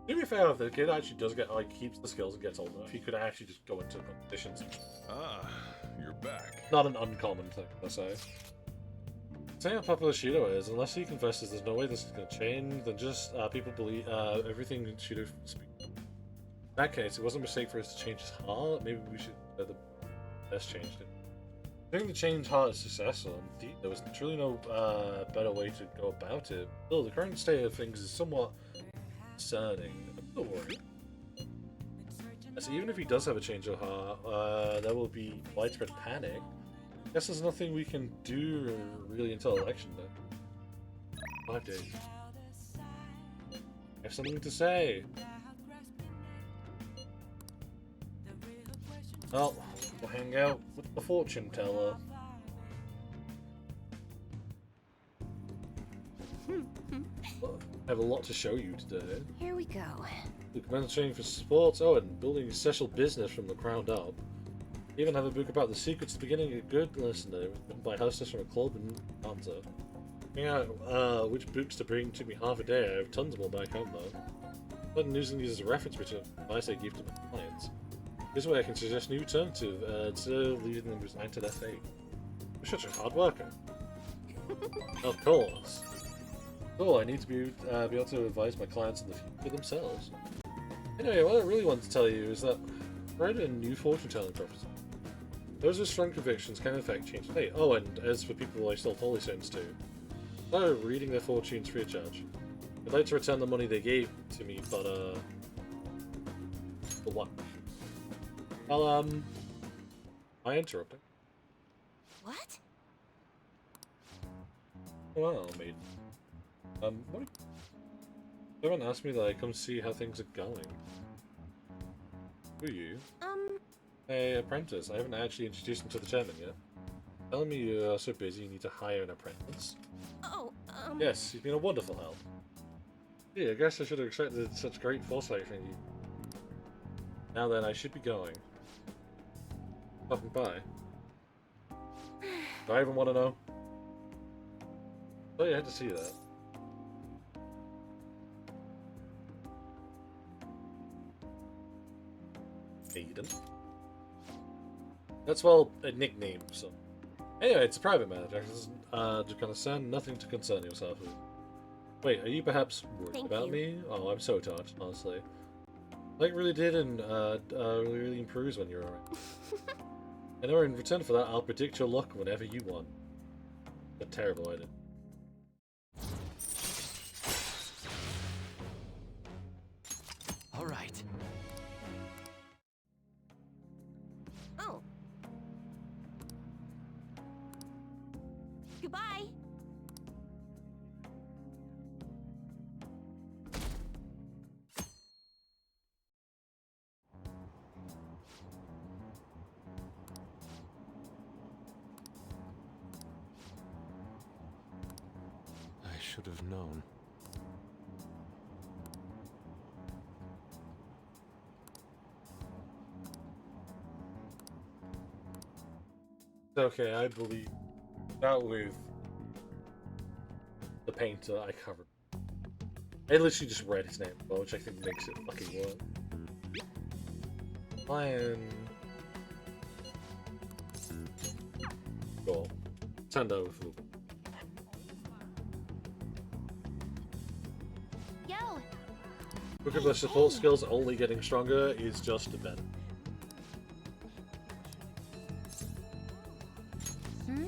S5: To be fair, if the kid actually does get, like, keeps the skills and gets older, if he could actually just go into competitions.
S3: Ah, you're back.
S5: Not an uncommon thing, per se. Saying how popular Shido is, unless he confesses there's no way this is going to change, then just people believe everything Shido speaks. In that case, it wasn't a mistake for us to change his heart. Maybe we should the best changed it. Doing the change heart is successful. Indeed, there was truly no better way to go about it. Still, the current state of things is somewhat concerning. I'm still worried. As even if he does have a change of heart, there will be widespread panic. I guess there's nothing we can do really until election day. 5 days. I have something to say. Well, we'll hang out with the fortune teller. I have a lot to show you today.
S7: Here we go.
S5: Luke man's training for sports, and building a special business from the ground up. Even have a book about the secrets to beginning a good listener, written by hostess from a club in Atlanta. Figuring out which books to bring to me half a day. I have tons more back home though. I'm using these as a reference which advice I give to my clients. This way I can suggest new alternative instead of leaving them resigned to their fate. You're such a hard worker. Of course. So I need to be able to advise my clients in the future themselves. Anyway, what I really want to tell you is that I read a new fortune-telling prophecy. Those with strong convictions can in fact change fate. Oh, and as for people I sold holy stones to, they're reading their fortunes free of charge. I'd like to return the money they gave to me, but for what? Well, I interrupted.
S7: What?
S5: Well, maiden. What? Everyone asked me that I come see how things are going. Who are you? Hey, apprentice. I haven't actually introduced him to the chairman yet. Telling me you're so busy you need to hire an apprentice.
S7: Oh,
S5: Yes, he's been a wonderful help. Yeah, I guess I should have expected such great foresight from you. Now then, I should be going. Stopping by. Do I even want to know? Oh, you had to see that. Maiden. That's, well, a nickname, so. Anyway, it's a private matter, to concern, nothing to concern yourself with. Wait, are you perhaps worried
S7: Thank
S5: about
S7: you.
S5: me? Oh, I'm so touched, honestly. Like, really did, and really improves when you're around. I know in return for that, I'll predict your luck whenever you want. A terrible idea.
S6: All right.
S7: oh. Goodbye.
S6: I should have known.
S5: Okay, I believe that with the painter I covered. I literally just read his name, which I think makes it fucking work. Lion. Cool. Send over for
S2: Yo,
S5: Look at the support skills only getting stronger is just better.
S2: hmm?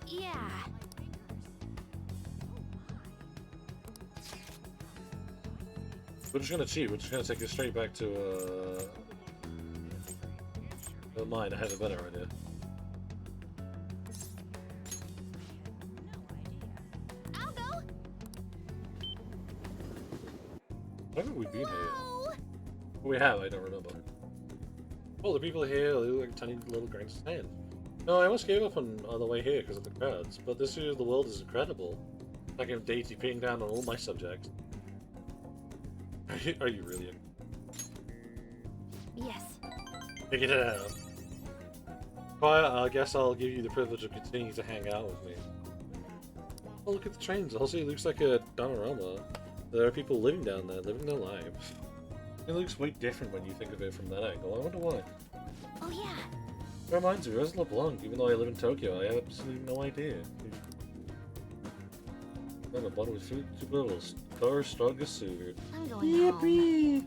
S2: Yeah.
S5: We're just gonna cheat, we're just gonna take it straight back to mine, I had a better idea.
S2: I'll go.
S5: Why haven't we been here?
S2: Whoa.
S5: We have, I don't remember. Well, the people here look like tiny little grains of sand. No, I almost gave up on the way here because of the crowds, but this view of the world is incredible. I can deity ping down on all my subjects. Are you really?
S2: Yes.
S5: Figure it out. Quiet, I guess I'll give you the privilege of continuing to hang out with me. Oh, look at the trains. Also, it looks like a diorama. There are people living down there, living their lives. It looks way different when you think of it from that angle. I wonder why.
S2: Oh yeah.
S5: It reminds me, Rose LeBlanc, even though I live in Tokyo, I have absolutely no idea. I'm a bottle with fruit to bubbles. Car strongest suitor.
S2: I'm going home.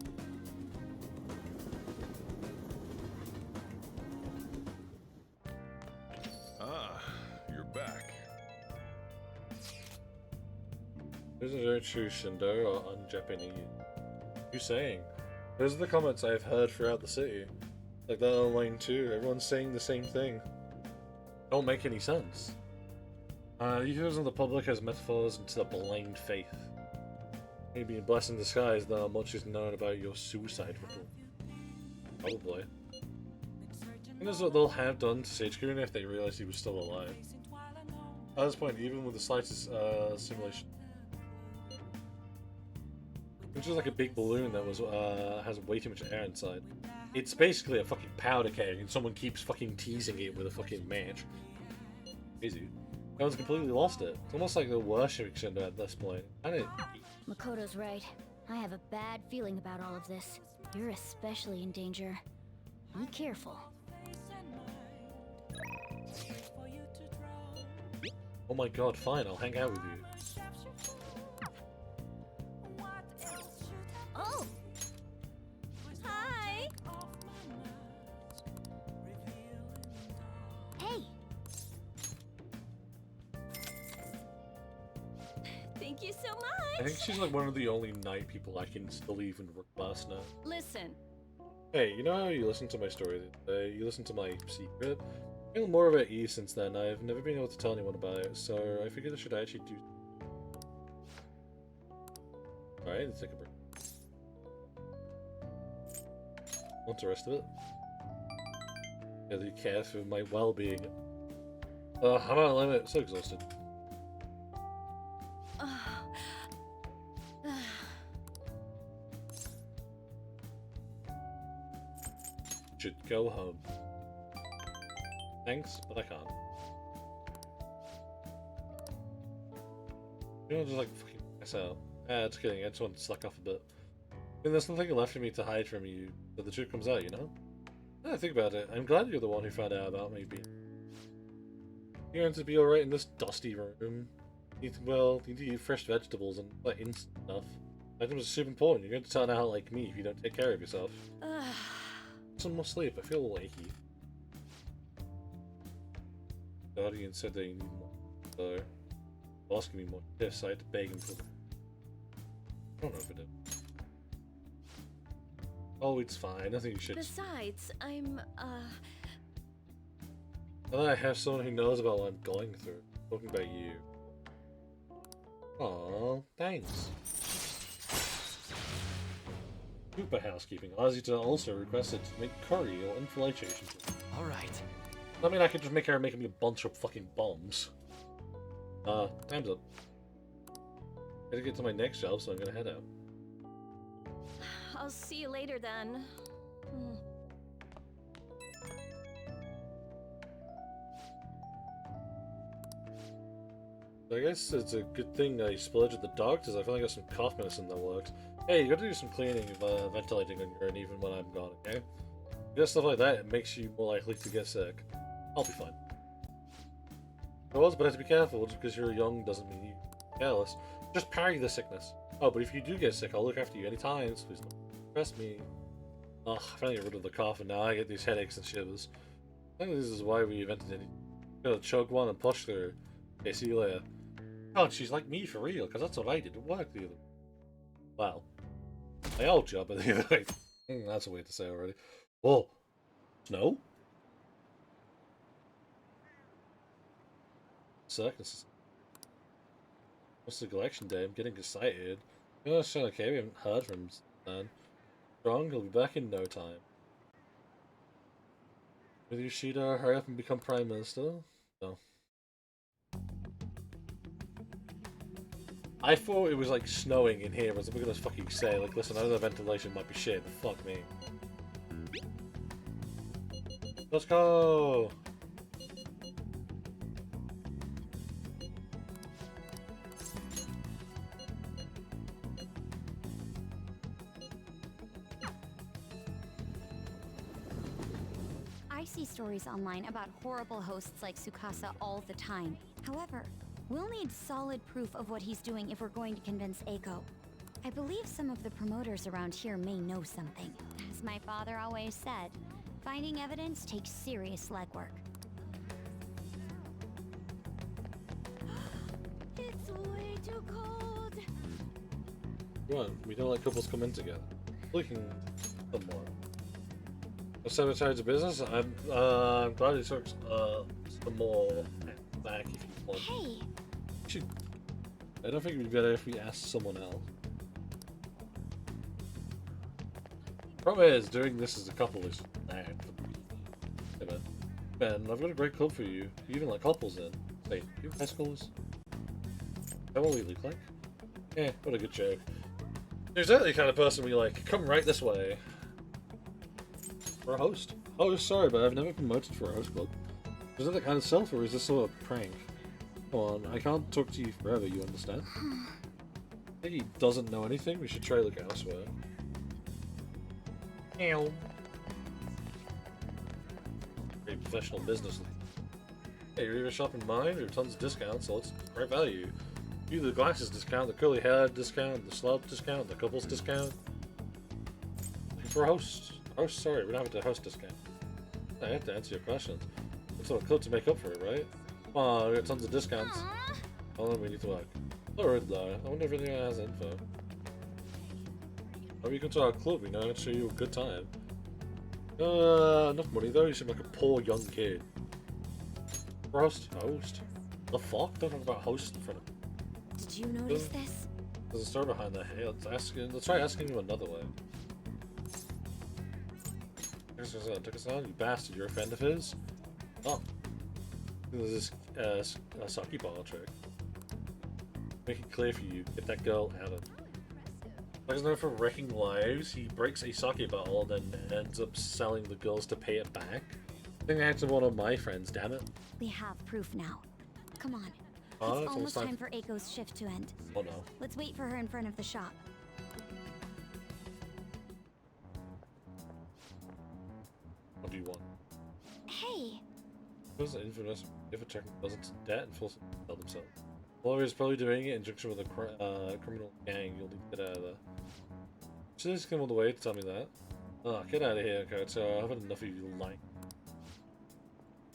S3: Ah, you're back.
S5: Isn't it true, Shindo, or un-Japanese? You saying? Those are the comments I've heard throughout the city. Like that online too, everyone's saying the same thing. Don't make any sense. Using the public as metaphors into the blind faith. Maybe a blessing in disguise, though much is known about your suicide ripple. Probably. I think that's what they'll have done to Sage-Kun if they realized he was still alive. At this point, even with the slightest simulation, which is like a big balloon that was has way too much air inside. It's basically a fucking powder keg, and someone keeps fucking teasing it with a fucking match. Crazy. No one's completely lost it. It's almost like they're worshipping Shindo at this point. I don't.
S2: Makoto's right. I have a bad feeling about all of this. You're especially in danger. Be careful.
S5: Oh my god, fine, I'll hang out with you.
S7: you so much.
S5: I think she's like one of the only night people I can still even request now.
S7: Listen,
S5: Hey, you know how you listened to my story today? You listened to my secret? I feel more about E since then. I've never been able to tell anyone about it, so I figured I should actually do. Alright, let's take a break. Want the rest of it? Yeah, do you care for my well-being? I'm out of limit. So exhausted. Should go home. Thanks, but I can't. You know, just like fucking pass out. Just kidding. I just want to slack off a bit. I mean, there's nothing left for me to hide from you, but the truth comes out, you know? Now I think about it, I'm glad you're the one who found out about me being. You're going to be alright in this dusty room. You need to eat fresh vegetables and like instant stuff. Items are super important. You're going to turn out like me if you don't take care of yourself. Some more sleep. I feel achy. The Guardian said they need more, so asking me more shifts. I had to beg him for them. I don't know if it did. Oh, it's fine. I think you should.
S7: besides, I'm,
S5: And then I have someone who knows about what I'm going through. Talking about you. Aww, thanks. Super housekeeping allows you to also request it to make curry or infiltration.
S6: All right.
S5: I mean, I could just make her make me a bunch of fucking bombs. Time's up. Gotta get to my next job, so I'm gonna head out.
S7: I'll see you later then.
S5: I guess it's a good thing I splurged at the doctors. I finally got some cough medicine that works. Hey, you gotta do some cleaning, ventilating on your own even when I'm gone, okay? You got stuff like that, it makes you more likely to get sick. I'll be fine. But have to be careful. Just because you're young doesn't mean you're careless. Just parry the sickness. Oh, but if you do get sick, I'll look after you anytime, so please don't stress me. Ugh, I finally got rid of the cough and now I get these headaches and shivers. I think this is why we invented it. You gotta chug one and push through. Okay, see you later. God, she's like me for real, because that's what I did. It worked the other way. Well, my old job, but the other way. That's a way to say already. Whoa. Snow? Circus. What's the collection day? I'm getting excited. You know, it's okay, we haven't heard from him then. Strong, he'll be back in no time. With you, Shida, hurry up and become Prime Minister? No. I thought it was like snowing in here, as I'm gonna fucking say, like, listen, I know the ventilation might be shit, but fuck me. Let's go!
S2: I see stories online about horrible hosts like Tsukasa all the time. However, we'll need solid proof of what he's doing if we're going to convince Eiko. I believe some of the promoters around here may know something. As my father always said, finding evidence takes serious legwork.
S7: It's way too cold.
S5: Come on, we don't let couples come in together. We can some more. A sabotage of business? I'm glad he took some more back if you want.
S2: Hey!
S5: I don't think it'd be better if we asked someone else. Problem is, doing this as a couple is bad. Hey man. Ben, I've got a great club for you. You even let couples in. Wait, you high schoolers? Is that what we look like? Eh, what a good joke. You're exactly the kind of person we like. Come right this way. For a host. Oh, sorry, but I've never been promoted for a host club. Is that the kind of self, or is this sort of prank? Come on, I can't talk to you forever, you understand? I think he doesn't know anything. We should try to look elsewhere. Ew. Very professional business. Hey, you're either shopping mine or tons of discounts, so it's great value. You the glasses discount, the curly hair discount, the slub discount, the couples discount. Looking for a host. Oh, sorry, we don't have a host discount. I have to answer your questions. It's sort of club to make up for it, right? Come on, we got tons of discounts.
S2: Aww.
S5: Oh, we need to work. Alright though, I wonder if anyone has info. Or you come to our club, you know, and show you a good time. Enough money though, you seem like a poor young kid. Host? The fuck? Don't talk about host in front of me.
S2: Did you notice this?
S5: There's a story behind that. Hey, let's try asking you another way. Took us on, you bastard, you're a friend of his? Oh. There's this sake bottle trick. Make it clear for you, get that girl out of. Like, known for wrecking lives, he breaks a sake bottle and then ends up selling the girls to pay it back. I think that's one of my friends, damn it.
S2: We have proof now. Come on.
S5: Oh,
S2: It's almost time for Aiko's shift to end.
S5: Oh no.
S2: Let's wait for her in front of the shop.
S5: What do you want?
S2: Hey!
S5: Who's the infamous if a check doesn't to debt and force them to sell themselves? Lawyer is probably doing it in conjunction with a criminal gang. You'll need to get out of there. Should just come all the way to tell me that? Oh, get out of here, Koto. I've had enough of you lying.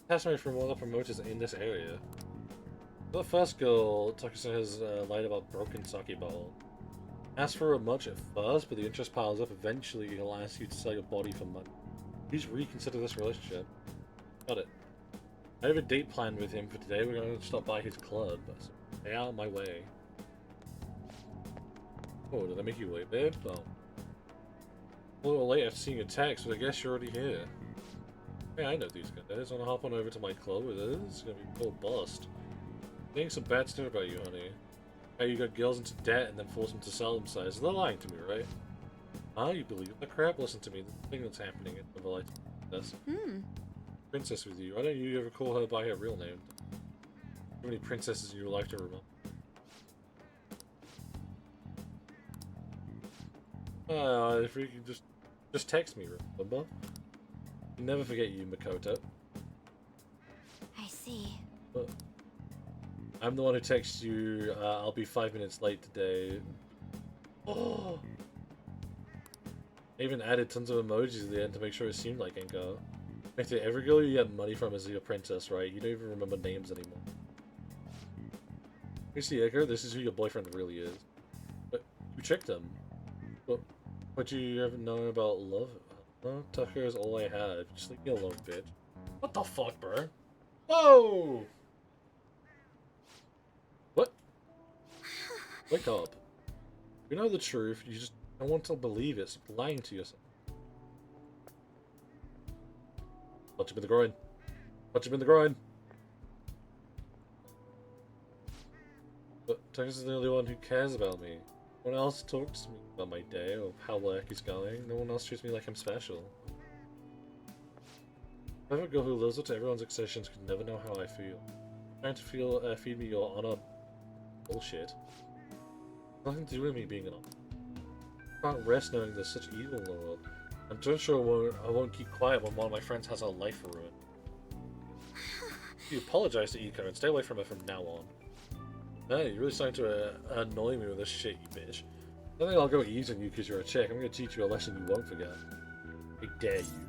S5: Testimony from one of the promoters in this area. The first girl, Takusa has lied about broken sake bottle. Ask for much at first, but the interest piles up. Eventually, he'll ask you to sell your body for money. Please reconsider this relationship. Got it. I have a date planned with him for today. We're going to stop by his club. Stay out of my way. Oh, did I make you wait, babe? Oh. A little late after seeing your text, but I guess you're already here. Hey, I know these guys. Wanna hop on over to my club with us? It's gonna be a full bust. Getting some bad stuff about you, honey. How you got girls into debt and then force them to sell themselves. They're lying to me, right? Ah, you believe the crap? Listen to me. The thing that's happening at the light. This princess with you. Why don't you ever call her by her real name? How many princesses in your life to remember? If you can just text me, remember? You never forget you, Makoto.
S2: I see.
S5: I'm the one who texts you, I'll be 5 minutes late today. Oh! I even added tons of emojis at the end to make sure it seemed like Enko. Actually, every girl you get money from is your princess, right? You don't even remember names anymore. You see, Echo, this is who your boyfriend really is. But you tricked him. What you ever known about love? Well, Tucker is all I had. Just leave me alone, bitch. What the fuck, bro? Whoa! What? Wake up. You know the truth, you just don't want to believe it. Stop lying to yourself. Punch him in the groin. Punch him in the groin. But Tucker's the only one who cares about me. No one else talks to me about my day or how work is going. No one else treats me like I'm special. A perfect girl who lives up to everyone's expectations could never know how I feel. Trying to feed me your honor bullshit. Nothing to do with me being an honor. I can't rest knowing there's such evil in the world. I'm just sure I won't keep quiet when one of my friends has her life ruined. You apologize to Iko and stay away from her from now on. Hey, you're really starting to annoy me with this shit, you bitch. I don't think I'll go easy on you because you're a chick. I'm going to teach you a lesson you won't forget. I dare you.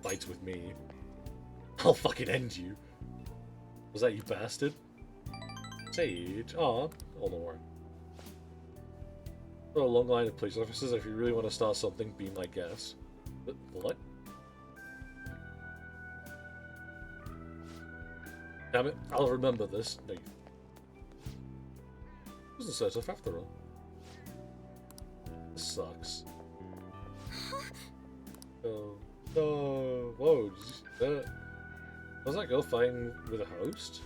S5: Fights with me. I'll fucking end you. Was that you, bastard? Sage. Aw. Oh, don't worry. For a long line of police officers, if you really want to start something, be my guest. What? Damn it, I'll remember this. No, you... Wasn't so tough after all. This sucks. Oh, no. Whoa, did you see that? Was that girl fighting with a host?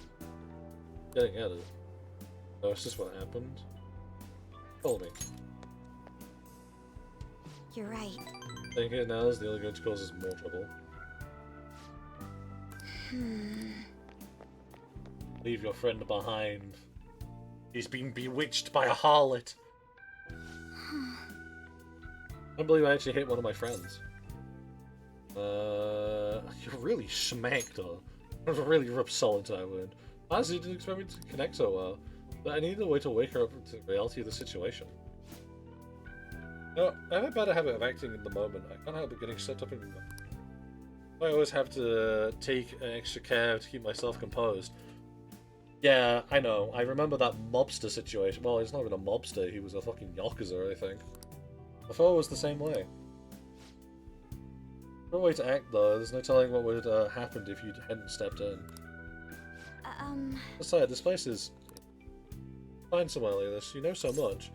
S5: Getting at it. No, it's just what happened. Follow me.
S2: You're right.
S5: Thinking it now is the only going to cause us more trouble. Leave your friend behind. He's been bewitched by a harlot. I believe I actually hit one of my friends. You're really schmacked, though. I really rubbed salt into that wound. Honestly, didn't expect me to connect so well, but I needed a way to wake her up to the reality of the situation. No, I have a bad habit of acting in the moment. I can't help but getting swept up in the... I always have to take an extra care to keep myself composed. Yeah, I know. I remember that mobster situation. Well, he's not even a mobster. He was a fucking yakuza, I think. I thought it was the same way. No way to act, though. There's no telling what would have happened if you hadn't stepped in. Besides, this place is... Find somewhere like this. You know so much.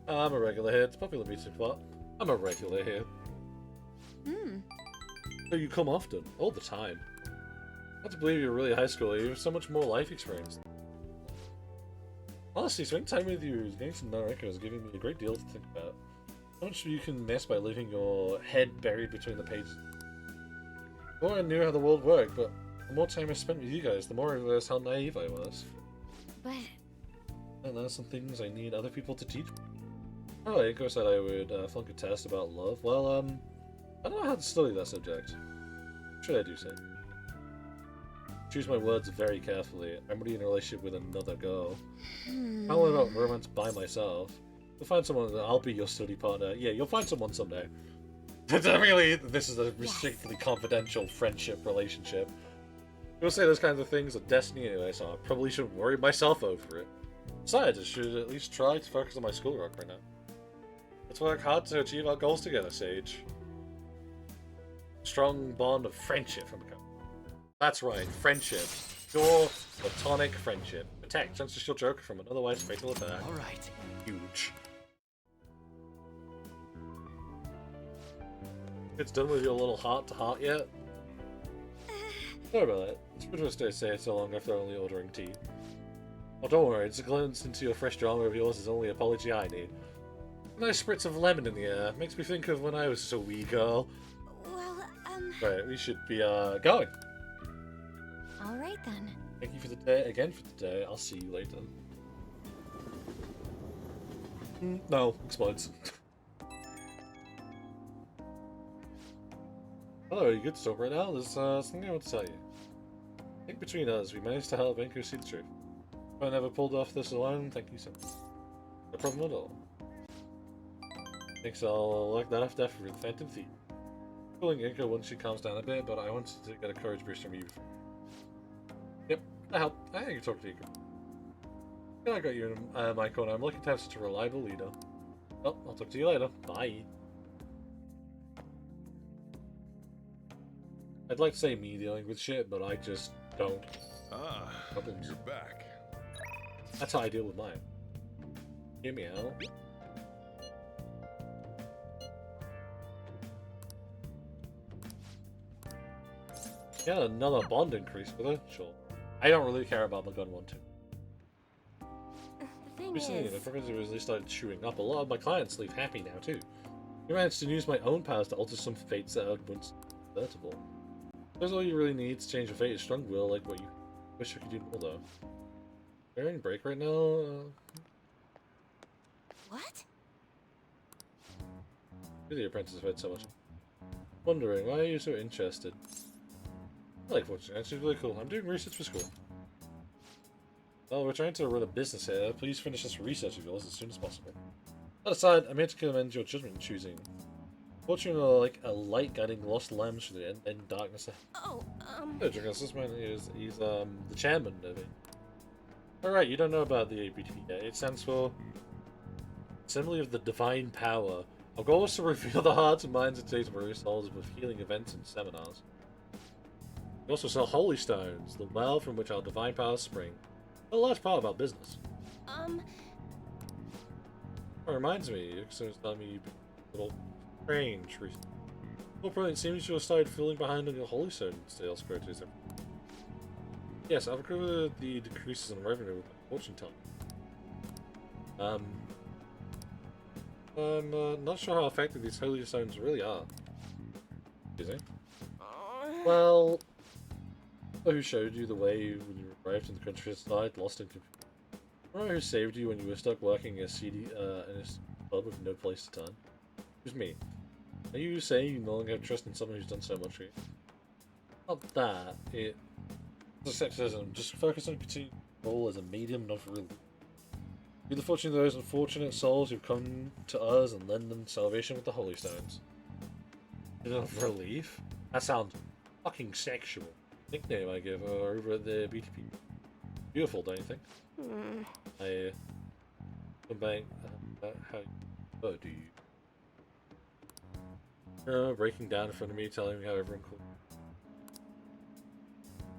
S5: I'm a regular here. It's a popular meeting spot. I'm a regular here. So you come often. All the time. Not to believe you're really high school. You have so much more life experience. Honestly, spending time with you, getting to know Rico is giving me a great deal to think about. How much you can miss by leaving your head buried between the pages. The more I knew how the world worked, but the more time I spent with you guys, the more I realized how naive I was.
S2: But
S5: And there's some things I need other people to teach me. Oh, Eiko said I would flunk a test about love. Well, I don't know how to study that subject. What should I do, say? Choose my words very carefully. I'm already in a relationship with another girl. I don't know about romance by myself. You'll find someone that I'll be your study partner. Yeah, you'll find someone someday. Really, this is a strictly confidential friendship relationship. You'll say those kinds of things are destiny anyway, so I probably shouldn't worry myself over it. Besides, I should at least try to focus on my schoolwork right now. Let's work hard to achieve our goals together, Sage. Strong bond of friendship from a couple. That's right, friendship. Pure, platonic friendship. Protect, chance to shield Joker from an otherwise fatal attack.
S6: Alright.
S5: Huge. It's done with your little heart-to-heart yet? Sorry about that. It's been to stay so long after only ordering tea. Oh, don't worry, it's a glimpse into your fresh drama of yours is the only apology I need. A nice spritz of lemon in the air. Makes me think of when I was a wee girl.
S2: well,
S5: Right, we should be, going.
S2: all right then.
S5: Thank you for the day, again for the day. I'll see you later. No, explodes. Hello, are you good to talk right now? There's something I want to tell you. I think between us, we managed to help Enko see the truth. If I never pulled off this alone, thank you so much. No problem at all. Thanks, I'll like that after for the Phantom Thief. Pulling Enko once she calms down a bit, but I wanted to get a courage boost from you. Yep, I help. I can talk to you. Yeah, I got you in my corner. I'm lucky to have such a reliable leader. Well, I'll talk to you later. Bye. I'd like to say me dealing with shit, but I just don't.
S3: Ah,
S5: Problems.
S3: you're back.
S5: That's how I deal with mine. Hear me out. Yeah, another bond increase with her. Sure. I don't really care about the gun one too.
S7: The thing
S5: Recently,
S7: is,
S5: the frequency really started chewing up. A lot of my clients leave happy now too. I managed to use my own powers to alter some fates that are once convertible. That's all you really need to change your fate is strong will, like what you wish I could do more though. Are you in break right now?
S2: What?
S5: The apprentice have heard so much. Wondering, why are you so interested? I like watching. It's really cool. I'm doing research for school. Well, we're trying to run a business here. Please finish this research of yours as soon as possible. That aside, I'm here to commend your judgment in choosing. Fortune like a light guiding lost lambs through the end darkness.
S7: oh,
S5: No, Dragus, this man he's the chairman of it. Alright, you don't know about the ABT yet. It stands for Assembly of the Divine Power. Our goal is to reveal the hearts and minds of today's warrior souls with healing events and seminars. We also sell holy stones, the well from which our divine powers spring. A large part of our business. It reminds me, Yuxo's telling me you've been a little strange recently. Well, brilliant, seems you have started feeling behind on your holy stone sales quotas. Yes, I've recovered the decreases in revenue with my fortune telling. I'm not sure how effective these holy stones really are. Excuse me. Well, who showed you the way when you arrived in the countryside, lost in confusion? Remember who saved you when you were stuck working in a pub with no place to turn? It was me. Are you saying you no longer have trust in someone who's done so much for you? Not that. It's a sexism. Just focus on continuing role as a medium, not for real. Be the fortune of those unfortunate souls who've come to us and lend them salvation with the holy stones. Is it of relief? That sounds fucking sexual. Nickname I give her over at the BTP. Beautiful, don't you think? I come back. How? Oh, do you? Breaking down in front of me, telling me how everyone cool.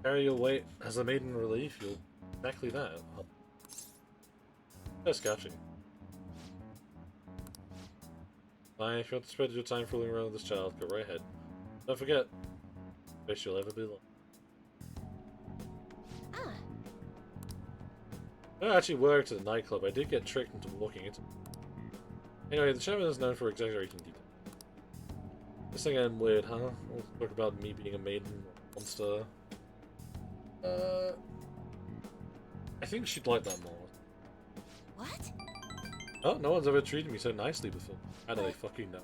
S5: Carry your weight as a maiden relief. You'll exactly that. Just catching. Fine, if you want to spend your time fooling around with this child, go right ahead. Don't forget, wish you'll ever be loved. I actually worked at a nightclub. I did get tricked into walking into. Anyway, the chairman is known for exaggerating detail. This thing I'm weird, huh? We'll talk about me being a maiden monster. I think she'd like that more.
S2: What?
S5: Oh, no one's ever treated me so nicely before. How do they fucking know?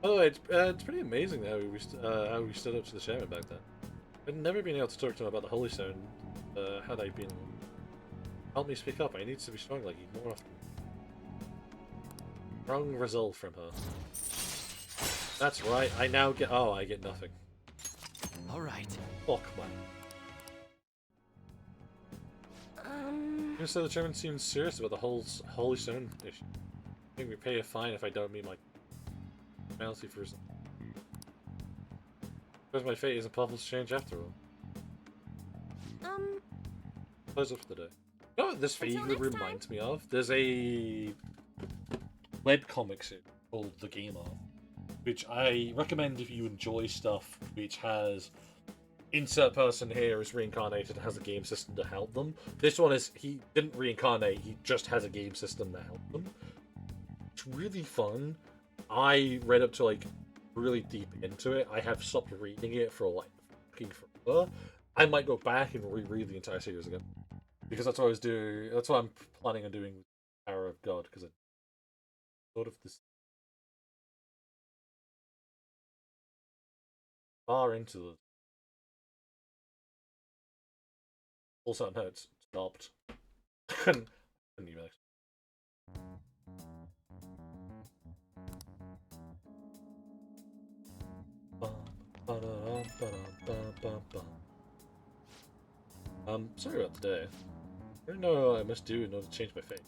S5: By the way, it's pretty amazing how we stood up to the shaman back then. I'd never been able to talk to him about the Holy Stone. Had I been... Help me speak up, I need to be strong like you more often. Strong resolve from her. That's right, I now get... Oh, I get nothing.
S6: Alright.
S5: Fuck, man. So the chairman seems serious about the whole Holy Stone issue. I think we pay a fine if I don't meet my penalty for something. Because my fate isn't possible to change after all. Close up for the day. You know what this vaguely reminds me of? There's a webcomic series called The Gamer, which I recommend if you enjoy stuff which has insert person here is reincarnated and has a game system to help them. This one is, he didn't reincarnate, he just has a game system to help them. It's really fun. I read up to like really deep into it. I have stopped reading it for like fucking forever. I might go back and reread the entire series again. Because that's what I was doing, that's what I'm planning on doing with Tower of God, because I thought of this far into the... Also, no, it's stopped. couldn't even actually. Sorry about today. I don't know what I must do in order to change my fate.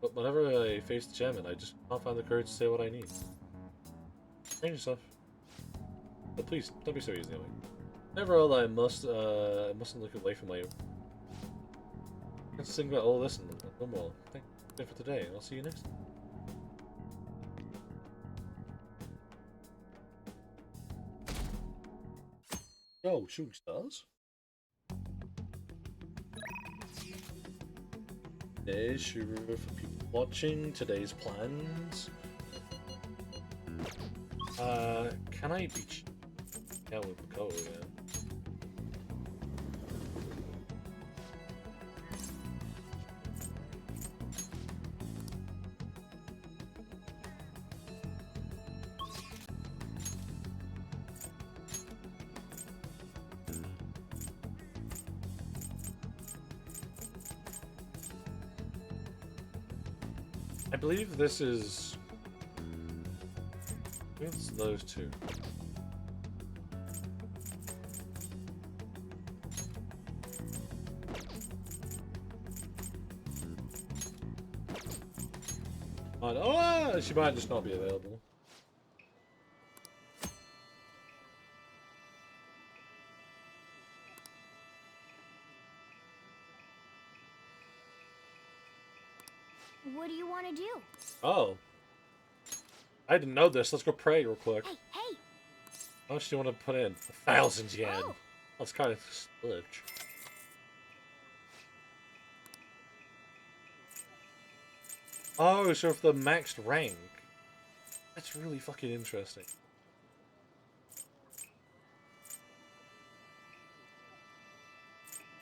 S5: But whenever I face the chairman, I just can't find the courage to say what I need. Change yourself. But please, don't be so easy on me. Never all I mustn't look away from my... Let's think about all this and no more. Thank you for today, and I'll see you next time. Yo, shooting stars? Today's shooter for people watching, today's plans. Can I be... Yeah, we'll go, yeah. I believe this is... It's those two. Oh, she might just not be available.
S2: What do you want to do?
S5: Oh. I didn't know this. Let's go pray real quick.
S2: Hey, hey!
S5: How much do you want to put in? 1,000 yen.
S2: Oh.
S5: That's kind of splurge. Oh, so for the maxed rank. That's really fucking interesting.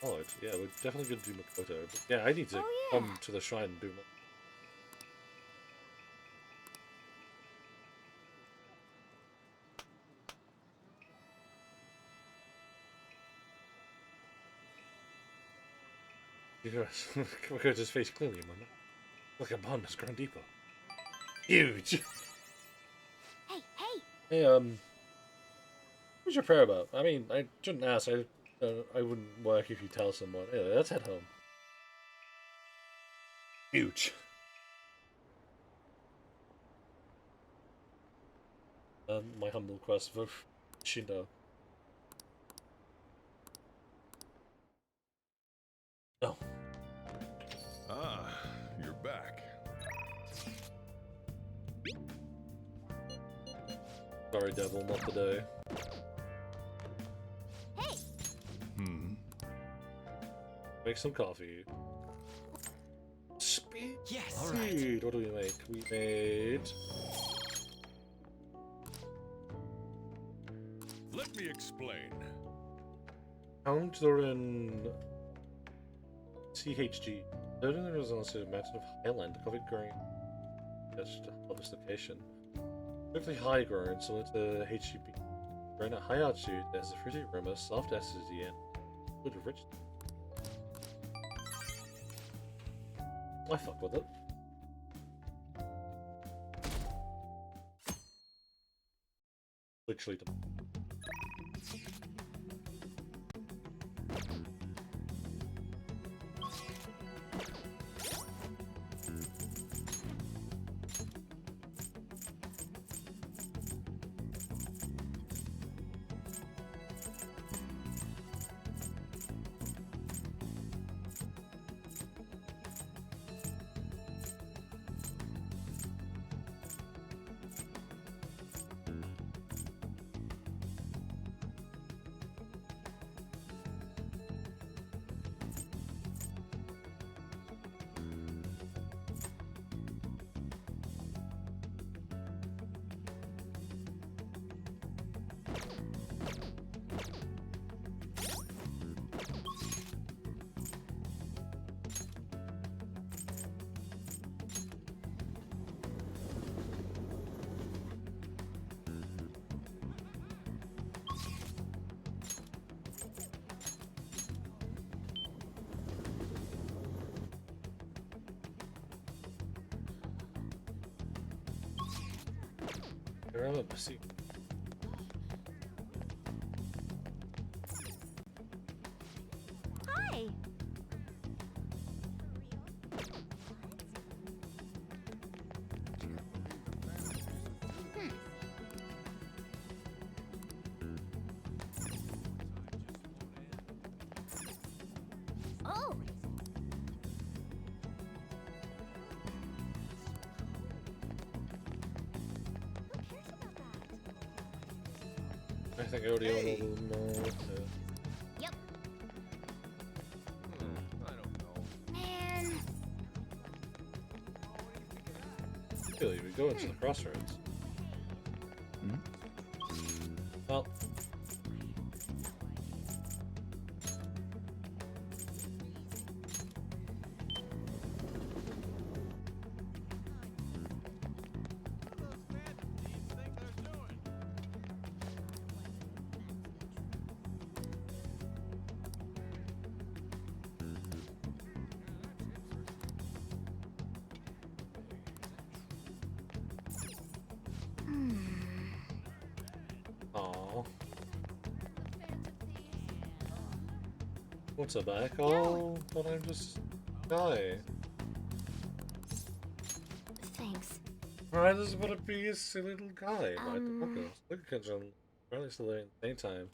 S5: Oh, yeah, we're definitely gonna do Makoto. But yeah, I need to come to the shrine and do more. Makoto's face clearly in my mouth. Like a bond has grown deeper. Huge!
S2: Hey, hey!
S5: Hey, what's your prayer about? I mean, I shouldn't ask. I wouldn't work if you tell someone. Anyway, let's head home. Huge. My humble request for Shindo. No.
S3: Ah, you're back.
S5: Sorry, Devil, not today.
S2: Hey!
S3: Hmm.
S5: Make some coffee. Speed.
S6: Yes.
S4: All right.
S5: What do we make? We made.
S3: Let me explain.
S5: Count Zorin CHG. Zorin resembles a mountain of highland, covered green. That's the harvest location. Quickly high grown, similar to HGB. Grown at high altitude, there's a fruity aroma, soft acidity, and good rich. I fuck with it. Literally. I remember see.
S2: Hi! Oh! Who cares about that?
S5: I think I already own all of them.
S2: Yep.
S3: I don't know.
S2: Man.
S5: Really, we go into the crossroads. Well, aww. What's a back? Oh, but I'm just a guy.
S2: Thanks.
S5: I just want to be a silly little guy. Like the podcast. Look at Kenjon. Apparently still there at the same time.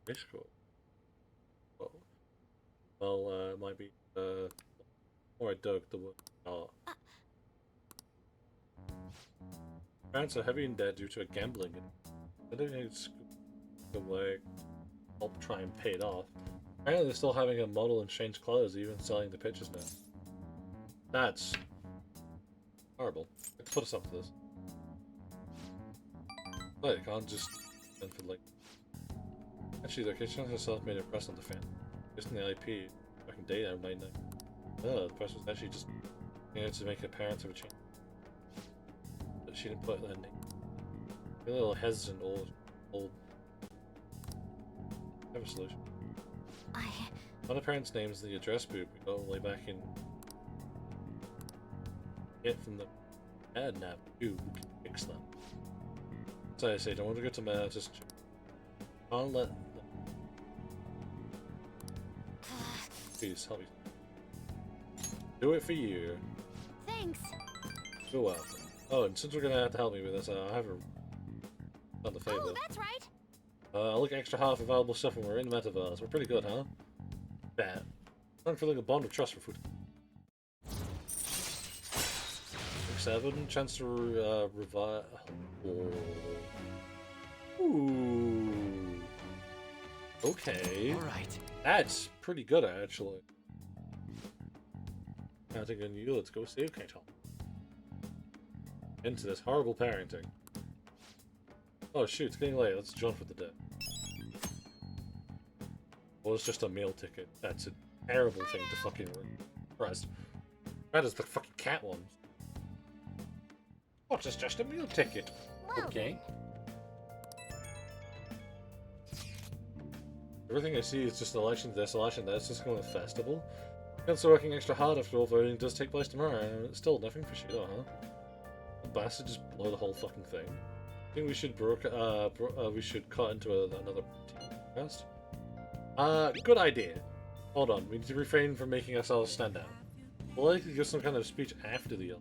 S5: Very cool. Well, it might be, or I dug the word. Oh. Parents are heavy in debt due to a gambling. I don't think it's away. I'll try and pay it off. Apparently they're still having a model in strange clothes, even selling the pictures now. That's horrible. Let's put us up to this. But I can't just for like. Actually, the kitchen herself made a press on the fan. Just in the IP, fucking data I'm 99. Oh, the press was actually just to make the parents of a change. But she didn't put that name. A little hesitant, old. Have a solution. One of the parents' names in the address book we got way back in. Get from the ad nav. Ooh, we can fix that. So I say, don't want to go to mail, just can't let. Please help me. Do it for you.
S2: Thanks.
S5: You're welcome. Oh, and since we're gonna have to help me with this, I haven't done the favor.
S2: Oh, that's right.
S5: Look extra hard for valuable stuff when we're in the metaverse. We're pretty good, huh? Bad. Time for like a bond of trust for food. 7 chance to revive. Ooh. Okay.
S6: All right.
S5: That's pretty good, actually. Counting on you, let's go save K-Tom. Into this horrible parenting. Oh shoot, it's getting late. Let's jump for the day. Well, it's just a meal ticket. That's a terrible thing to fucking request. That is the fucking cat ones. What is just a meal ticket?
S2: Well,
S5: Okay. Everything I see is just election this, election that. It's just going to festival. Still working extra hard after all voting does take place tomorrow, and still nothing for Shido, huh? The bastard just blow the whole fucking thing. I think we should we should cut into another podcast. Good idea. Hold on, we need to refrain from making ourselves stand out. We'll likely give some kind of speech after the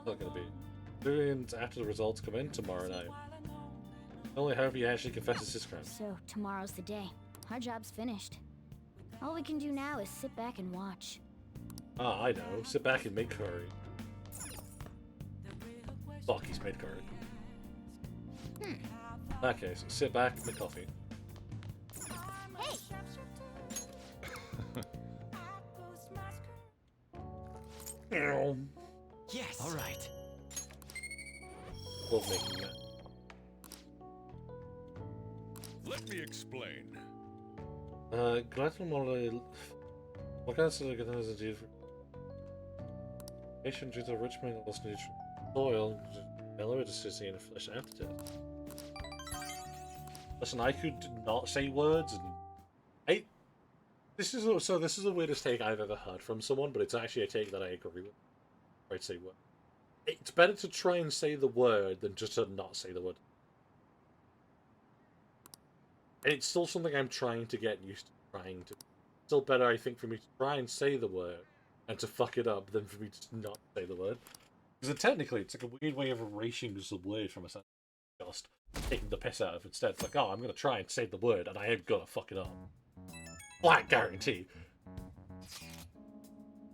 S5: not gonna be. Civilians after the results come in tomorrow night. Only hope he actually confesses his crime.
S2: so tomorrow's the day. Our job's finished. All we can do now is sit back and watch.
S5: Ah, I know. Sit back and make curry. Fuck, he's made curry. In that case, sit back and make coffee.
S2: Hey!
S6: Yes. All right.
S5: Love making that.
S3: Let me explain.
S5: Gladstone model. What kind of sort of is indeed for patient due to enrichment of this nutrient soil, elevator city in a flesh after. Listen, I could not say words, and this is the weirdest take I've ever heard from someone, but it's actually a take that I agree with. I'd say word. It's better to try and say the word than just to not say the word. And it's still something I'm trying to get used to trying to. Still better, I think, for me to try and say the word and to fuck it up than for me to not say the word. Because technically, it's like a weird way of erasing the word from a sentence. Just taking the piss out of it. Instead, it's like, oh, I'm going to try and say the word, and I am going to fuck it up. Flat guarantee.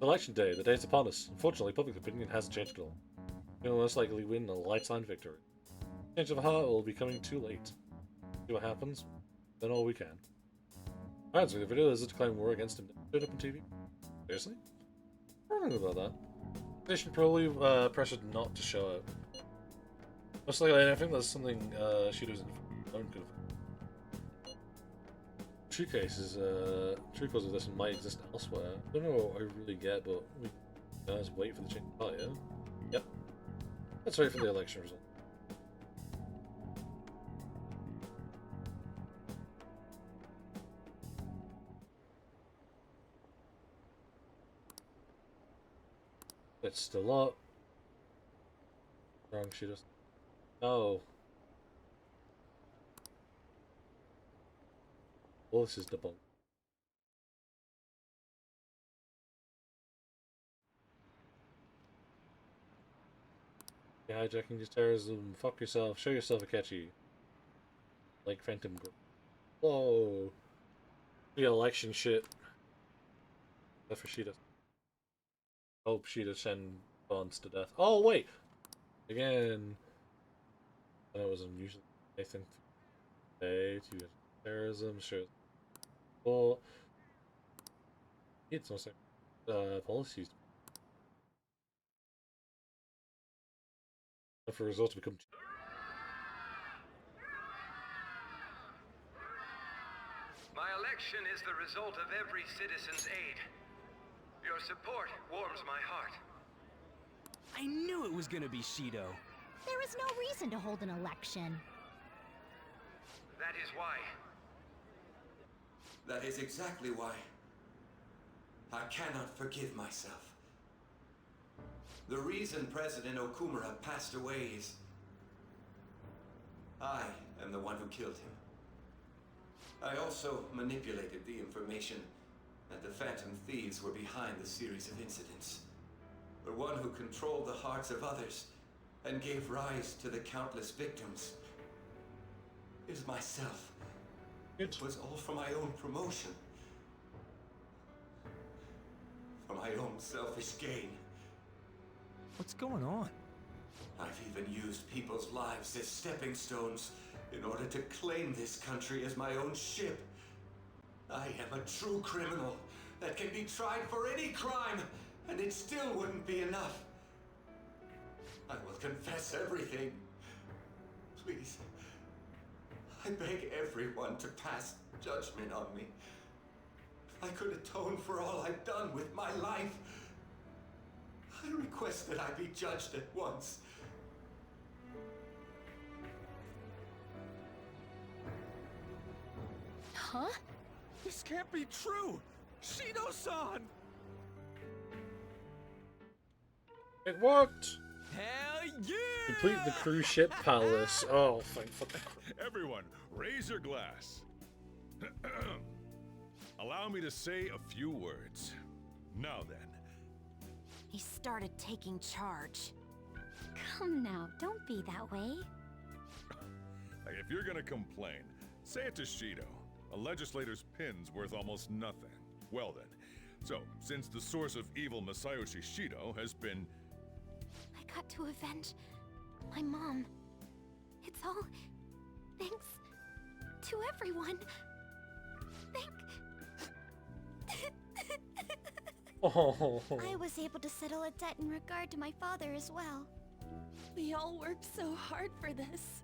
S5: Election day, the day's upon us. Unfortunately, public opinion hasn't changed at all. We'll most likely win a light sign victory. Change of heart will be coming too late. See what happens, then all we can. Alright, so the video is declaring war against him. Showed up on TV? Seriously? I don't know about that. They should probably pressured not to show it. Most likely, I think that's something she doesn't own could have. True cases, true cause of this might exist elsewhere. I don't know what I really get, but we just wait for the change of heart, yeah? Yep. Let's wait for the election result. It's still up. Wrong, she just. Oh. Well, this is debunked. Yeah, hijacking just terrorism. Fuck yourself. Show yourself a catchy. Like Phantom Group. Whoa. The election shit. That's for Sheeta. Hope Sheeta send Bonds to death. Oh, wait! Again. I know it was unusual. Nathan. Hey, to terrorism. Sure. Well. It's also policies. For results to become.
S8: My election is the result of every citizen's aid. Your support warms my heart.
S6: I knew it was gonna be Shido.
S2: There is no reason to hold an election.
S8: That is why.
S9: That is exactly why. I cannot forgive myself. The reason President Okumura passed away is... I am the one who killed him. I also manipulated the information that the Phantom Thieves were behind the series of incidents. The one who controlled the hearts of others and gave rise to the countless victims is myself. It was all for my own promotion. For my own selfish gain.
S6: What's going on?
S9: I've even used people's lives as stepping stones in order to claim this country as my own ship. I am a true criminal that can be tried for any crime, and it still wouldn't be enough. I will confess everything. Please. I beg everyone to pass judgment on me. If I could atone for all I've done with my life, I request that I be judged at once.
S7: Huh?
S6: This can't be true! Shido-san!
S5: It worked!
S6: Hell yeah!
S5: Complete the cruise ship palace. Oh, thank fucking Christ.
S10: Everyone, raise your glass. Allow me to say a few words. Now then.
S7: He started taking charge.
S2: Come now, don't be that way.
S10: Like, if you're gonna complain, say it to Shido. A legislator's pin's worth almost nothing. Well then, so, since the source of evil Masayoshi Shido has been...
S7: I got to avenge my mom. It's all thanks to everyone.
S5: Oh.
S2: I was able to settle a debt in regard to my father as well.
S7: We all worked so hard for this.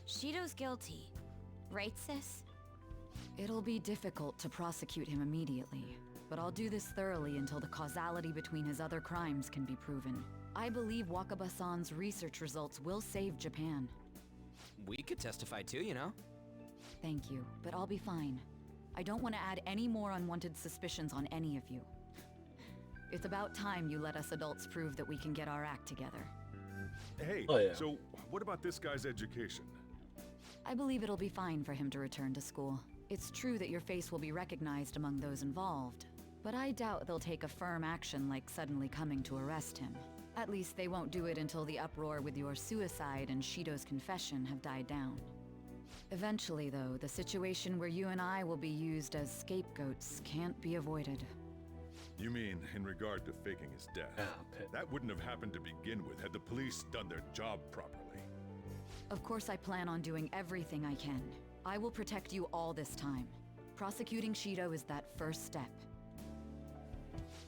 S2: Shido's guilty, right, sis?
S11: It'll be difficult to prosecute him immediately, but I'll do this thoroughly until the causality between his other crimes can be proven. I believe Wakaba-san's research results will save Japan.
S6: We could testify too, you know?
S11: Thank you, but I'll be fine. I don't want to add any more unwanted suspicions on any of you. It's about time you let us adults prove that we can get our act together.
S10: Hey,
S5: Oh, yeah.
S10: so what about this guy's education?
S11: I believe it'll be fine for him to return to school. It's true that your face will be recognized among those involved, but I doubt they'll take a firm action like suddenly coming to arrest him. At least they won't do it until the uproar with your suicide and Shido's confession have died down. Eventually, though, the situation where you and I will be used as scapegoats can't be avoided.
S10: You mean in regard to faking his death?
S5: Ah, pit.
S10: That wouldn't have happened to begin with had the police done their job properly.
S11: Of course, I plan on doing everything I can. I will protect you all this time. Prosecuting Shido is that first step.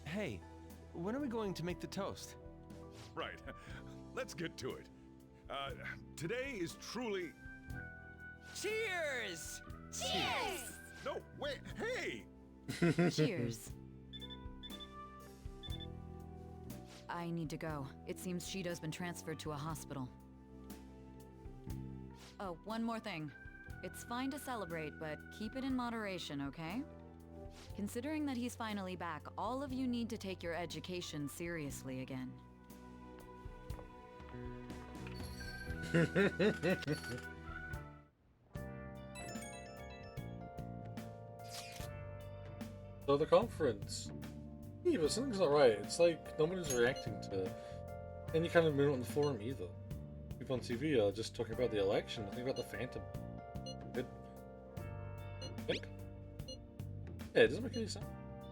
S6: Hey, when are we going to make the toast?
S10: Right. Let's get to it. Today is truly...
S6: Cheers!
S2: Cheers!
S10: No, wait, hey!
S11: Cheers. I need to go. It seems Shido's been transferred to a hospital. Oh, one more thing. It's fine to celebrate, but keep it in moderation, okay? Considering that he's finally back, all of you need to take your education seriously again.
S5: So the conference. Yeah, but something's not right. It's like nobody's reacting to any kind of movement on the forum either. People on TV are just talking about the election, nothing about the Phantom. Good. Think? Yeah, it doesn't make any sense.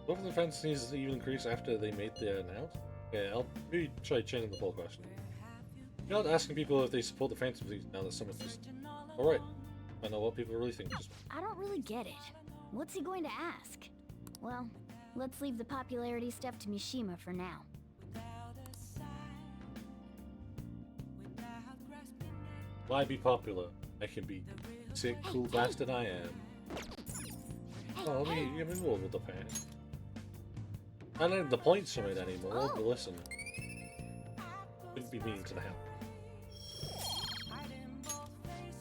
S5: Both of the fans needs to even increase after they made the announcement. Yeah, I'll maybe try changing the poll question. You're not asking people if they support the Phantom Thieves now that someone's just... Alright. I know what people really think. Just...
S2: I don't really get it. What's he going to ask? Well, let's leave the popularity stuff to Mishima for now.
S5: Why be popular? I can be sick, cool bastard I am. Oh, you get involved with the past. I don't have the points from it anymore, but listen. Wouldn't be mean to the hell.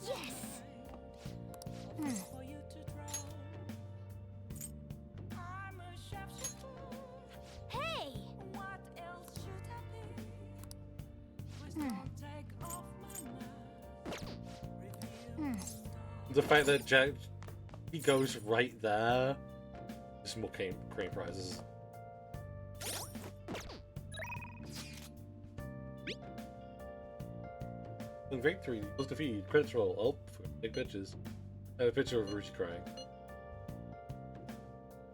S2: Yes! Hey!
S5: the fact that Jack, he goes right there. Just more crane prizes. In victory, plus defeat, credits roll. Oh, big bitches. I have a picture of Ruchi crying.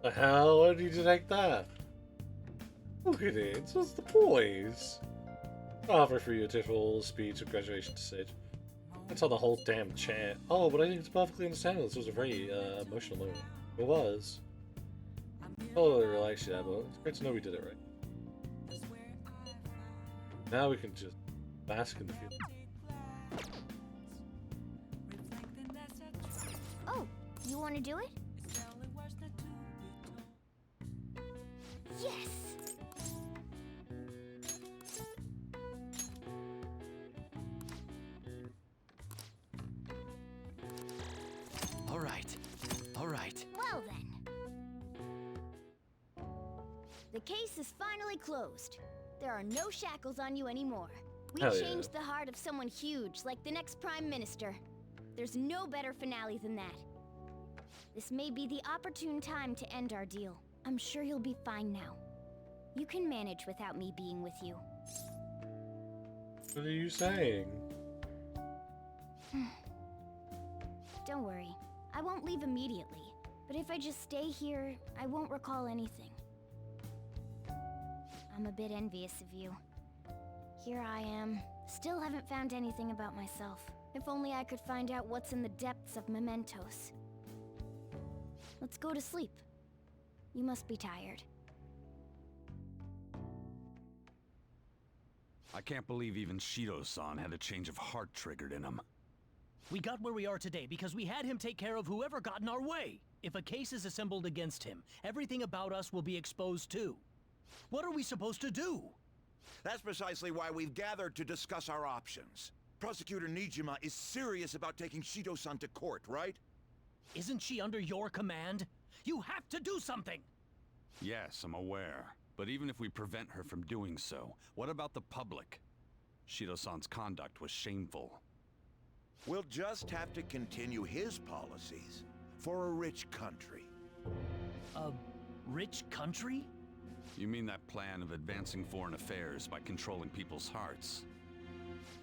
S5: The hell? Why did you detect that? Look at it, it's just the boys. I'll offer for you a tearful speech of graduation to Sage. I saw the whole damn chant. Oh, but I think it's perfectly understandable. This was a very emotional moment. It was. Oh, relax, yeah, but it's great to know we did it right. Now we can just bask in the feeling.
S2: Oh, you want to do it? Yes!
S6: All right. All right.
S2: Well then. The case is finally closed. There are no shackles on you anymore. We
S5: Hell yeah.
S2: changed the heart of someone huge, like the next Prime Minister. There's no better finale than that. This may be the opportune time to end our deal. I'm sure you'll be fine now. You can manage without me being with you.
S5: What are you saying?
S2: Don't worry. I won't leave immediately. But if I just stay here, I won't recall anything. I'm a bit envious of you. Here I am. Still haven't found anything about myself. If only I could find out what's in the depths of mementos. Let's go to sleep. You must be tired.
S12: I can't believe even Shido-san had a change of heart triggered in him.
S6: We got where we are today because we had him take care of whoever got in our way. If a case is assembled against him, everything about us will be exposed too. What are we supposed to do?
S13: That's precisely why we've gathered to discuss our options. Prosecutor Nijima is serious about taking Shido-san to court, right?
S6: Isn't she under your command? You have to do something!
S12: Yes, I'm aware. But even if we prevent her from doing so, what about the public? Shido-san's conduct was shameful.
S13: We'll just have to continue his policies for a rich country.
S6: A rich country?
S12: You mean that plan of advancing foreign affairs by controlling people's hearts?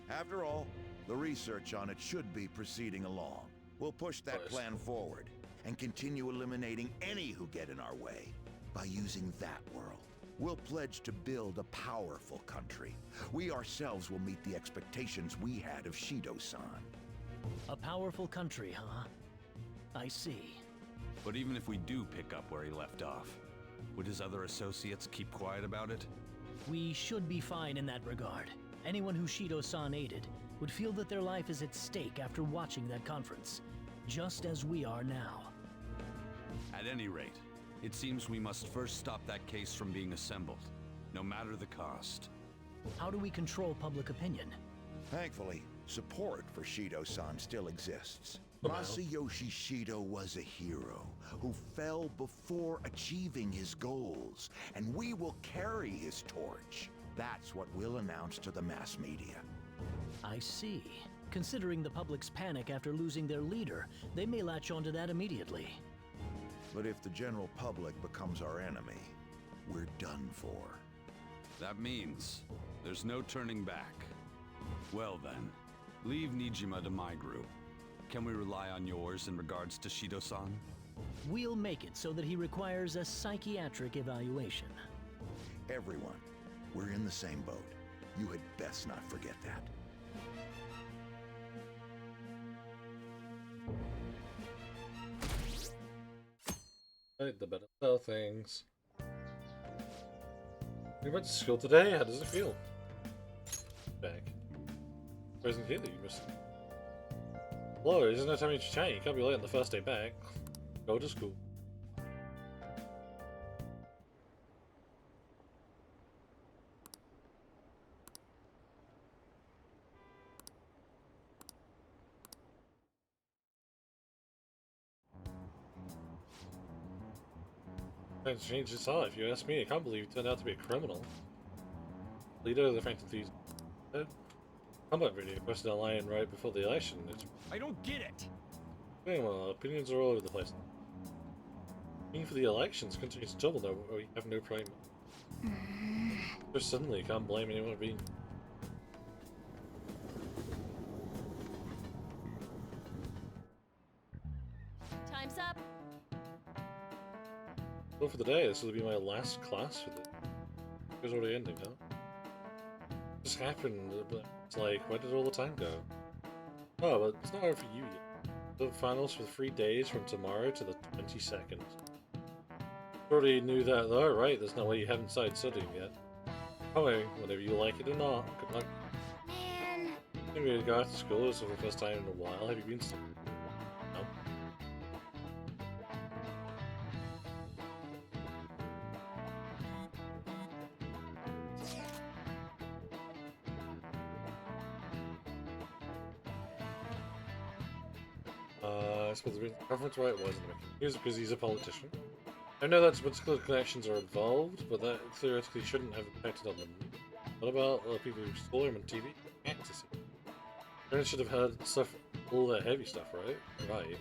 S13: After all, the research on it should be proceeding along. We'll push that plan forward and continue eliminating any who get in our way. By using that world, we'll pledge to build a powerful country. We ourselves will meet the expectations we had of Shido-san.
S6: A powerful country, huh? I see.
S12: But even if we do pick up where he left off, would his other associates keep quiet about it?
S6: We should be fine in that regard. Anyone who Shido-san aided would feel that their life is at stake after watching that conference, just as we are now.
S12: At any rate, it seems we must first stop that case from being assembled, no matter the cost.
S6: How do we control public opinion?
S13: Thankfully, support for Shido-san still exists. Masayoshi Shido was a hero who fell before achieving his goals, and we will carry his torch. That's what we'll announce to the mass media.
S6: I see. Considering the public's panic after losing their leader, they may latch onto that immediately.
S13: But if the general public becomes our enemy, we're done for.
S12: That means there's no turning back. Well then, leave Nijima to my group. Can we rely on yours in regards to Shido-san?
S6: We'll make it so that he requires a psychiatric evaluation.
S13: Everyone, we're in the same boat. You had best not forget that.
S5: The better sell things. You went to school today? How does it feel? Back. Wasn't here that you missed it. Hello, isn't it time to chat? You can't be late on the first day back. Go to school. It's changed his heart, if you ask me. I can't believe he turned out to be a criminal. Leader of the Phantom Thieves. Combat video posted online right before the election. It's...
S4: I don't get it.
S5: Meanwhile, opinions are all over the place. Meaning for the elections continues to double now. We have no prime. Just suddenly, you can't blame anyone for being.
S7: Time's up.
S5: Well, for the day, this will be my last class for the. It's already ending, huh? Just happened, but it's like, where did all the time go? Oh, but it's not over for you yet. The finals for 3 days from tomorrow to the 22nd. Already knew that though, right? There's no way you haven't started studying yet. Oh, whether you like it or not. Good luck.
S2: Man.
S5: I think we got to school. This is the first time in a while. Have you been studying? No. I suppose the reference why it wasn't. Here's because he's a politician. I know that political connections are involved, but that theoretically shouldn't have impacted on them. What about people who stole him on TV? Fantasy. Parents should have had stuff, all that heavy stuff, right? Right.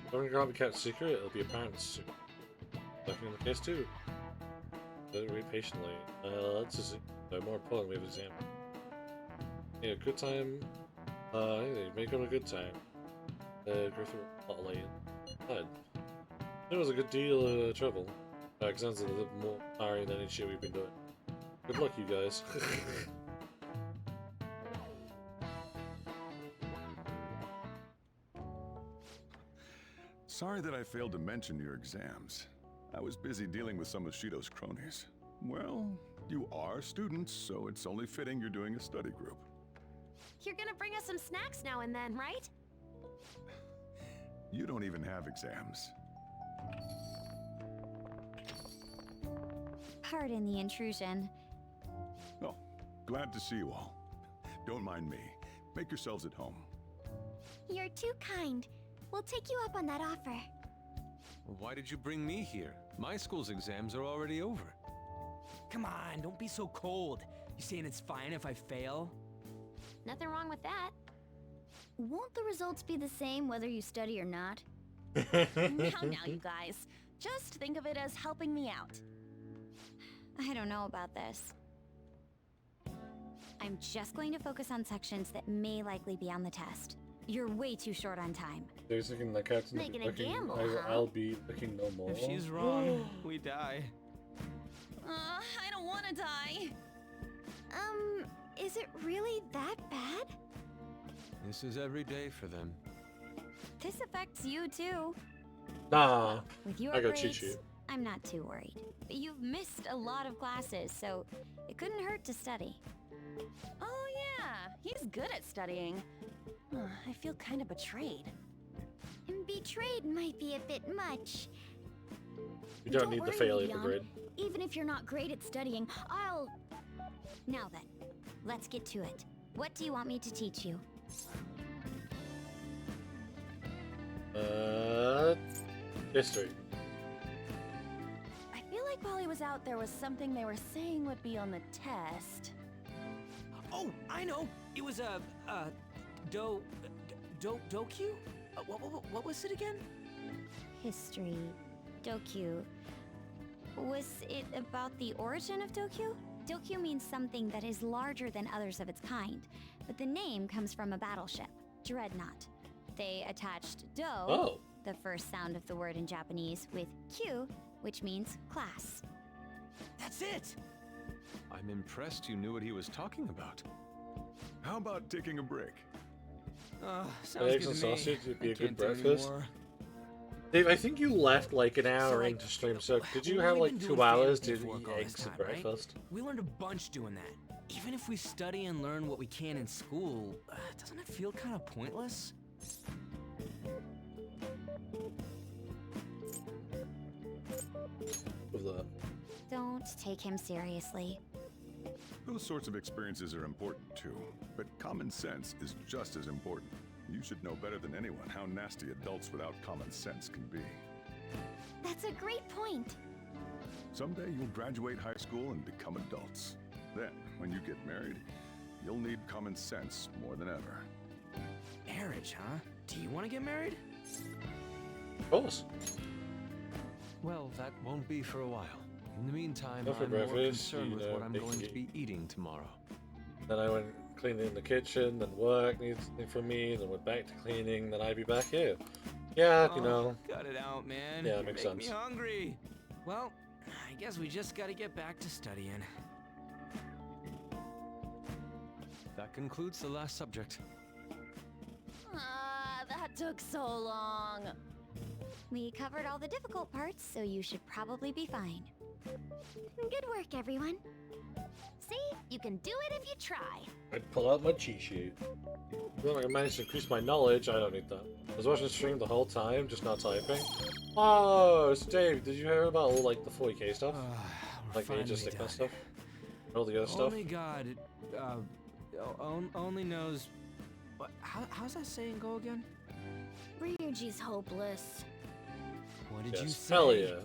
S5: If it can't be kept secret, it'll be apparent soon. Looking in the case too. Wait patiently. Let's just see. No, more important, we have an exam. Yeah, good time. Make it a good time. Go through a lot of lane. Good. It was a good deal of trouble. Exams are a little more tiring than any shit we've been doing. Good luck, you guys.
S10: Sorry that I failed to mention your exams. I was busy dealing with some of Shido's cronies. Well, you are students, so it's only fitting you're doing a study group.
S7: You're gonna bring us some snacks now and then, right?
S10: You don't even have exams.
S2: Pardon the intrusion.
S10: Oh, glad to see you all. Don't mind me. Make yourselves at home.
S7: You're too kind. We'll take you up on that offer.
S14: Why did you bring me here? My school's exams are already over.
S6: Come on, don't be so cold. You saying it's fine if I fail?
S7: Nothing wrong with that.
S2: Won't the results be the same whether you study or not?
S7: Now, you guys. Just think of it as helping me out.
S2: I don't know about this. I'm just going to focus on sections that may likely be on the test. You're way too short on time.
S5: There's looking like Captain.
S7: Making a gamble,
S5: I'll be looking no more.
S6: If she's wrong, we die.
S7: I don't want to die.
S2: Is it really that bad?
S14: This is every day for them.
S2: This affects you too.
S5: Nah,
S2: With your
S5: I got
S2: grades,
S5: cheat sheet.
S2: I'm not too worried. But you've missed a lot of classes, so it couldn't hurt to study.
S7: Oh yeah, he's good at studying. I feel kind of betrayed.
S2: And betrayed might be a bit much.
S5: You don't need the
S2: worry,
S5: failure
S2: Leon.
S5: grid.
S2: Even if you're not great at studying, I'll... Now then, let's get to it. What do you want me to teach you?
S5: History.
S7: I feel like while he was out, there was something they were saying would be on the test.
S6: Oh, I know. It was Dokyu? What was it again?
S2: History. Dokyu. Was it about the origin of Dokyu? Dokyu means something that is larger than others of its kind, but the name comes from a battleship, Dreadnought. They attached Do, the first sound of the word in Japanese, with Q, which means class.
S6: That's it!
S14: I'm impressed you knew what he was talking about.
S10: How about taking a break?
S6: Sounds
S5: Eggs
S6: good
S5: and
S6: to me.
S5: sausage would be
S6: I
S5: a good
S6: can't do
S5: breakfast.
S6: anymore.
S5: Dave, I think you left like an hour
S6: like,
S5: into stream, so did you
S6: we've
S5: have
S6: been
S5: like
S6: doing
S5: 2 hours
S6: fantasy
S5: to
S6: work
S5: eat
S6: all this
S5: eggs at
S6: time, right?
S5: breakfast?
S6: We learned a bunch doing that. Even if we study and learn what we can in school, doesn't it feel kind of pointless?
S5: Of that.
S2: Don't take him seriously.
S10: Those sorts of experiences are important too, but common sense is just as important. You should know better than anyone how nasty adults without common sense can be.
S2: That's a great point.
S10: Someday you'll graduate high school and become adults. Then, when you get married, you'll need common sense more than ever.
S6: Marriage, huh? Do you want to get married?
S5: Of course.
S14: Well, that won't be for a while. In the meantime,
S5: Go for
S14: I'm more
S5: breakfast,
S14: concerned
S5: you
S14: with
S5: know,
S14: what I'm
S5: making
S14: going to
S5: it-
S14: be eating tomorrow.
S5: Then I went cleaning the kitchen, then work needs something from me, then went back to cleaning, then I'd be back here. Yeah, you know.
S14: Cut it out, man.
S5: Yeah,
S14: You
S5: makes
S14: make
S5: sense.
S14: me hungry. Well, I guess we just gotta get back to studying. That concludes the last subject.
S2: That took so long. We covered all the difficult parts, so you should probably be fine. Good work, everyone. See? You can do it if you try.
S5: I'd pull out my cheat sheet. Well, I managed to increase my knowledge. I don't need that. I was watching the stream the whole time, just not typing. Oh, it's Dave. Did you hear about all like the 40k stuff? Like the
S14: finally
S5: Aegis
S14: done.
S5: stuff? All the other stuff?
S14: Only God, only knows. What? How's that saying go again?
S2: Ryuji's hopeless.
S14: What did you
S5: Yes.
S14: say?
S5: Hell yeah.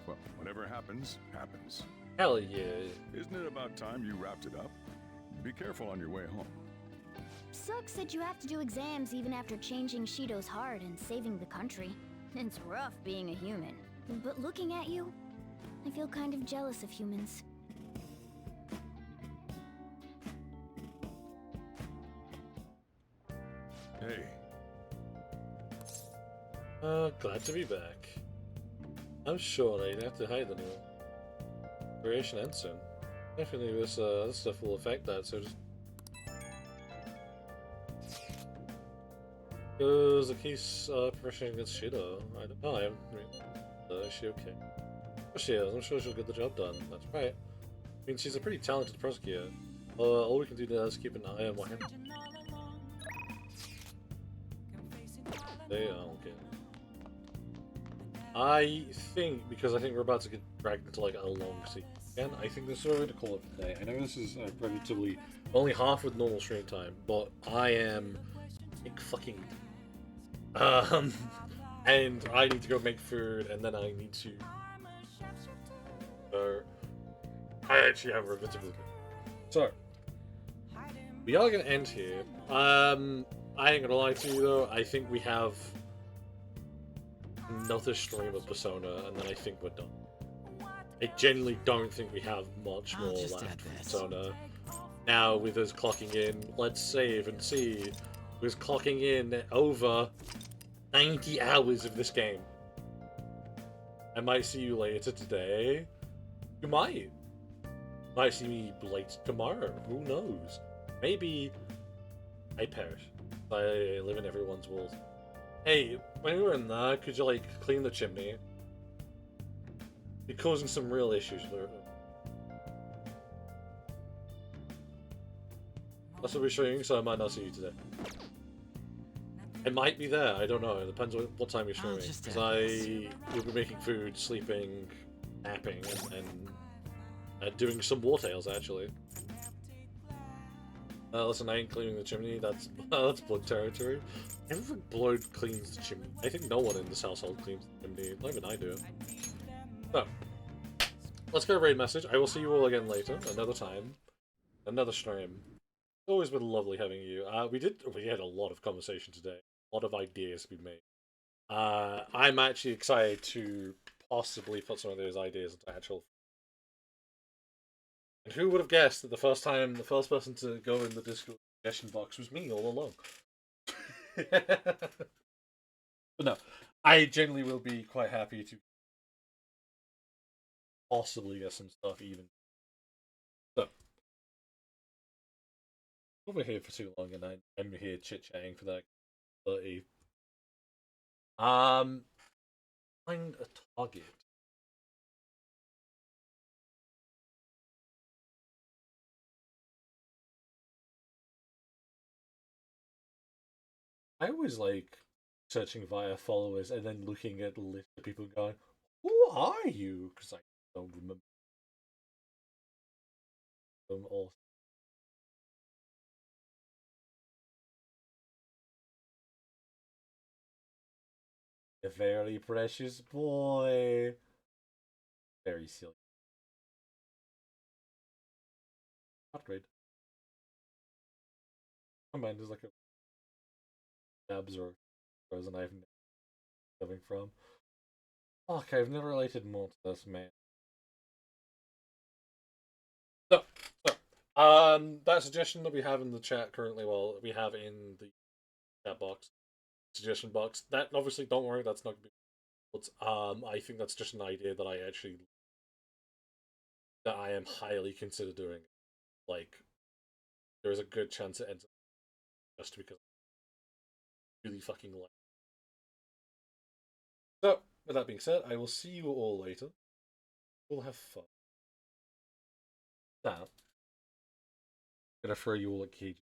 S10: Well, whatever happens, happens.
S5: Hell yeah.
S10: Isn't it about time you wrapped it up? Be careful on your way home.
S2: Sucks that you have to do exams even after changing Shido's heart and saving the country. It's rough being a human. But looking at you, I feel kind of jealous of humans.
S10: Hey,
S5: Glad to be back. I'm sure I didn't have to hide anyone. Variation ends soon. Definitely this stuff will affect that, so just... Because the case progression against Shido, I don't know, I haven't really... is she okay? Oh, she is, I'm sure she'll get the job done, that's right. I mean, she's a pretty talented prosecutor. All we can do now is keep an eye on what happens. They are okay. I think, because I think we're about to get dragged into like a long sequence again, I think this is where we're going to call it today. I know this is relatively only half with normal stream time, but I am like fucking and I need to go make food, and then I need to I actually have a relatively so we are going to end here. I ain't gonna lie to you though, I think we have another stream of Persona, and then I think we're done. I genuinely don't think we have much more left from Persona. Now, with us clocking in, let's save and see. With us clocking in over 90 hours of this game. I might see you later today. You might. Might see me late tomorrow. Who knows? Maybe I perish. I live in everyone's world. Hey, when you were in there, could you like clean the chimney? You're causing some real issues there. That's what we're showing, so I might not see you today. I might be there, I don't know, it depends on what time you're streaming. Because I will be making food, sleeping, napping, and doing some war tales actually. Listen, I ain't cleaning the chimney, that's blood territory. I don't think blood cleans the chimney. I think no one in this household cleans the chimney, not even I do. So, let's go raid message. I will see you all again later, another time, another stream. It's always been lovely having you. We had a lot of conversation today, a lot of ideas to be made. I'm actually excited to possibly put some of those ideas into actual. And who would have guessed that the first person to go in the Discord suggestion box was me all along? But no, I genuinely will be quite happy to possibly get some stuff even. So, over here for too long, and I'm here chit-chatting for that 30. Find a target. I always like searching via followers and then looking at the list of people and going, "Who are you?" Because I don't remember them all. A very precious boy. Very silly. Upgrade. My mind is like a dabs or frozen. I have coming from. Fuck, I've never related more to this, man. So, that suggestion that we have in the chat currently, well, we have in the chat box, suggestion box, that obviously, don't worry, that's not going to be. But, I think that's just an idea that I am highly consider doing. Like, there's a good chance it ends up just because I really fucking like. So, with that being said, I will see you all later. We'll have fun. Now, I'm gonna throw you all a key.